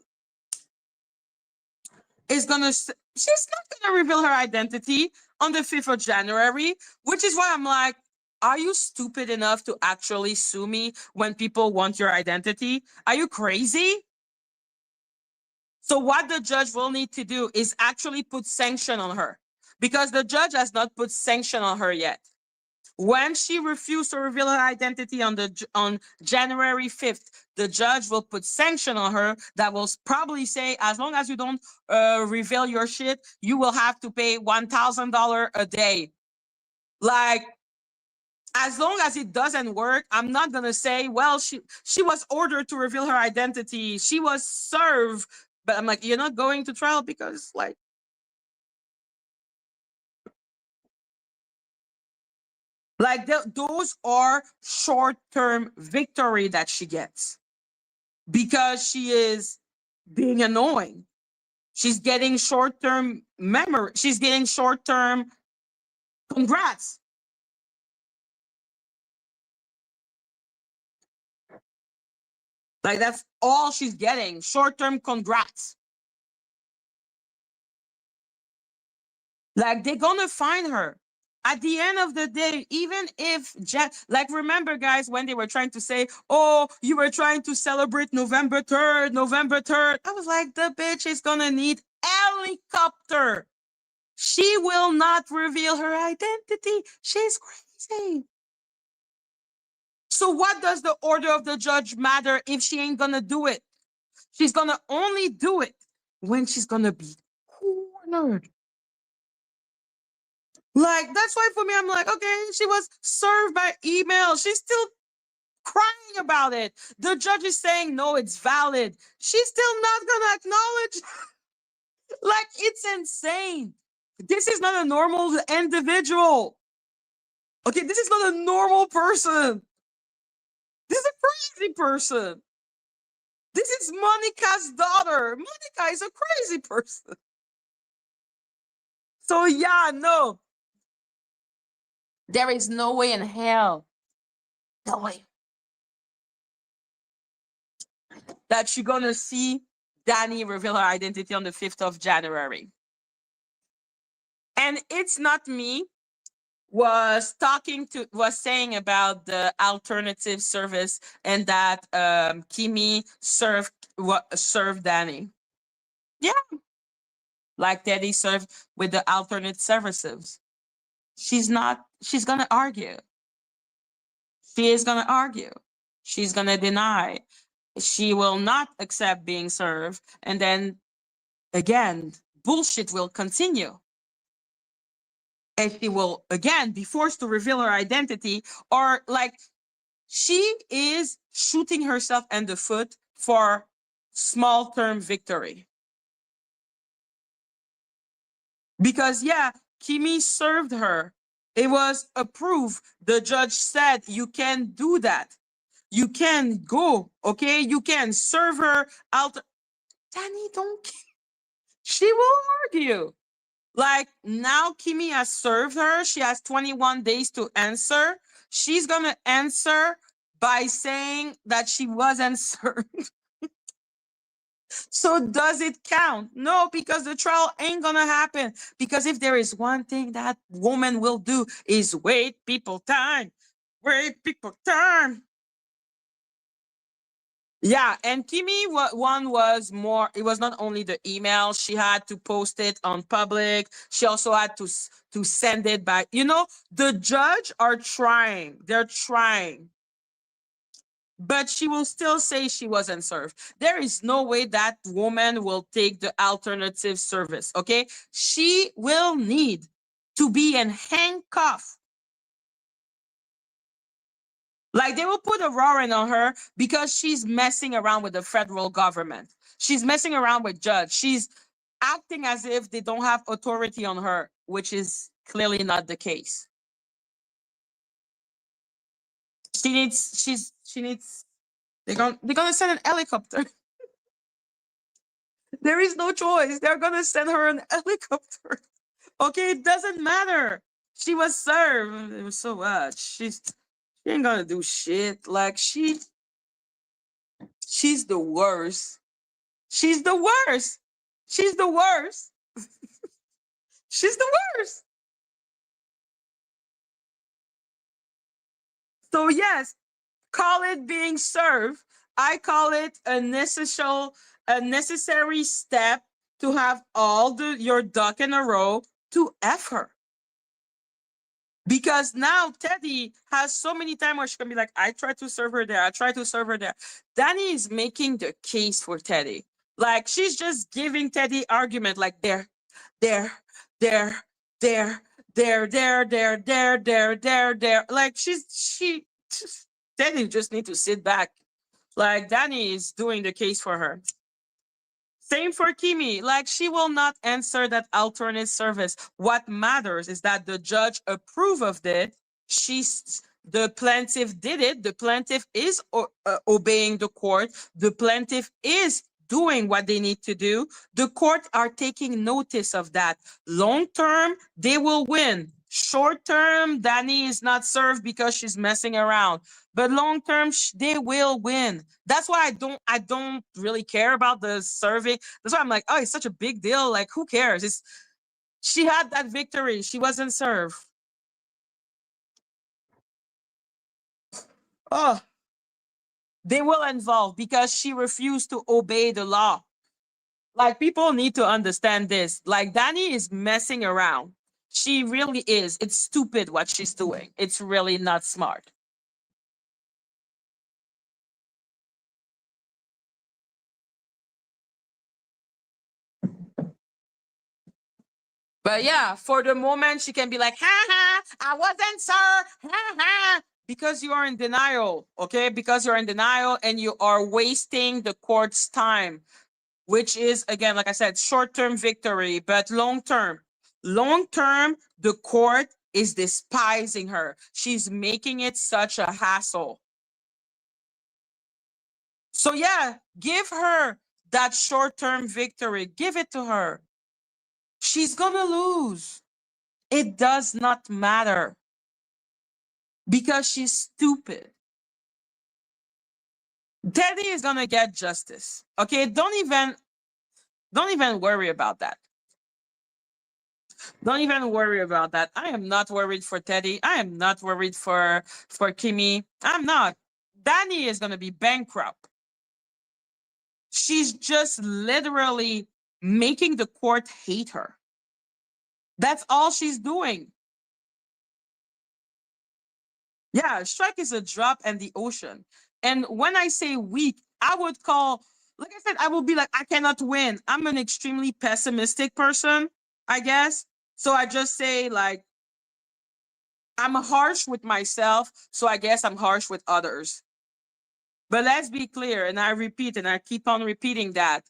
is she's not gonna reveal her identity on the 5th of January, which is why I'm like, are you stupid enough to actually sue me when people want your identity? Are you crazy? So what the judge will need to do is actually put sanction on her, because the judge has not put sanction on her yet. When she refused to reveal her identity on January 5th, the judge will put sanction on her that will probably say, as long as you don't reveal your shit, you will have to pay $1,000 a day. Like, as long as it doesn't work, I'm not going to say, well, she was ordered to reveal her identity. She was served. But I'm like, you're not going to trial because, like, those are short-term victory that she gets because she is being annoying. She's getting short-term memory. She's getting short-term congrats. Like, that's all she's getting, short-term congrats. Like, they're gonna find her. At the end of the day, even if like, remember, guys, when they were trying to say, oh, you were trying to celebrate November 3rd, November 3rd. I was like, the bitch is gonna need helicopter. She will not reveal her identity. She's crazy. So what does the order of the judge matter if she ain't gonna do it? She's gonna only do it when she's gonna be cornered. Like, that's why for me, I'm like, okay, she was served by email. She's still crying about it. The judge is saying, no, it's valid. She's still not going to acknowledge. Like, it's insane. This is not a normal individual. Okay, this is not a normal person. This is a crazy person. This is Monica's daughter. Monica is a crazy person. So, yeah, no. There is no way in hell, no way, that you're going to see Dani reveal her identity on the 5th of January. And it's not me was saying about the alternative service and that Kimi served Dani. Yeah. Like Teddy served with the alternate services. She's going to argue. She is going to argue. She's going to deny. She will not accept being served. And then, again, bullshit will continue. And she will, again, be forced to reveal her identity, or like she is shooting herself in the foot for small-term victory. Because, yeah, Kimi served her. It was approved. The judge said, you can do that. You can go, okay? You can serve her out. Dani, don't. She will argue. Like, now Kimi has served her. She has 21 days to answer. She's going to answer by saying that she wasn't served. So does it count? No, because the trial ain't gonna happen. Because if there is one thing that woman will do is wait people time. Wait people time. Yeah, and Kimi, one was more, it was not only the email, she had to post it on public. She also had to send it back. You know, the judge are trying. They're trying. But she will still say she wasn't served. There is no way that woman will take the alternative service, okay? She will need to be in handcuffs. Like, they will put a warrant on her because she's messing around with the federal government. She's messing around with judge. She's acting as if they don't have authority on her, which is clearly not the case. They're gonna send an helicopter. There is no choice. They're gonna send her an helicopter. Okay, it doesn't matter. She was served. It was so much. She ain't gonna do shit. Like, she's the worst. She's the worst. She's the worst. She's the worst. So yes, call it being served. I call it a necessary step to have all your duck in a row to F her. Because now Teddy has so many times where she can be like, I try to serve her there. I try to serve her there. Dani is making the case for Teddy. Like, she's just giving Teddy argument like there. Like, Teddy just need to sit back. Like, Dani is doing the case for her. Same for Kimi. Like, she will not answer that alternate service. What matters is that the judge approved of it. The plaintiff did it. The plaintiff is obeying the court. The plaintiff is doing what they need to do. The court are taking notice of that. Long term, they will win. Short term, Dani is not served because she's messing around. But long term, they will win. That's why I don't really care about the serving. That's why I'm like, oh, it's such a big deal. Like, who cares? She had that victory. She wasn't served. Oh, they will involve because she refused to obey the law. Like, people need to understand this. Like, Dani is messing around. She really is. It's stupid what she's doing. It's really not smart. But yeah, for the moment, she can be like, ha ha, I wasn't, sir, ha ha. Because you are in denial, okay? Because you're in denial and you are wasting the court's time, which is, again, like I said, short-term victory, but long-term. Long-term, the court is despising her. She's making it such a hassle. So yeah, give her that short-term victory. Give it to her. She's gonna lose. It does not matter. Because she's stupid. Teddy is gonna get justice. Okay, don't even worry about that. Don't even worry about that. I am not worried for Teddy. I am not worried for Kimi. I'm not. Dani is gonna be bankrupt. She's just literally making the court hate her. That's all she's doing. Yeah, strike is a drop in the ocean. And when I say weak, I would call, like I said, I will be like, I cannot win. I'm an extremely pessimistic person, I guess. So I just say, like, I'm harsh with myself, so I guess I'm harsh with others. But let's be clear, and I repeat, and I keep on repeating that.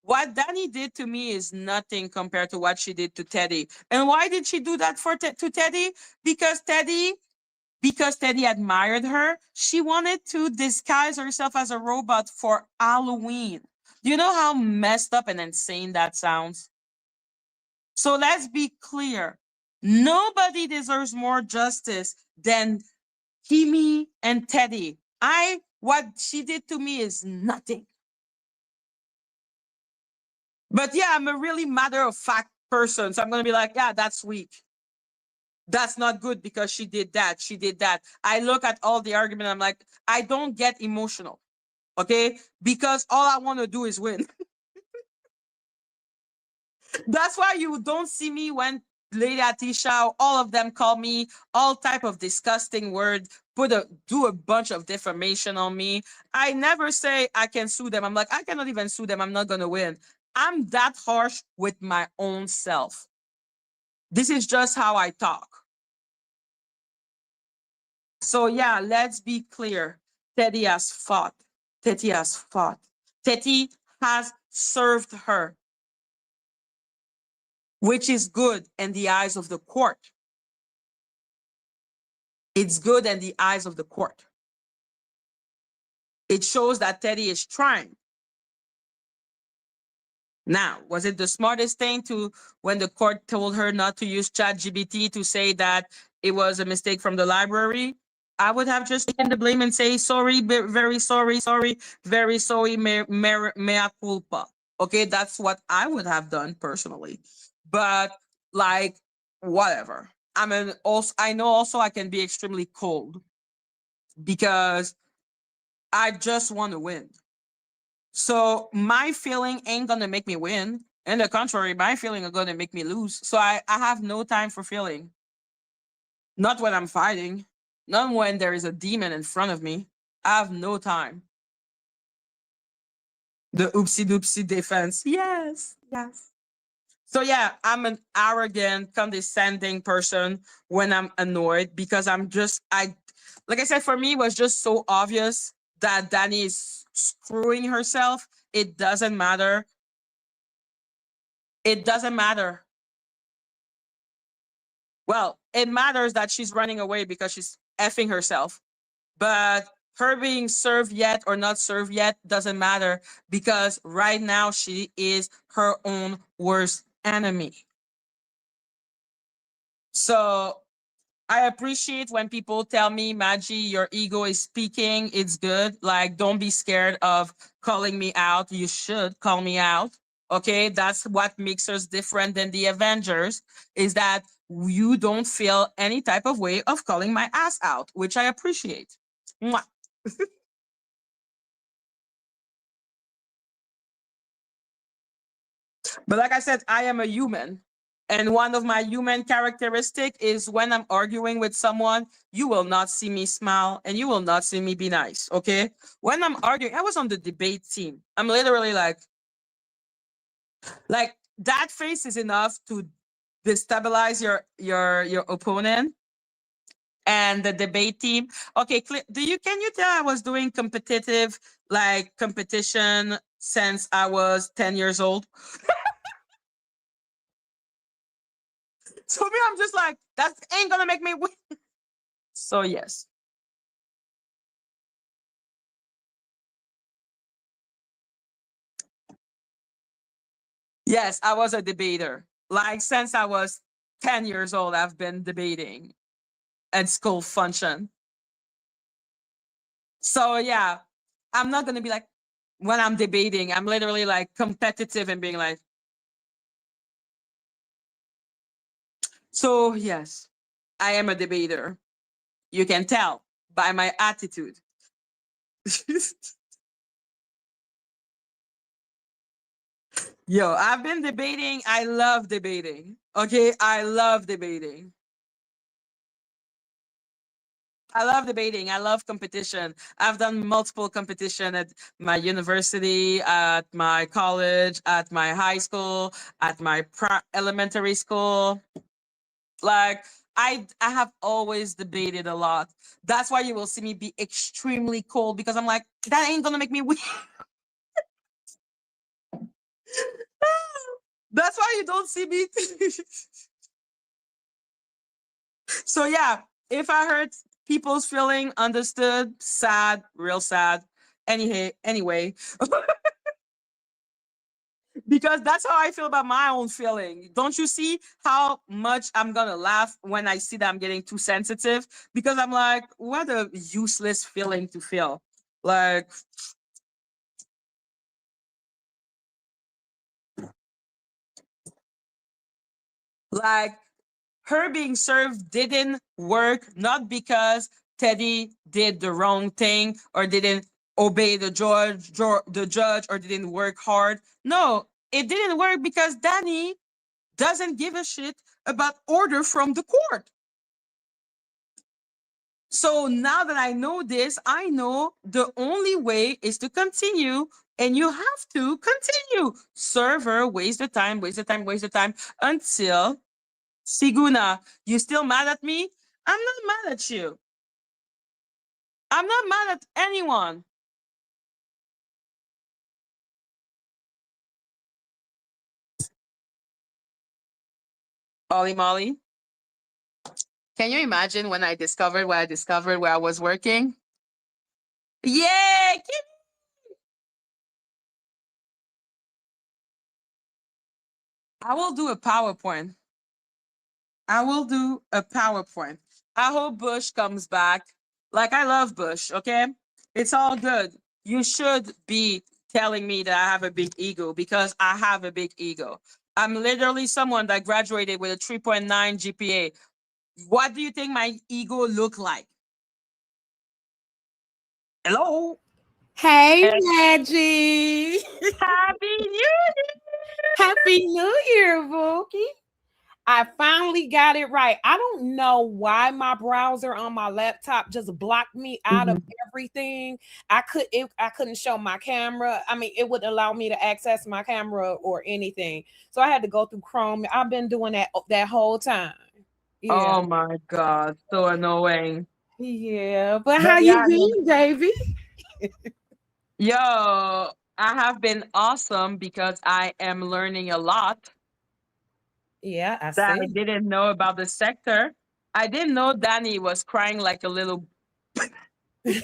What Dani did to me is nothing compared to what she did to Teddy. And why did she do that to Teddy? Because Teddy admired her. She wanted to disguise herself as a robot for Halloween. Do you know how messed up and insane that sounds? So let's be clear. Nobody deserves more justice than Kimi and Teddy. What she did to me is nothing. But yeah, I'm a really matter-of-fact person. So I'm going to be like, yeah, that's weak. That's not good because she did that. She did that. I look at all the argument. I'm like, I don't get emotional. Okay? Because all I want to do is win. That's why you don't see me when Lady Atisha, all of them call me all type of disgusting words, do a bunch of defamation on me. I never say I can sue them. I'm like, I cannot even sue them. I'm not going to win. I'm that harsh with my own self. This is just how I talk. So yeah, let's be clear. Teddy has fought. Teddy has fought. Teddy has served her, which is good in the eyes of the court. It's good in the eyes of the court. It shows that Teddy is trying. Now, was it the smartest thing when the court told her not to use ChatGPT to say that it was a mistake from the library? I would have just taken the blame and say, sorry, very sorry, very sorry, mea culpa. Okay, that's what I would have done personally. But like, whatever. I know also I can be extremely cold because I just want to win. So my feeling ain't gonna make me win. In the contrary, my feeling are gonna make me lose. So I have no time for feeling. Not when I'm fighting. Not when there is a demon in front of me. I have no time. The oopsie doopsie defense. Yes. Yes. So yeah, I'm an arrogant, condescending person when I'm annoyed because like I said, for me, it was just so obvious that Dani is screwing herself. It doesn't matter. It doesn't matter. Well, it matters that she's running away because she's effing herself. But her being served yet or not served yet doesn't matter because right now she is her own worst enemy. So I appreciate when people tell me, Madgie, your ego is speaking. It's good. Like, don't be scared of calling me out. You should call me out. Okay, that's what makes us different than the Avengers, is that you don't feel any type of way of calling my ass out, which I appreciate. Mwah. But like I said, I am a human. And one of my human characteristic is when I'm arguing with someone, you will not see me smile and you will not see me be nice. Okay. When I'm arguing, I was on the debate team. I'm literally like that face is enough to destabilize your opponent. And the debate team. Okay, can you tell I was doing competitive competition since I was 10 years old? So me, I'm just like, that ain't gonna make me win. So yes. Yes, I was a debater. Like since I was 10 years old, I've been debating at school function. So yeah, I'm not gonna be like, when I'm debating, I'm literally like competitive and being like, so yes, I am a debater. You can tell by my attitude. Yo, I've been debating. I love debating. Okay, I love debating. I love debating. I love competition. I've done multiple competition at my university, at my college, at my high school, at my elementary school. Like I have always debated a lot. That's why you will see me be extremely cold because I'm like, that ain't gonna make me weak. That's why you don't see me. So yeah, if I hurt people's feeling, understood, sad, real sad. Anyway, because that's how I feel about my own feeling. Don't you see how much I'm gonna laugh when I see that I'm getting too sensitive? Because I'm like, what a useless feeling to feel. Like her being served didn't work, not because Teddy did the wrong thing or didn't obey the judge or didn't work hard. No, it didn't work because Dani doesn't give a shit about order from the court. So now that I know this, I know the only way is to continue, and you have to continue. Server, waste the time, until Siguna, you still mad at me? I'm not mad at you. I'm not mad at anyone. Ollie Molly, can you imagine when I discovered where I was working? Yeah, I will do a PowerPoint. I will do a PowerPoint. I hope Bush comes back. Like, I love Bush, okay? It's all good. You should be telling me that I have a big ego, because I have a big ego. I'm literally someone that graduated with a 3.9 GPA. What do you think my ego look like? Hello? Hey, And Madgie. Happy New Year! Happy New Year, Bookie. I finally got it right. I don't know why my browser on my laptop just blocked me out of everything. I couldn't show my camera. I mean, it wouldn't allow me to access my camera or anything. So I had to go through Chrome. I've been doing that whole time. Yeah. Oh my God, so annoying. Yeah. But But how you yeah, been, baby? yo, I have been awesome because I am learning a lot Yeah, I that I see. didn't know about the sector. I didn't know Dani was crying like a little. Like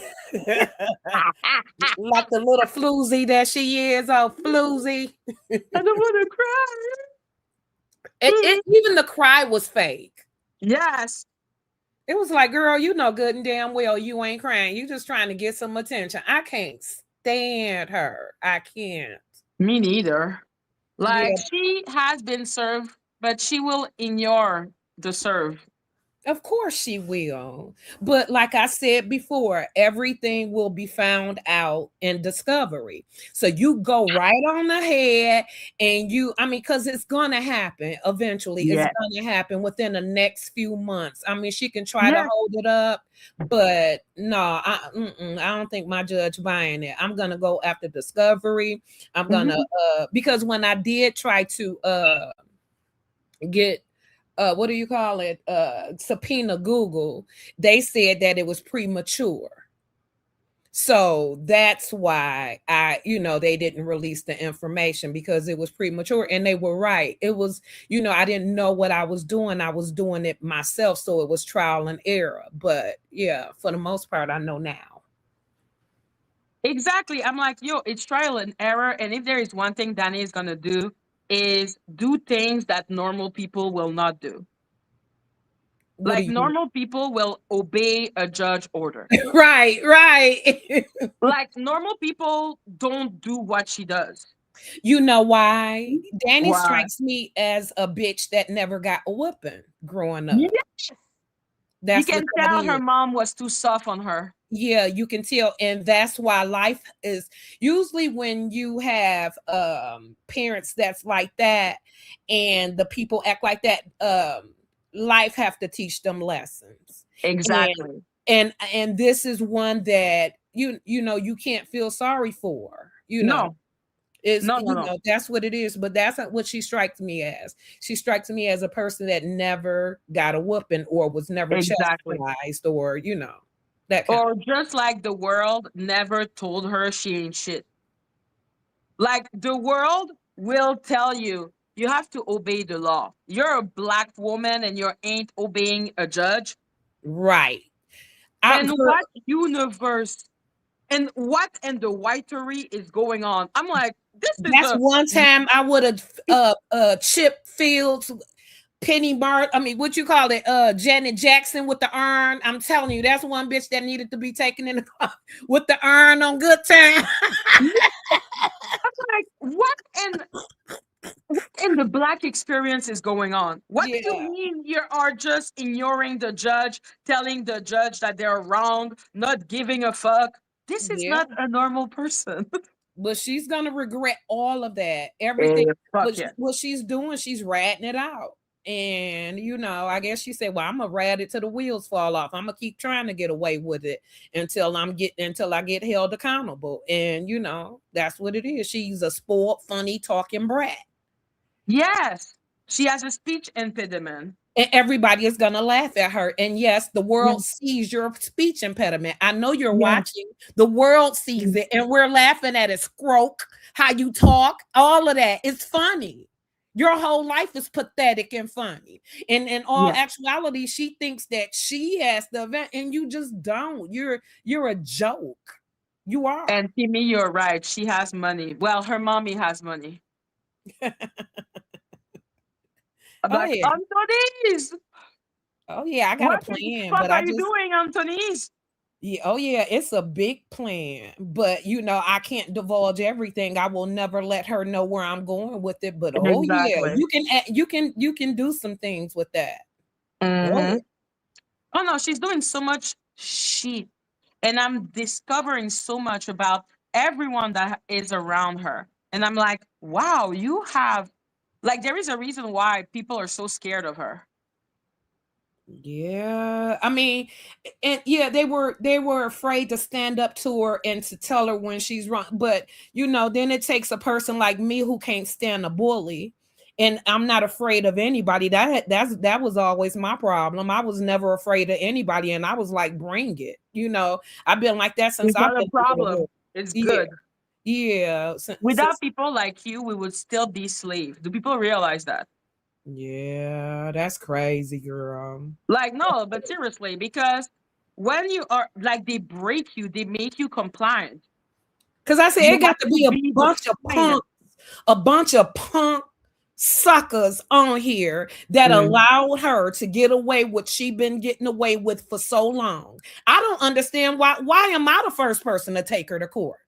the little floozy that she is, oh floozy. I don't want to cry. Even the cry was fake. Yes, It was like, girl, you know good and damn well you ain't crying. You just trying to get some attention. I can't stand her. I can't. me neither. Like, Yeah, she has been served, but she will ignore the serve. of course she will. But like I said before, everything will be found out in discovery. So you go right on ahead and because it's going to happen eventually. It's Yeah. going to happen within the next few months. I mean, she can try to Yeah. hold it up, but no, I don't think my judge buying it. I'm going to go after discovery. I'm going to, because when I did try to get what do you call it, subpoena Google, they said that it was premature. So that's why they didn't release the information, because it was premature. And they were right. It was, I didn't know what I was doing. I was doing it myself. So it was trial and error. But yeah, for the most part, I know now. Exactly. I'm like, yo, it's trial and error. And if there is one thing Dani is going to do, is do things that normal people will not do. What do Like, you mean? normal people will obey a judge order. Right. Like, normal people don't do what she does. You know why? Dani Why? strikes me as a bitch that never got a whooping growing up. Yes. You That's what can that tell her is. mom was too soft on her. Yeah, you can tell. And that's why life is usually, when you have parents that's like that and the people act like that, life have to teach them lessons. Exactly. And this is one that you can't feel sorry for. No. Is No. that's what it is. But that's not what she strikes me as. She strikes me as a person that never got a whooping or was never Exactly. chastised, or that kind Or of. just like the world never told her she ain't shit. Like, the world will tell you, you have to obey the law. You're a Black woman and you ain't obeying a judge. Right. And what universe and what in the whitery is going on? I'm like, this is That's one time I would have Chip Fields, Penny Bart. I mean, what you call it? Janet Jackson with the urn. I'm telling you, that's one bitch that needed to be taken in the car with the urn on Good Time. I'm like, what in the Black experience is going on? What do you mean you are just ignoring the judge, telling the judge that they're wrong, not giving a fuck? This is Yeah. not a normal person. But she's gonna regret all of that. Everything. Fuck yeah. What she's doing, she's ratting it out. And I guess she said, well, I'm gonna rat it till the wheels fall off. I'm gonna keep trying to get away with it until I get held accountable. And that's what it is. She's a spoiled, funny talking brat. Yes. She has a speech impediment. And everybody is gonna laugh at her. And yes, the world sees your speech impediment. I know you're watching. The world sees it, and we're laughing at it. Scroke, how you talk, all of that. It's funny. Your whole life is pathetic and funny. And in all actuality, she thinks that she has the event, and you just don't. You're a joke. You are. And Timmy, you're right. She has money. Well, her mommy has money. I'm like, Anthony's. Oh yeah, I got a plan. What are you doing, Anthony's? Yeah, oh yeah, it's a big plan, but I can't divulge everything. I will never let her know where I'm going with it. But oh yeah, Exactly. you can do some things with that. Oh Mm-hmm. yeah. Oh no, she's doing so much shit. And I'm discovering so much about everyone that is around her. And I'm like, wow, you have like there is a reason why people are so scared of her. Yeah, I mean, and yeah, they were afraid to stand up to her and to tell her when she's wrong. But then it takes a person like me who can't stand a bully, and I'm not afraid of anybody. That was always my problem. I was never afraid of anybody, and I was like, bring it. I've been like that since It's I've not a been in the problem. hood. It's Yeah, good. yeah. Without people like you, we would still be slaves. Do people realize that? Yeah, that's crazy, girl. Like, no, but seriously, because when you are like they break you, they make you compliant. Because I said You it have got to to be a be the bunch of queen. punk suckers on here that allowed her to get away with she been getting away with for so long. I don't understand why am I the first person to take her to court?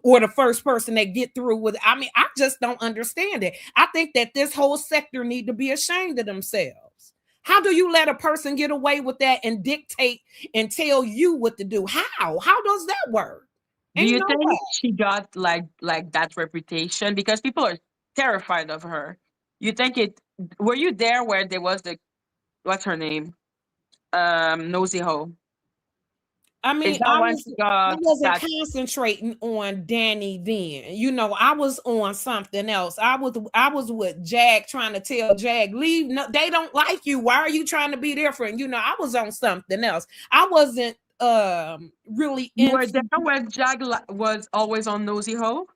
Or the first person that get through with I mean, I just don't understand it. I think that this whole sector need to be ashamed of themselves. How do you let a person get away with that and dictate and tell you what to do? How does that work? Do Ain't you no think way. she got like that reputation because people are terrified of her? You think it? Were you there where there was the what's her name? Nosy Ho. I Is mean, that when she I got wasn't that? concentrating on Danny then. I was on something else. I was with Jag trying to tell Jag, leave. No, they don't like you. Why are you trying to be different? I was on something else. I wasn't really You were there into when was always on Nosy Ho.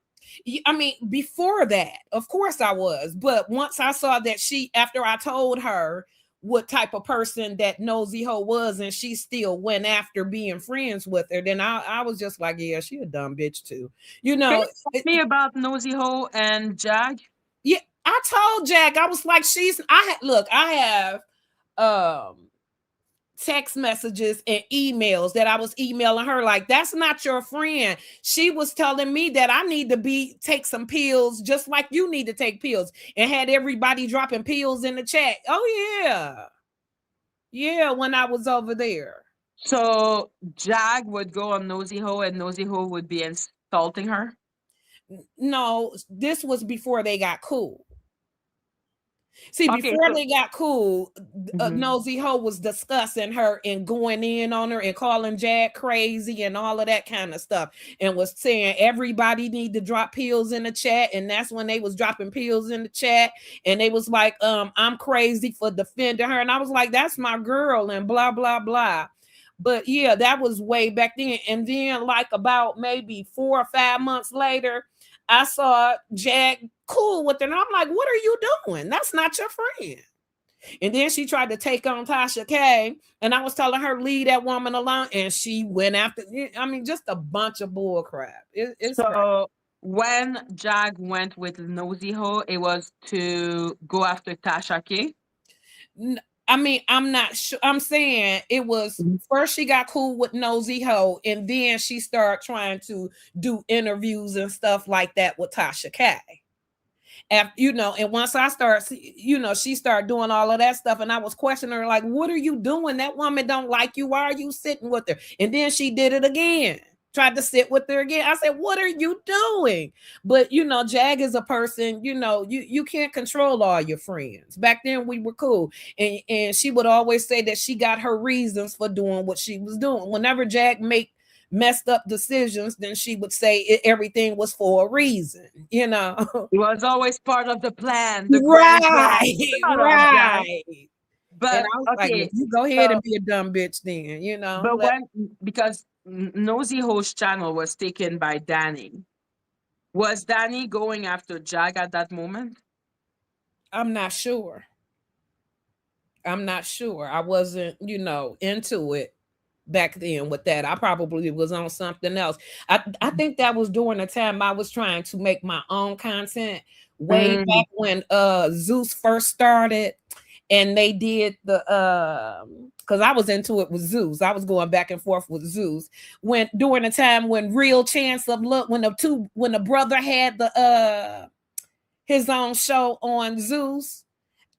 I mean, before that, of course I was. But once I saw that after I told her what type of person that Nosy Ho was, and she still went after being friends with her, then I was just like, yeah, she a dumb bitch too. You Can know, you tell me about Nosy Ho and Jag? yeah, I told Jack, I was like, I have um text messages and emails that I was emailing her like that's not your friend. She was telling me that I need to take some pills just like you need to take pills and had everybody dropping pills in the chat. Oh yeah. Yeah, when I was over there. So Jag would go on Nosy Ho, and Nosy Ho would be insulting her. No, this was before they got cool. See, Okay, before so they got cool, mhm. Nosy Ho was discussing her and going in on her and calling Jack crazy and all of that kind of stuff, and was saying everybody need to drop pills in the chat. And that's when they was dropping pills in the chat, and they was like, I'm crazy for defending her, and I was like, that's my girl, and blah blah blah. But yeah, that was way back then. And then, like about maybe 4 or 5 months later, I saw Jack cool with her. And I'm like, what are you doing? That's not your friend. And then she tried to take on Tasha K. And I was telling her, leave that woman alone. And she went after, I mean, just a bunch of bull crap. It's crazy. So when Jag went with Nosy Ho, it was to go after Tasha K. I mean, I'm not sure. I'm saying it was first she got cool with Nosy Ho, and then she started trying to do interviews and stuff like that with Tasha K. After, and once I start, she started doing all of that stuff, and I was questioning her, like, what are you doing? That woman don't like you. Why are you sitting with her? And then she did it again, tried to sit with her again. I said, what are you doing? But Jag is a person, you can't control all your friends. Back then we were cool. And she would always say that she got her reasons for doing what she was doing. Whenever Jag messed up decisions, then she would say everything was for a reason. It was always part of the plan, the grand plan. Shut up, Jag. Right. But And I was like, well, okay, you go ahead and be a dumb bitch then, but because Nosy Ho's channel was taken by Dani, was Dani going after Jag at that moment? I'm not sure. I wasn't, into it back then with that. I probably was on something else. I think that was during the time I was trying to make my own content way back when Zeus first started. and they did the because I was into it with Zeus. I was going back and forth with Zeus when during the time when Real Chance of Look, when the brother had the his own show on Zeus.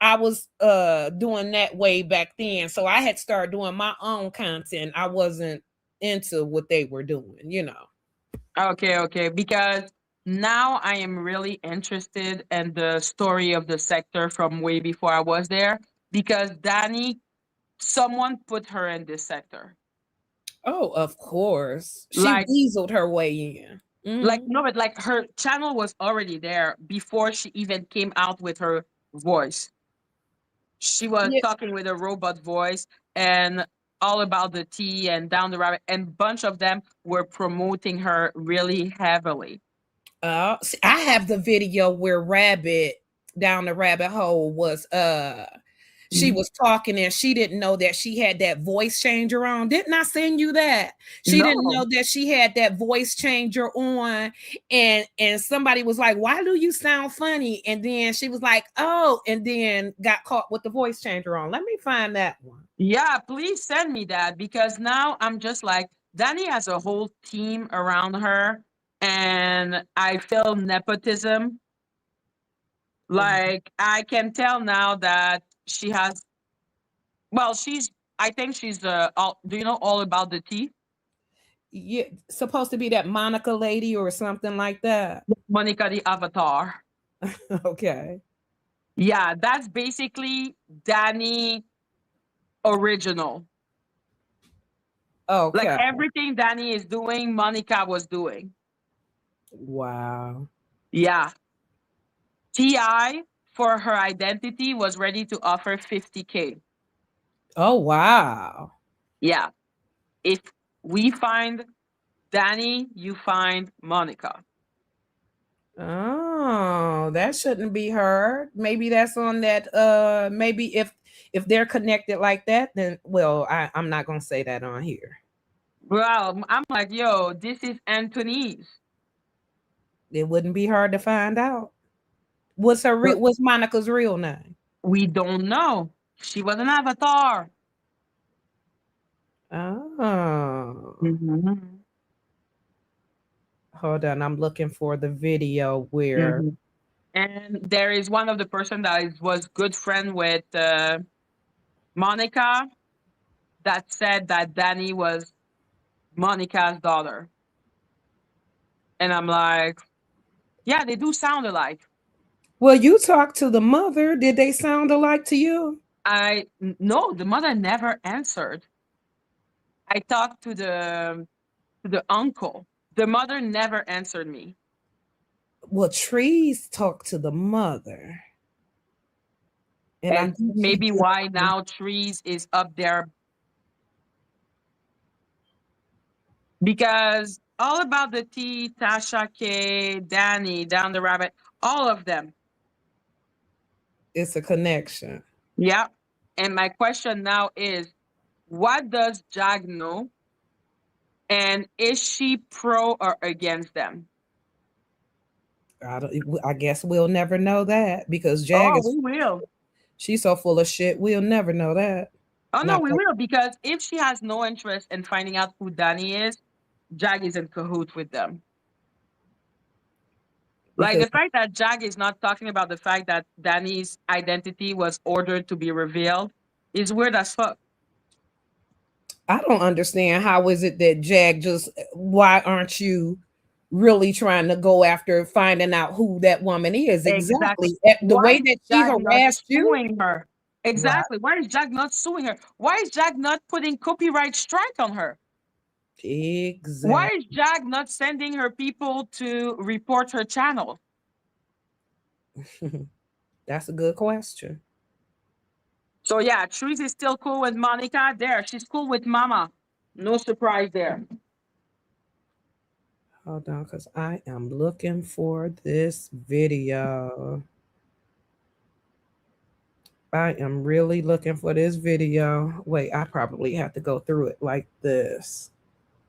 I was doing that way back then. So I had started doing my own content. I wasn't into what they were doing, you know. Okay. Because now I am really interested in the story of the sector from way before I was there. Because Dani, someone put her in this sector. Oh, of course. She Like- weaseled her way in. Like, no, but like her channel was already there before she even came out with her voice. She was Yeah. talking with a robot voice and all about the tea and Down the Rabbit, and bunch of them were promoting her really heavily. See, I have the video where Rabbit Down the Rabbit Hole was she was talking and she didn't know that she had that voice changer on. Didn't I send you that? She didn't know that she had that voice changer on, and somebody was like, "Why do you sound funny?" And then she was like, "Oh," and then got caught with the voice changer on. Let me find that one. Yeah, please send me that, because now I'm just like, Dani has a whole team around her, and I feel nepotism. Like, I can tell now that she has, well, I think she's do you know all about the tea? Yeah, supposed to be that Monica lady or something like that. Monica the Avatar. Okay. Yeah, that's basically Dani original. Okay. Like everything Dani is doing, Monica was doing. Wow. Yeah. T.I. for her identity was ready to offer 50K. Oh, wow. Yeah. If we find Dani, you find Monica. Oh, that shouldn't be her. Maybe that's on that. Maybe if they're connected like that, then well, I'm not gonna say that on here. Well, I'm like, yo, this is Anthony's. It wouldn't be hard to find out. What's Monica's real name? We don't know. She was an avatar. Oh. Mm-hmm. Hold on, I'm looking for the video where. Mm-hmm. And there is one of the person that was good friend with Monica that said that Dani was Monica's daughter. And I'm like, yeah, they do sound alike. Well, you talked to the mother. Did they sound alike to you? No, the mother never answered. I talked to the uncle. The mother never answered me. Well, Trees talked to the mother. And maybe why now Trees is up there. Because all about the tea, Tasha K, Dani, Down the Rabbit, all of them. It's a connection. Yeah. And my question now is, what does Jag know? And is she pro or against them? I guess we'll never know that because Jag we will. She's so full of shit. We'll never know that. Oh, no, we will, because if she has no interest in finding out who Dani is, Jag is in cahoots with them. Like the fact that Jag is not talking about the fact that Dani's identity was ordered to be revealed is weird as fuck. I don't understand how is it that Jag why aren't you really trying to go after finding out who that woman is? Exactly. The way that she harassed you. Her. Exactly. Right. Why is Jag not suing her? Why is Jag not putting copyright strike on her? Exactly. Why is Jag not sending her people to report her channel? That's a good question. So yeah, Trees is still cool with Monica. There, she's cool with Mama. No surprise there. Hold on, because I am looking for this video. I am really looking for this video. Wait, I probably have to go through it like this.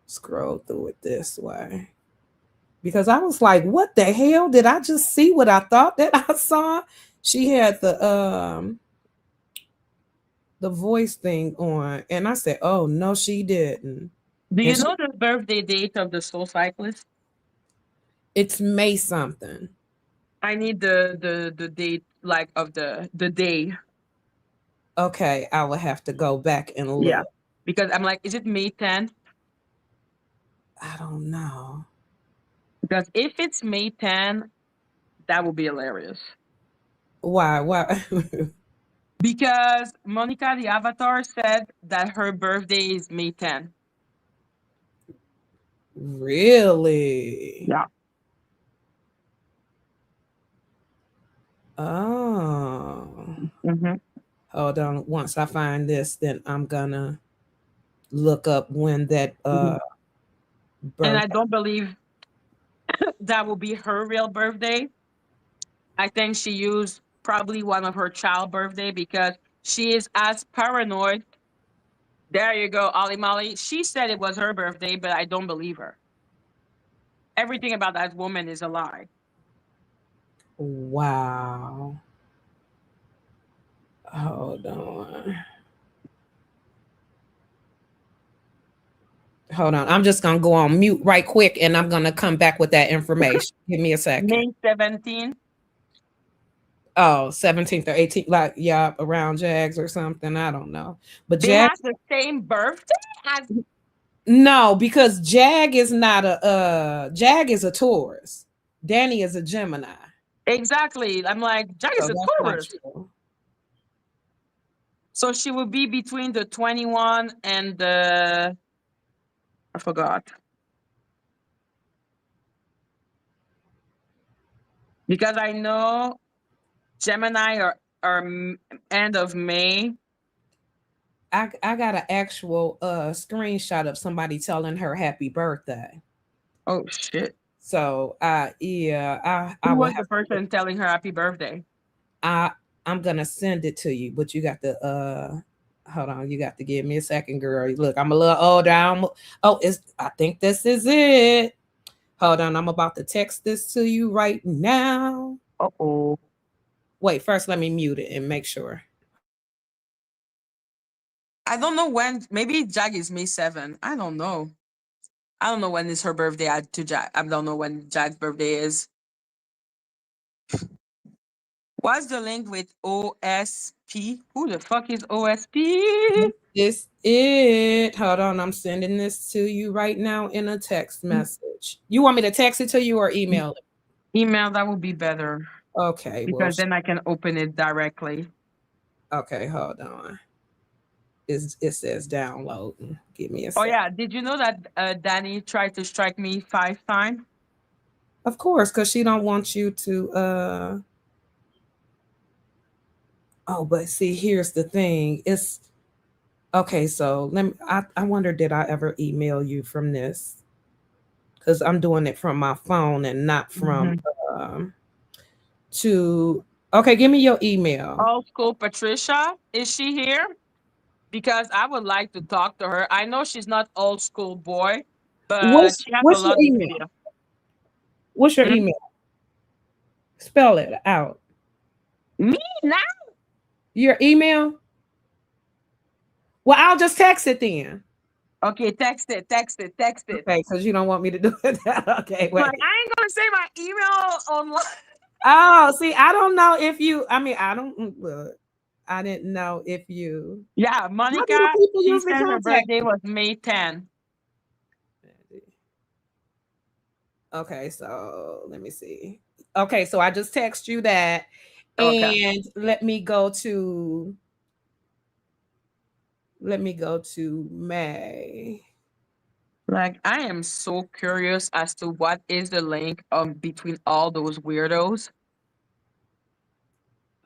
Scroll through it this way. Because I was like, what the hell? Did I just see what I thought that I saw? She had the the voice thing on, and I said, "Oh no, she didn't." Do you And know the birthday date of the Soul Cyclist? it's May something. I need the date, like of the day. Okay, I will have to go back and look. Yeah, because I'm like, is it May 10th? I don't know. Because if it's May 10th, that would be hilarious. Why? Why? Because Monica the Avatar said that her birthday is May 10th. Really? Yeah. Oh. Mm-hmm. Hold on. Once I find this, then I'm gonna look up when that And birth. I don't believe that will be her real birthday. I think she used probably one of her child birthday because she is as paranoid. There you go, Ali Molly. She said it was her birthday, but I don't believe her. Everything about that woman is a lie. Wow. Hold on. Hold on. I'm just gonna go on mute right quick, and I'm gonna come back with that information. Give me a second. May 17th. Oh, 17th or 18th, like yeah, around Jags or something. I don't know. But They Jag, have the same birthday as no, because Jag is not a Jag is a Taurus. Danny is a Gemini. exactly. I'm like, Jack is So a that's not Taurus. true. So she would be between the 21 and the I forgot. Because I know Gemini are end of May. I got an actual screenshot of somebody telling her happy birthday. Oh shit. So yeah, I Who will was the have person telling her happy birthday? I'm gonna send it to you, but you got to hold on, you got to give me a second, girl. Look, I'm a little older. I think this is it. Hold on, I'm about to text this to you right now. Uh-oh. Wait, first let me mute it and make sure. I don't know when. Maybe Jag is May 7th. I don't know. I don't know when is her birthday to Jag. I don't know when Jag's birthday is. What's the link with OSP? Who the fuck is OSP? This it. Hold on, I'm sending this to you right now in a text message. You want me to text it to you or email it? Email, that would be better. Okay, well, Because then I can open it directly. okay, hold on. It says download. Give me a Oh second. yeah, did you know that Dani tried to strike me 5 times? Of course, because she don't want you to oh, but see, here's the thing. It's okay, so let me I wonder did I ever email you from this? Because I'm doing it from my phone and not from to okay, give me your email. Old school Patricia, is she here? Because I would like to talk to her. I know she's not old school boy, but she has a What's your lot of email? video. What's your email? Spell it out. Me now? Your email? Well, I'll just text it then. Okay, text it. Okay, because you don't want me to do it. Okay, wait. Like, I ain't gonna say my email online. Oh, see, I don't know if you. I mean, I don't. Look, I didn't know if you. Yeah, Monica, she said her birthday was May 10th. Okay, so let me see. Okay, so I just text you that, Okay. and let me go to May. Like, I am so curious as to what is the link between all those weirdos.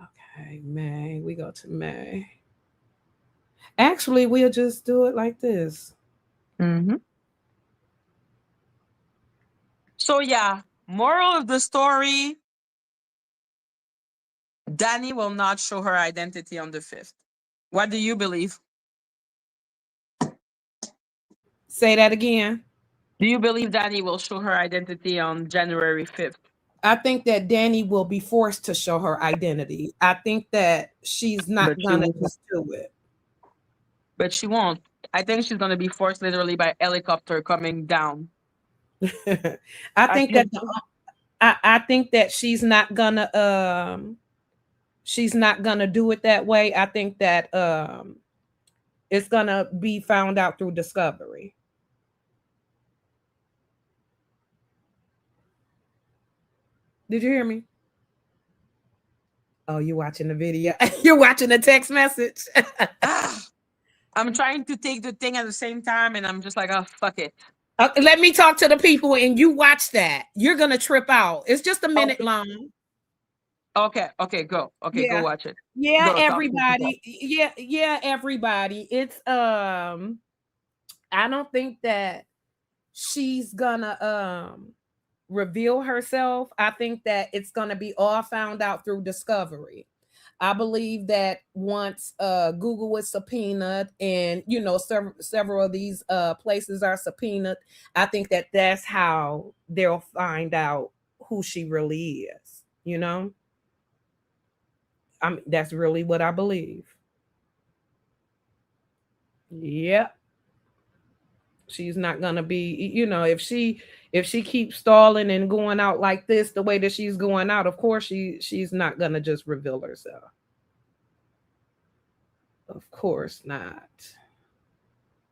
Okay, May. We go to May. Actually, we'll just do it like this. So yeah, moral of the story, Dani will not show her identity on the 5th. What do you believe? Say that again. Do you believe Dani will show her identity on January 5th? I think that Dani will be forced to show her identity. I think that she's not But she gonna will. just do it. but she won't. I think she's gonna be forced literally by helicopter coming down. I think feel that I think that she's not gonna do it that way. I think that it's gonna be found out through discovery. Did you hear me? Oh, you're watching the video. You're watching the text message. I'm trying to take the thing at the same time, and I'm just like, oh, fuck it. Let me talk to the people, and you watch that. You're gonna trip out. It's just a minute long. Okay, go. Okay, Yeah. go watch it. Yeah, Go, everybody. Yeah, everybody. It's I don't think that she's gonna reveal herself. I think that it's gonna be all found out through discovery. I believe that once Google is subpoenaed, and you know several of these places are subpoenaed, I think that that's how they'll find out who she really is. You know, that's really what I believe. Yep. She's not gonna be, you know, if she keeps stalling and going out like this, the way that she's going out, of course she's not gonna just reveal herself. Of course not.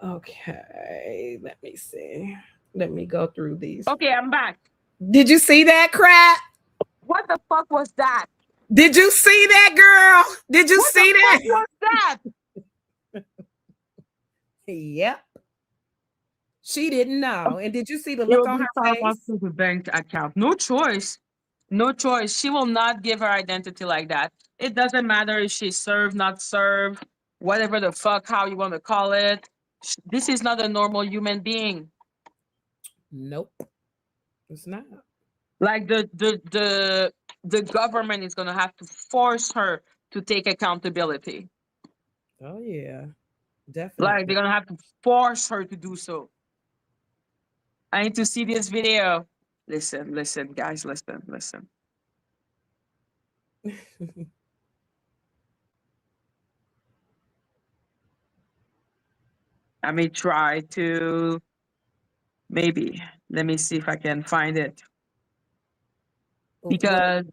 Okay, let me see. Let me go through these. Okay, I'm back. Did you see that crap? What the fuck was that? Did you see that, girl? Did you see that? What was that? Yep. She didn't know. And did you see the look on her face? To the bank account. No choice. No choice. She will not give her identity like that. It doesn't matter if she's served, not served, whatever the fuck, how you want to call it. This is not a normal human being. Nope. It's not. Like the government is gonna have to force her to take accountability. Oh yeah. Definitely. Like they're gonna have to force her to do so. I need to see this video. Listen, guys, listen. I may try to, maybe. Let me see if I can find it. Because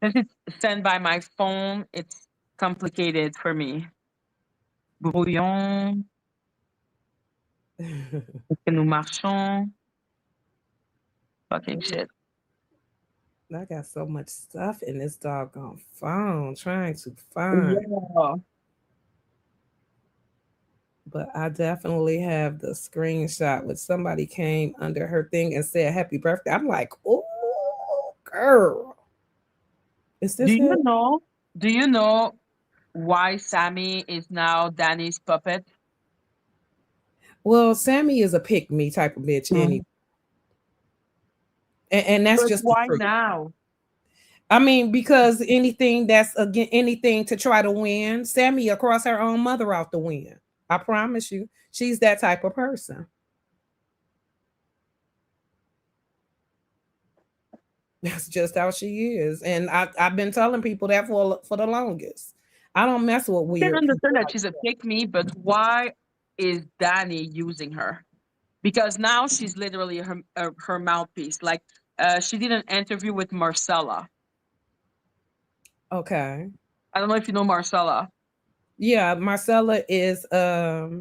if it's sent by my phone, it's complicated for me. Brouillon. Est-ce que nous marchons? Fucking shit. I got so much stuff in this doggone phone trying to find. Yeah. But I definitely have the screenshot where somebody came under her thing and said happy birthday. I'm like, oh, girl. Is this Do you know why Sammy is now Dani's puppet? Well, Sammy is a pick me type of bitch anyway. And that's But just why now? I mean, because anything that's again anything to try to win, Sammy will cross her own mother out to win. I promise you, she's that type of person. That's just how she is, and I've been telling people that for the longest. I don't mess with weird. I can understand that she's a pick me, but why is Dani using her? Because now she's literally her mouthpiece. Like she did an interview with Marcella. Okay. I don't know if you know Marcella. Yeah, Marcella is yeah,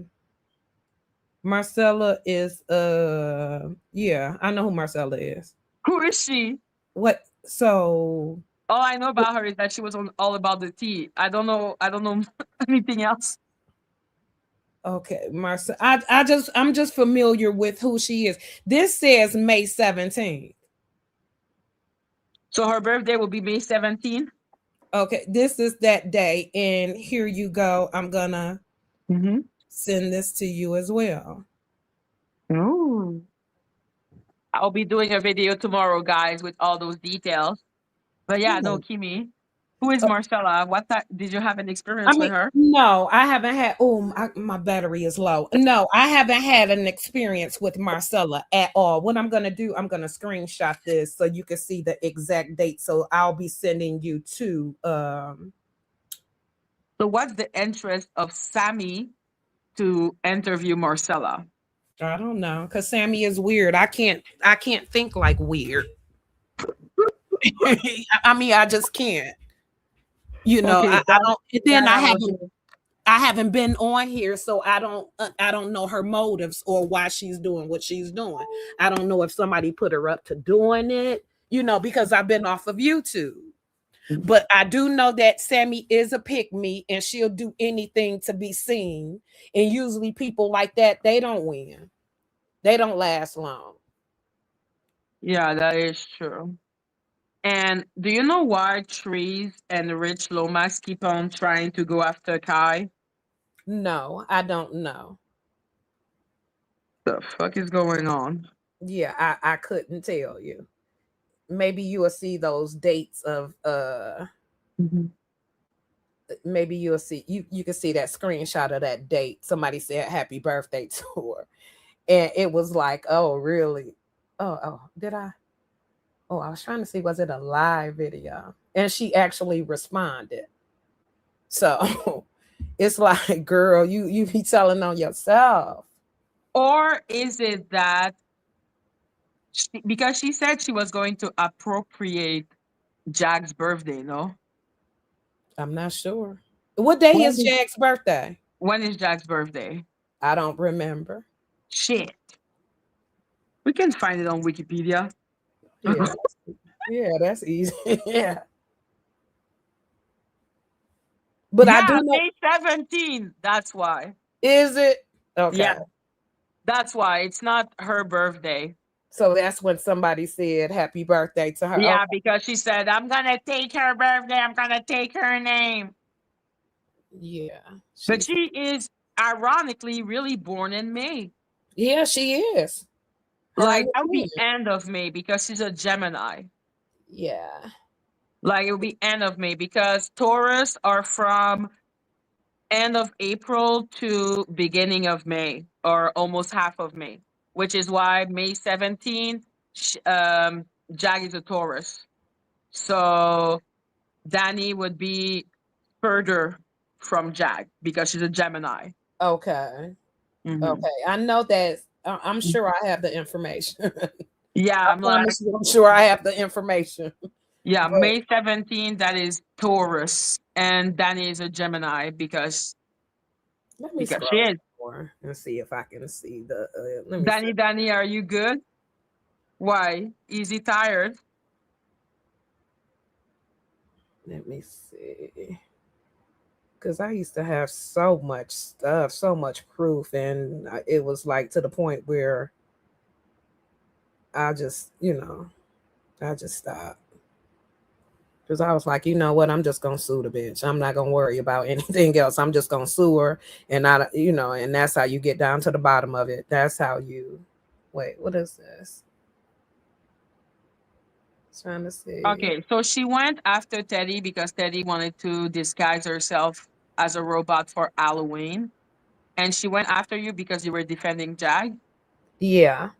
I know who Marcella is. Who is she? What? So all I know about her is that she was on All About the Tea. I don't know anything else. Okay, Marcella. I'm just familiar with who she is. This says May 17th. So her birthday will be May 17th? Okay, this is that day, and here you go. I'm gonna send this to you as well. Oh. I'll be doing a video tomorrow, guys, with all those details. But yeah, no, Kimi. Who is Marcella? Did you have an experience with her? No, I haven't had. My battery is low. No, I haven't had an experience with Marcella at all. What I'm gonna do, I'm gonna screenshot this so you can see the exact date. So I'll be sending you to. So what's the interest of Sammy to interview Marcella? I don't know, because Sammy is weird. I can't think like weird. I mean, I just can't. You know, Okay, I don't. And then that I was. I haven't been on here, so I don't know her motives or why she's doing what she's doing. I don't know if somebody put her up to doing it, you know, because I've been off of YouTube. But I do know that Sammy is a pick me and she'll do anything to be seen. And usually people like that, they don't win. They don't last long. Yeah, that is true. And do you know why Trees and Rich Lomax keep on trying to go after Kai? No, I don't know. The fuck is going on? Yeah, I couldn't tell you. Maybe you will see those dates of maybe you'll see you can see that screenshot of that date. Somebody said happy birthday to her. And it was like, oh, really? Oh, did I? Oh, I was trying to see, was it a live video? And she actually responded. So it's like, girl, you be telling on yourself. Or is it that because she said she was going to appropriate Jack's birthday, no? I'm not sure. What day is Jack's birthday? When is Jack's birthday? I don't remember. Shit. We can find it on Wikipedia. Yeah, yeah, that's easy. Yeah. But yeah, I do know. May 17th. That's why. Is it? Okay. Yeah. That's why. It's not her birthday. So that's when somebody said happy birthday to her. Yeah, Okay. because she said, I'm going to take her birthday. I'm going to take her name. Yeah. But she is, ironically, really born in May. Yeah, she is. Like, at the end of May, because she's a Gemini. Yeah. Like, it will be end of May, because Taurus are from end of April to beginning of May, or almost half of May, which is why May 17th, Jag is a Taurus. So Dani would be further from Jag because she's a Gemini. Okay. Mm-hmm. Okay. I know that. I'm sure I have the information. Yeah, I'm sure I have the information. Yeah, but May 17th, that is Taurus. And Dani is a Gemini because she is. Let's see if I can see the. Dani, are you good? Why? Is he tired? Let me see. Because I used to have so much stuff, so much proof, and it was like to the point where I just stopped. Because I was like, you know what? I'm just going to sue the bitch. I'm not going to worry about anything else. I'm just going to sue her. And and that's how you get down to the bottom of it. That's how you, wait, what is this? Trying to see. Okay, so she went after Teddy because Teddy wanted to disguise herself as a robot for Halloween. And she went after you because you were defending Jag? Yeah.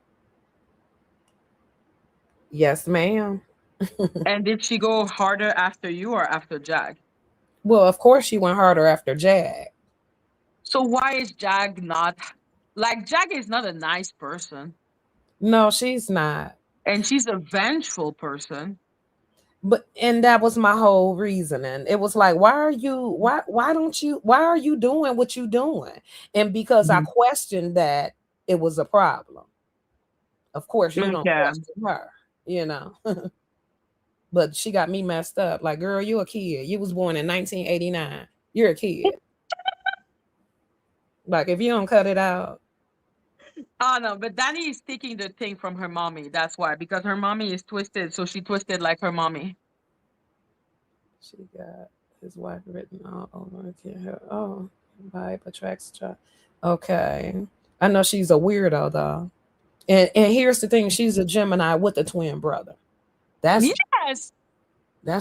Yes, ma'am. And did she go harder after you or after Jag? Well, of course she went harder after Jag. So why is Jag not, like, Jag is not a nice person. No, she's not. And she's a vengeful person. And that was my whole reasoning. It was like, why are you doing what you doing? And because I questioned that it was a problem. Of course, you don't question her, But she got me messed up. Like, girl, you a kid. You was born in 1989. You're a kid. Like, if you don't cut it out. Oh, no, but Dani is taking the thing from her mommy. That's why. Because her mommy is twisted. So she twisted like her mommy. She got his wife written all over her. Oh, vibe attracts child. Okay. I know she's a weirdo, though. And here's the thing. She's a Gemini with a twin brother. That's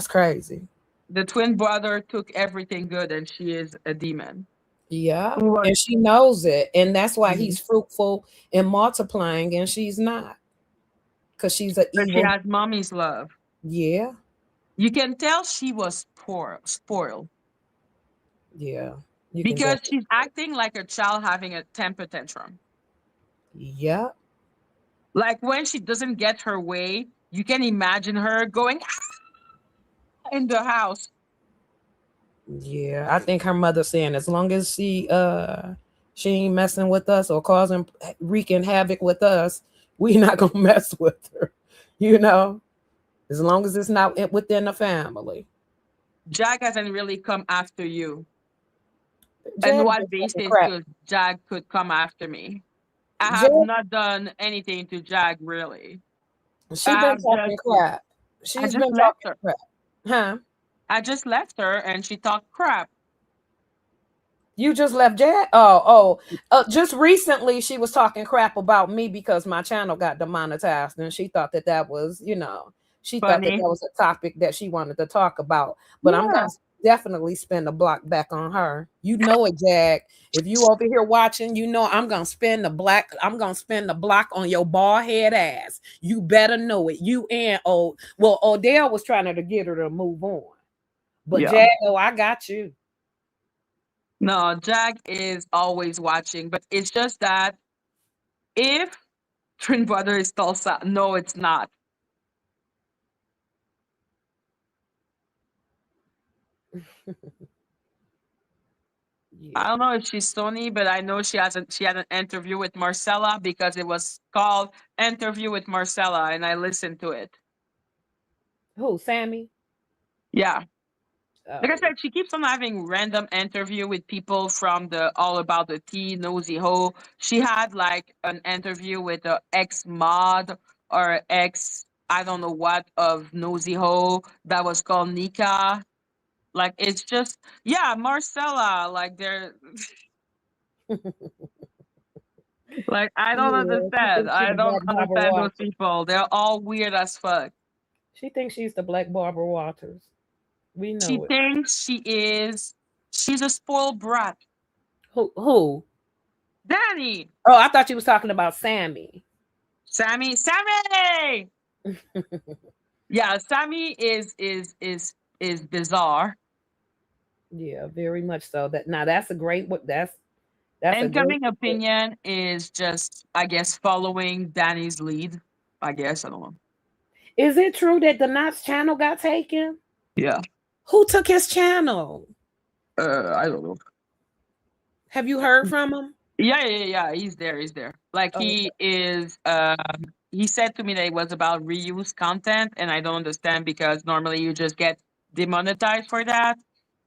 crazy. The twin brother took everything good and she is a demon. Yeah. And she knows it. And that's why he's fruitful and multiplying and she's not. Because she's an evil. She has mommy's love. Yeah. You can tell she was spoiled. Yeah. You can because definitely. she's acting like a child having a temper tantrum. Yeah. Like when she doesn't get her way, you can imagine her going in the house. Yeah. I think her mother saying as long as she ain't messing with us or causing wreaking havoc with us, we not gonna mess with her. You know, as long as it's not within the family. Jag hasn't really come after you. And Jag what been talking basis crap. could Jag could come after me? I Jag, have not done anything to Jag really. she I been have talking crap. I She's just been left talking her. crap. Huh? I just left her and she talked crap. You just left Jag? Just recently she was talking crap about me because my channel got demonetized, and she thought that that was, she thought that Funny. that was a topic that she wanted to talk about. But I'm Yeah. gonna definitely spin the block back on her. You know it, Jag. If you over here watching, you know I'm gonna spin the black. I'm gonna spin the block on your bald head ass. You better know it. You and Odell was trying to get her to move on, but Yeah. Jag, oh, I got you. No, Jag is always watching, but it's just that if twin brother is Tulsa, no, it's not. I Yeah. don't know if she's Sony, but I know she had an interview with Marcella because it was called Interview with Marcella, and I listened to it. Who, Sammy? Yeah. Like I Oh, said, she keeps on having random interview with people from the All About the Tea, Nosy Ho. She had like an interview with a ex mod or ex I don't know what of Nosy Ho that was called Nika. Like it's just yeah, Marcella. Like they're like I don't yeah. She understand. thinks she I the don't Black Barbara understand those Walters. people. They're all weird as fuck. She thinks she's the Black Barbara Walters. We She know it. thinks she's a spoiled brat. Who? Danny, Oh, I thought you was talking about Sammy. Sammy. Yeah, Sammy is bizarre. Yeah, very much so. That now that's a great what that's a great Incoming opinion is just, I guess, following Danny's lead. I guess I don't know. Is it true that the Knots channel got taken? Yeah. Who took his channel? I don't know. Have you heard from him? Yeah. He's there. He's there. Like Oh, he is. He said to me that it was about reuse content, and I don't understand because normally you just get demonetized for that.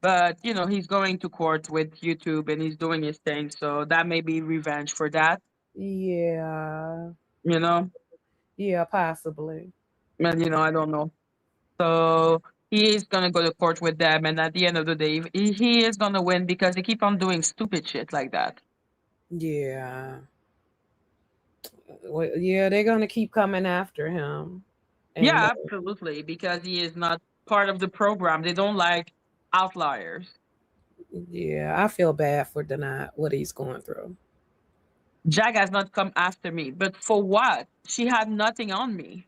But you know, he's going to court with YouTube and he's doing his thing, so that may be revenge for that. yeah. You know, Yeah, possibly. and you know, I don't know. So he is gonna go to court with them, and at the end of the day, he is gonna win because they keep on doing stupid shit like that. Yeah. Well, yeah, they're gonna keep coming after him. And Yeah, absolutely, because he is not part of the program. They don't like outliers. yeah, I feel bad for Dani what he's going through. Jag has not come after me, but for what? She had nothing on me.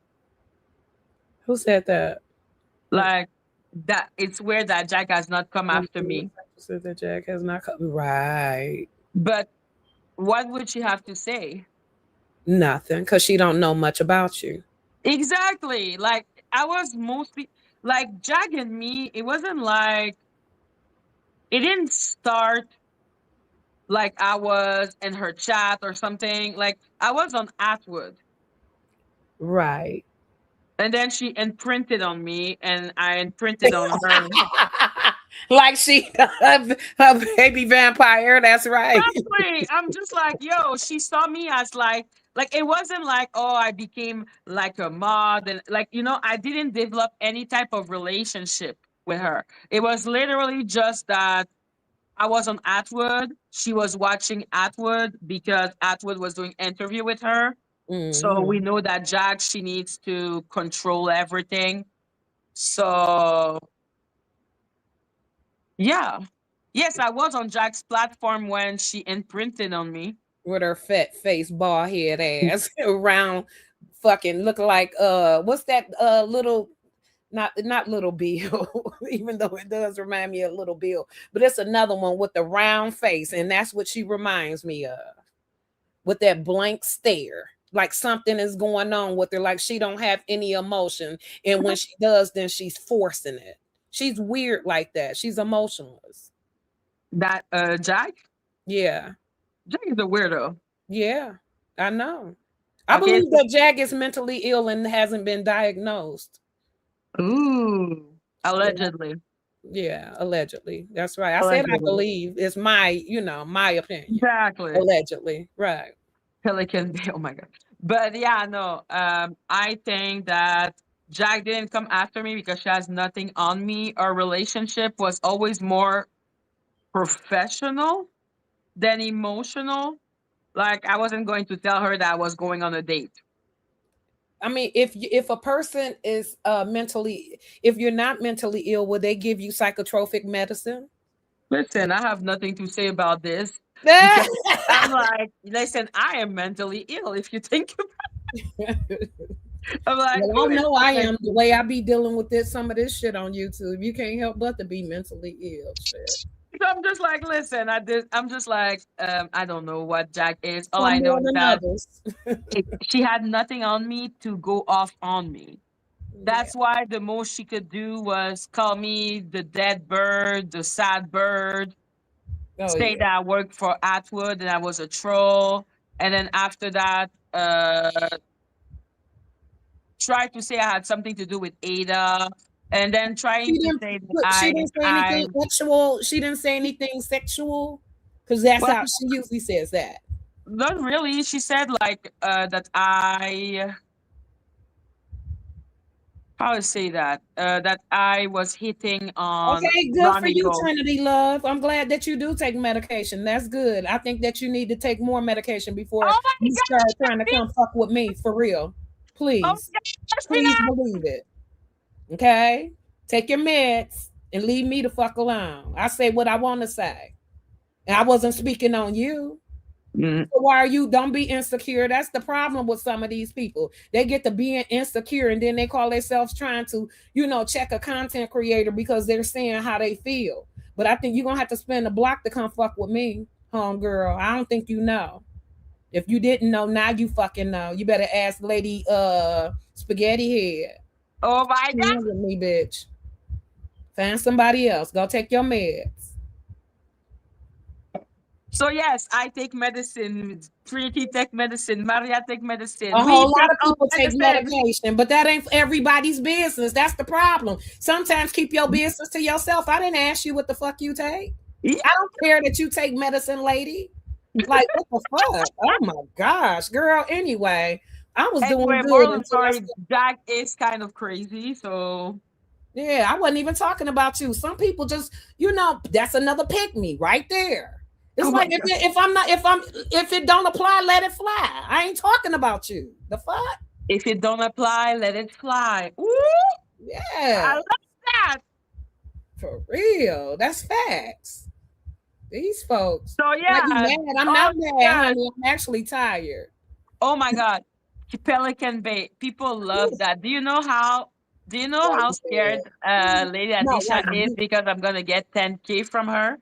Who said that? Like that, it's weird that Jag has not come after me. Said that Jack has not come. Right. But what would she have to say? Nothing, because she don't know much about you. Exactly. Like I was mostly like Jag and me. It wasn't like it didn't start like I was in her chat or something. Like I was on Atwood. Right. And then she imprinted on me and I imprinted on her. Like she a baby vampire. That's right. Exactly. I'm just like, yo, she saw me as like it wasn't like, oh, I became like a mod and like, you know, I didn't develop any type of relationship with her. It was literally just that I was on Atwood. She was watching Atwood because Atwood was doing interview with her. So we Mhm. know that Jack, she needs to control everything. So yeah. Yes, I was on Jack's platform when she imprinted on me. With her fat face, bald head ass, around fucking look like what's that little Not Little Bill, even though it does remind me of Little Bill, but it's another one with the round face, and that's what she reminds me of, with that blank stare, like something is going on with her, like she don't have any emotion, and when she does, then she's forcing it. She's weird like that. She's emotionless. That Jack? Yeah. Jack is a weirdo. Yeah, I know. I Okay, believe that Jack is mentally ill and hasn't been diagnosed. Ooh, allegedly. Yeah, allegedly. That's right. I said I Allegedly. believe. It's my, my opinion. Exactly. Allegedly. Right. Pelican Bay. Oh my god. But yeah, no. I think that Jack didn't come after me because she has nothing on me. Our relationship was always more professional than emotional. Like I wasn't going to tell her that I was going on a date. I mean, if a person is if you're not mentally ill, will they give you psychotropic medicine? Listen, I have nothing to say about this because I'm like, listen, I am mentally ill. If you think about it. I'm like, well, I know I am. The way I be dealing with some of this shit on YouTube, you can't help but to be mentally ill. Shit. So I'm just like, listen, I'm just like, I don't know what Jack is. All I know is that she had nothing on me to go off on me. That's why the most she could do was call me the dead bird, the sad bird, say that I worked for Atwood and I was a troll. And then after that, try to say I had something to do with Ada. And then trying to say that she didn't say anything sexual. She didn't say anything sexual because that's how she usually says that. Not really. She said like that how to say that that I was hitting on. Okay, good for you, Trinity Love. I'm glad that you do take medication. That's good. I think that you need to take more medication before you start trying to come fuck with me for real. Please, please believe it. Okay, take your meds and leave me the fuck alone. I say what I want to say, and I wasn't speaking on you. So why are you? Don't be insecure. That's the problem with some of these people. They get to being insecure and then they call themselves trying to, check a content creator because they're saying how they feel. But I think you're gonna have to spend a block to come fuck with me, homegirl. I don't think you know. If you didn't know, now you fucking know. You better ask Lady Spaghetti Head. Oh my god, with me, bitch. Find somebody else. Go take your meds. So yes, I take medicine. Trinity take medicine. Maria take medicine. A whole lot of people take medication, but that ain't everybody's business. That's the problem. Sometimes keep your business to yourself. I didn't ask you what the fuck you take. Yeah. I don't care that you take medicine, lady. Like what the fuck? Oh my gosh, girl. Anyway, I was doing good. Sorry, Jack is kind of crazy, so. Yeah, I wasn't even talking about you. Some people just, that's another pick me right there. It's like if it don't apply, let it fly. I ain't talking about you. The fuck? If it don't apply, let it fly. Ooh, yeah, I love that. For real, that's facts. These folks. So yeah, mad? I'm not mad, honey. I'm actually tired. Oh my god, Pelican Bay. People love that. Do you know how scared Lady Adisha is because I'm gonna get 10K from her?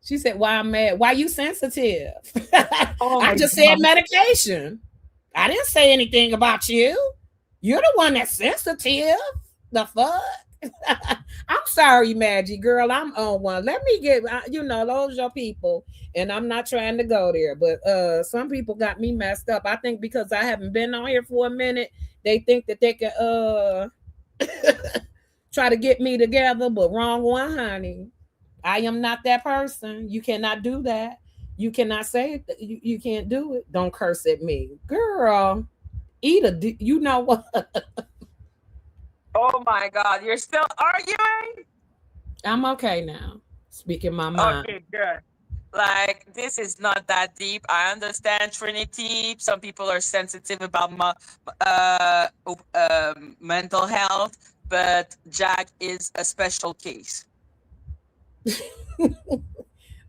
She said, "Why I'm mad? Why you sensitive?" I just said medication. I didn't say anything about you. You're the one that's sensitive. The fuck? I'm sorry, Madgie, girl. I'm on one. Let me get, those your people, and I'm not trying to go there. But some people got me messed up. I think because I haven't been on here for a minute, they think that they can try to get me together. But wrong one, honey. I am not that person. You cannot do that. You cannot say it. You can't do it. Don't curse at me. Girl, you know what? Oh my God. You're still arguing? I'm okay now. Speaking my mind. Okay, good. Like, this is not that deep. I understand Trinity. Some people are sensitive about mental health, but Jack is a special case.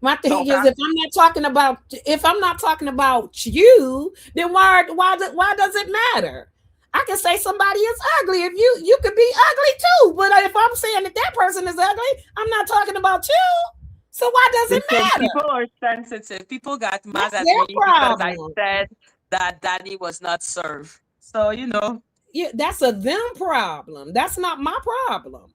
My thing is, if I'm not talking about you, then why does it matter? I can say somebody is ugly. If you could be ugly too, but if I'm saying that person is ugly, I'm not talking about you. So why does it Listen, matter? people are sensitive. People got mad That's at their me because I problem. said that Dani was not served. So, you know. Yeah, that's a them problem. That's not my problem.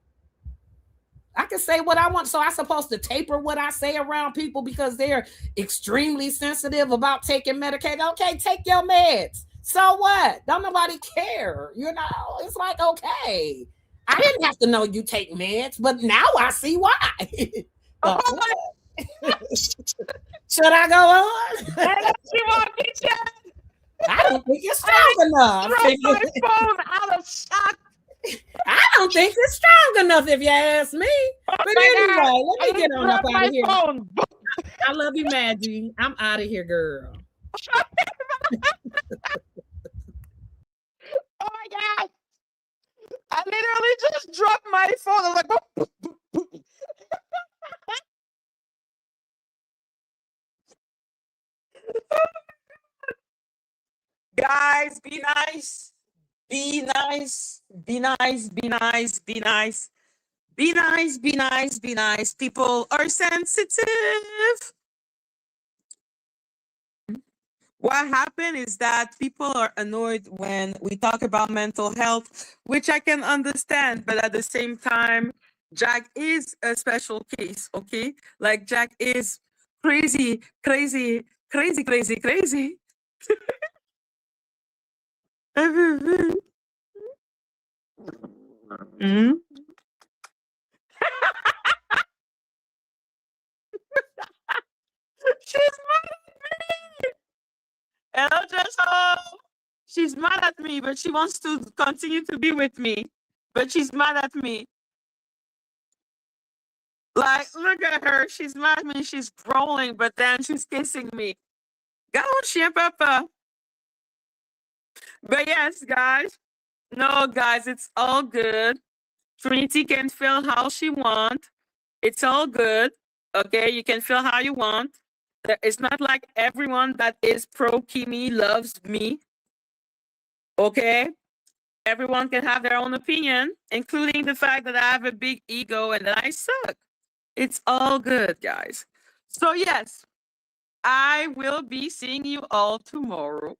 I can say what I want. So I'm supposed to taper what I say around people because they're extremely sensitive about taking medication. Okay, take your meds. So what? Don't nobody care. You know, it's like, okay. I didn't have to know you take meds, but now I see why. Should I go on? I don't think it's strong enough. Drop my phone out of shock. I don't think it's strong enough if you ask me. But anyway, let me get on up out of here. Phone. I love you, Madgie. I'm out of here, girl. Oh my God. I literally just dropped my phone. I was like, boop, boop, boop. Guys, be nice. Be nice. Be nice. Be nice. Be nice. Be nice. Be nice. Be nice. People are sensitive. What happened is that people are annoyed when we talk about mental health, which I can understand, but at the same time, Jack is a special case, okay? Like Jack is crazy, crazy, crazy, crazy, crazy. Mm. She's mad at me. Hello, Jessel. She's mad at me, but she wants to continue to be with me. But she's mad at me. Like, look at her. She's mad at me. She's rolling, but then she's kissing me. Go on, chien papa. But yes, guys. No, guys, it's all good. Trinity can feel how she wants. It's all good. Okay, you can feel how you want. It's not like everyone that is pro Kimi loves me. Okay? Everyone can have their own opinion, including the fact that I have a big ego and that I suck. It's all good, guys. So, yes, I will be seeing you all tomorrow.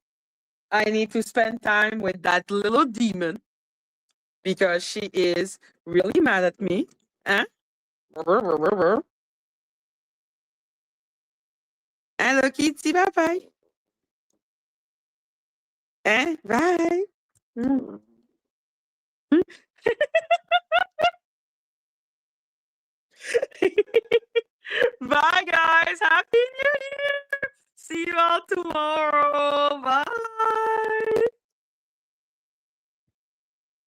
I need to spend time with that little demon because she is really mad at me. Huh? Hello, Kitty. Bye-bye. Bye. Bye, guys. Happy New Year. See you all tomorrow. Bye.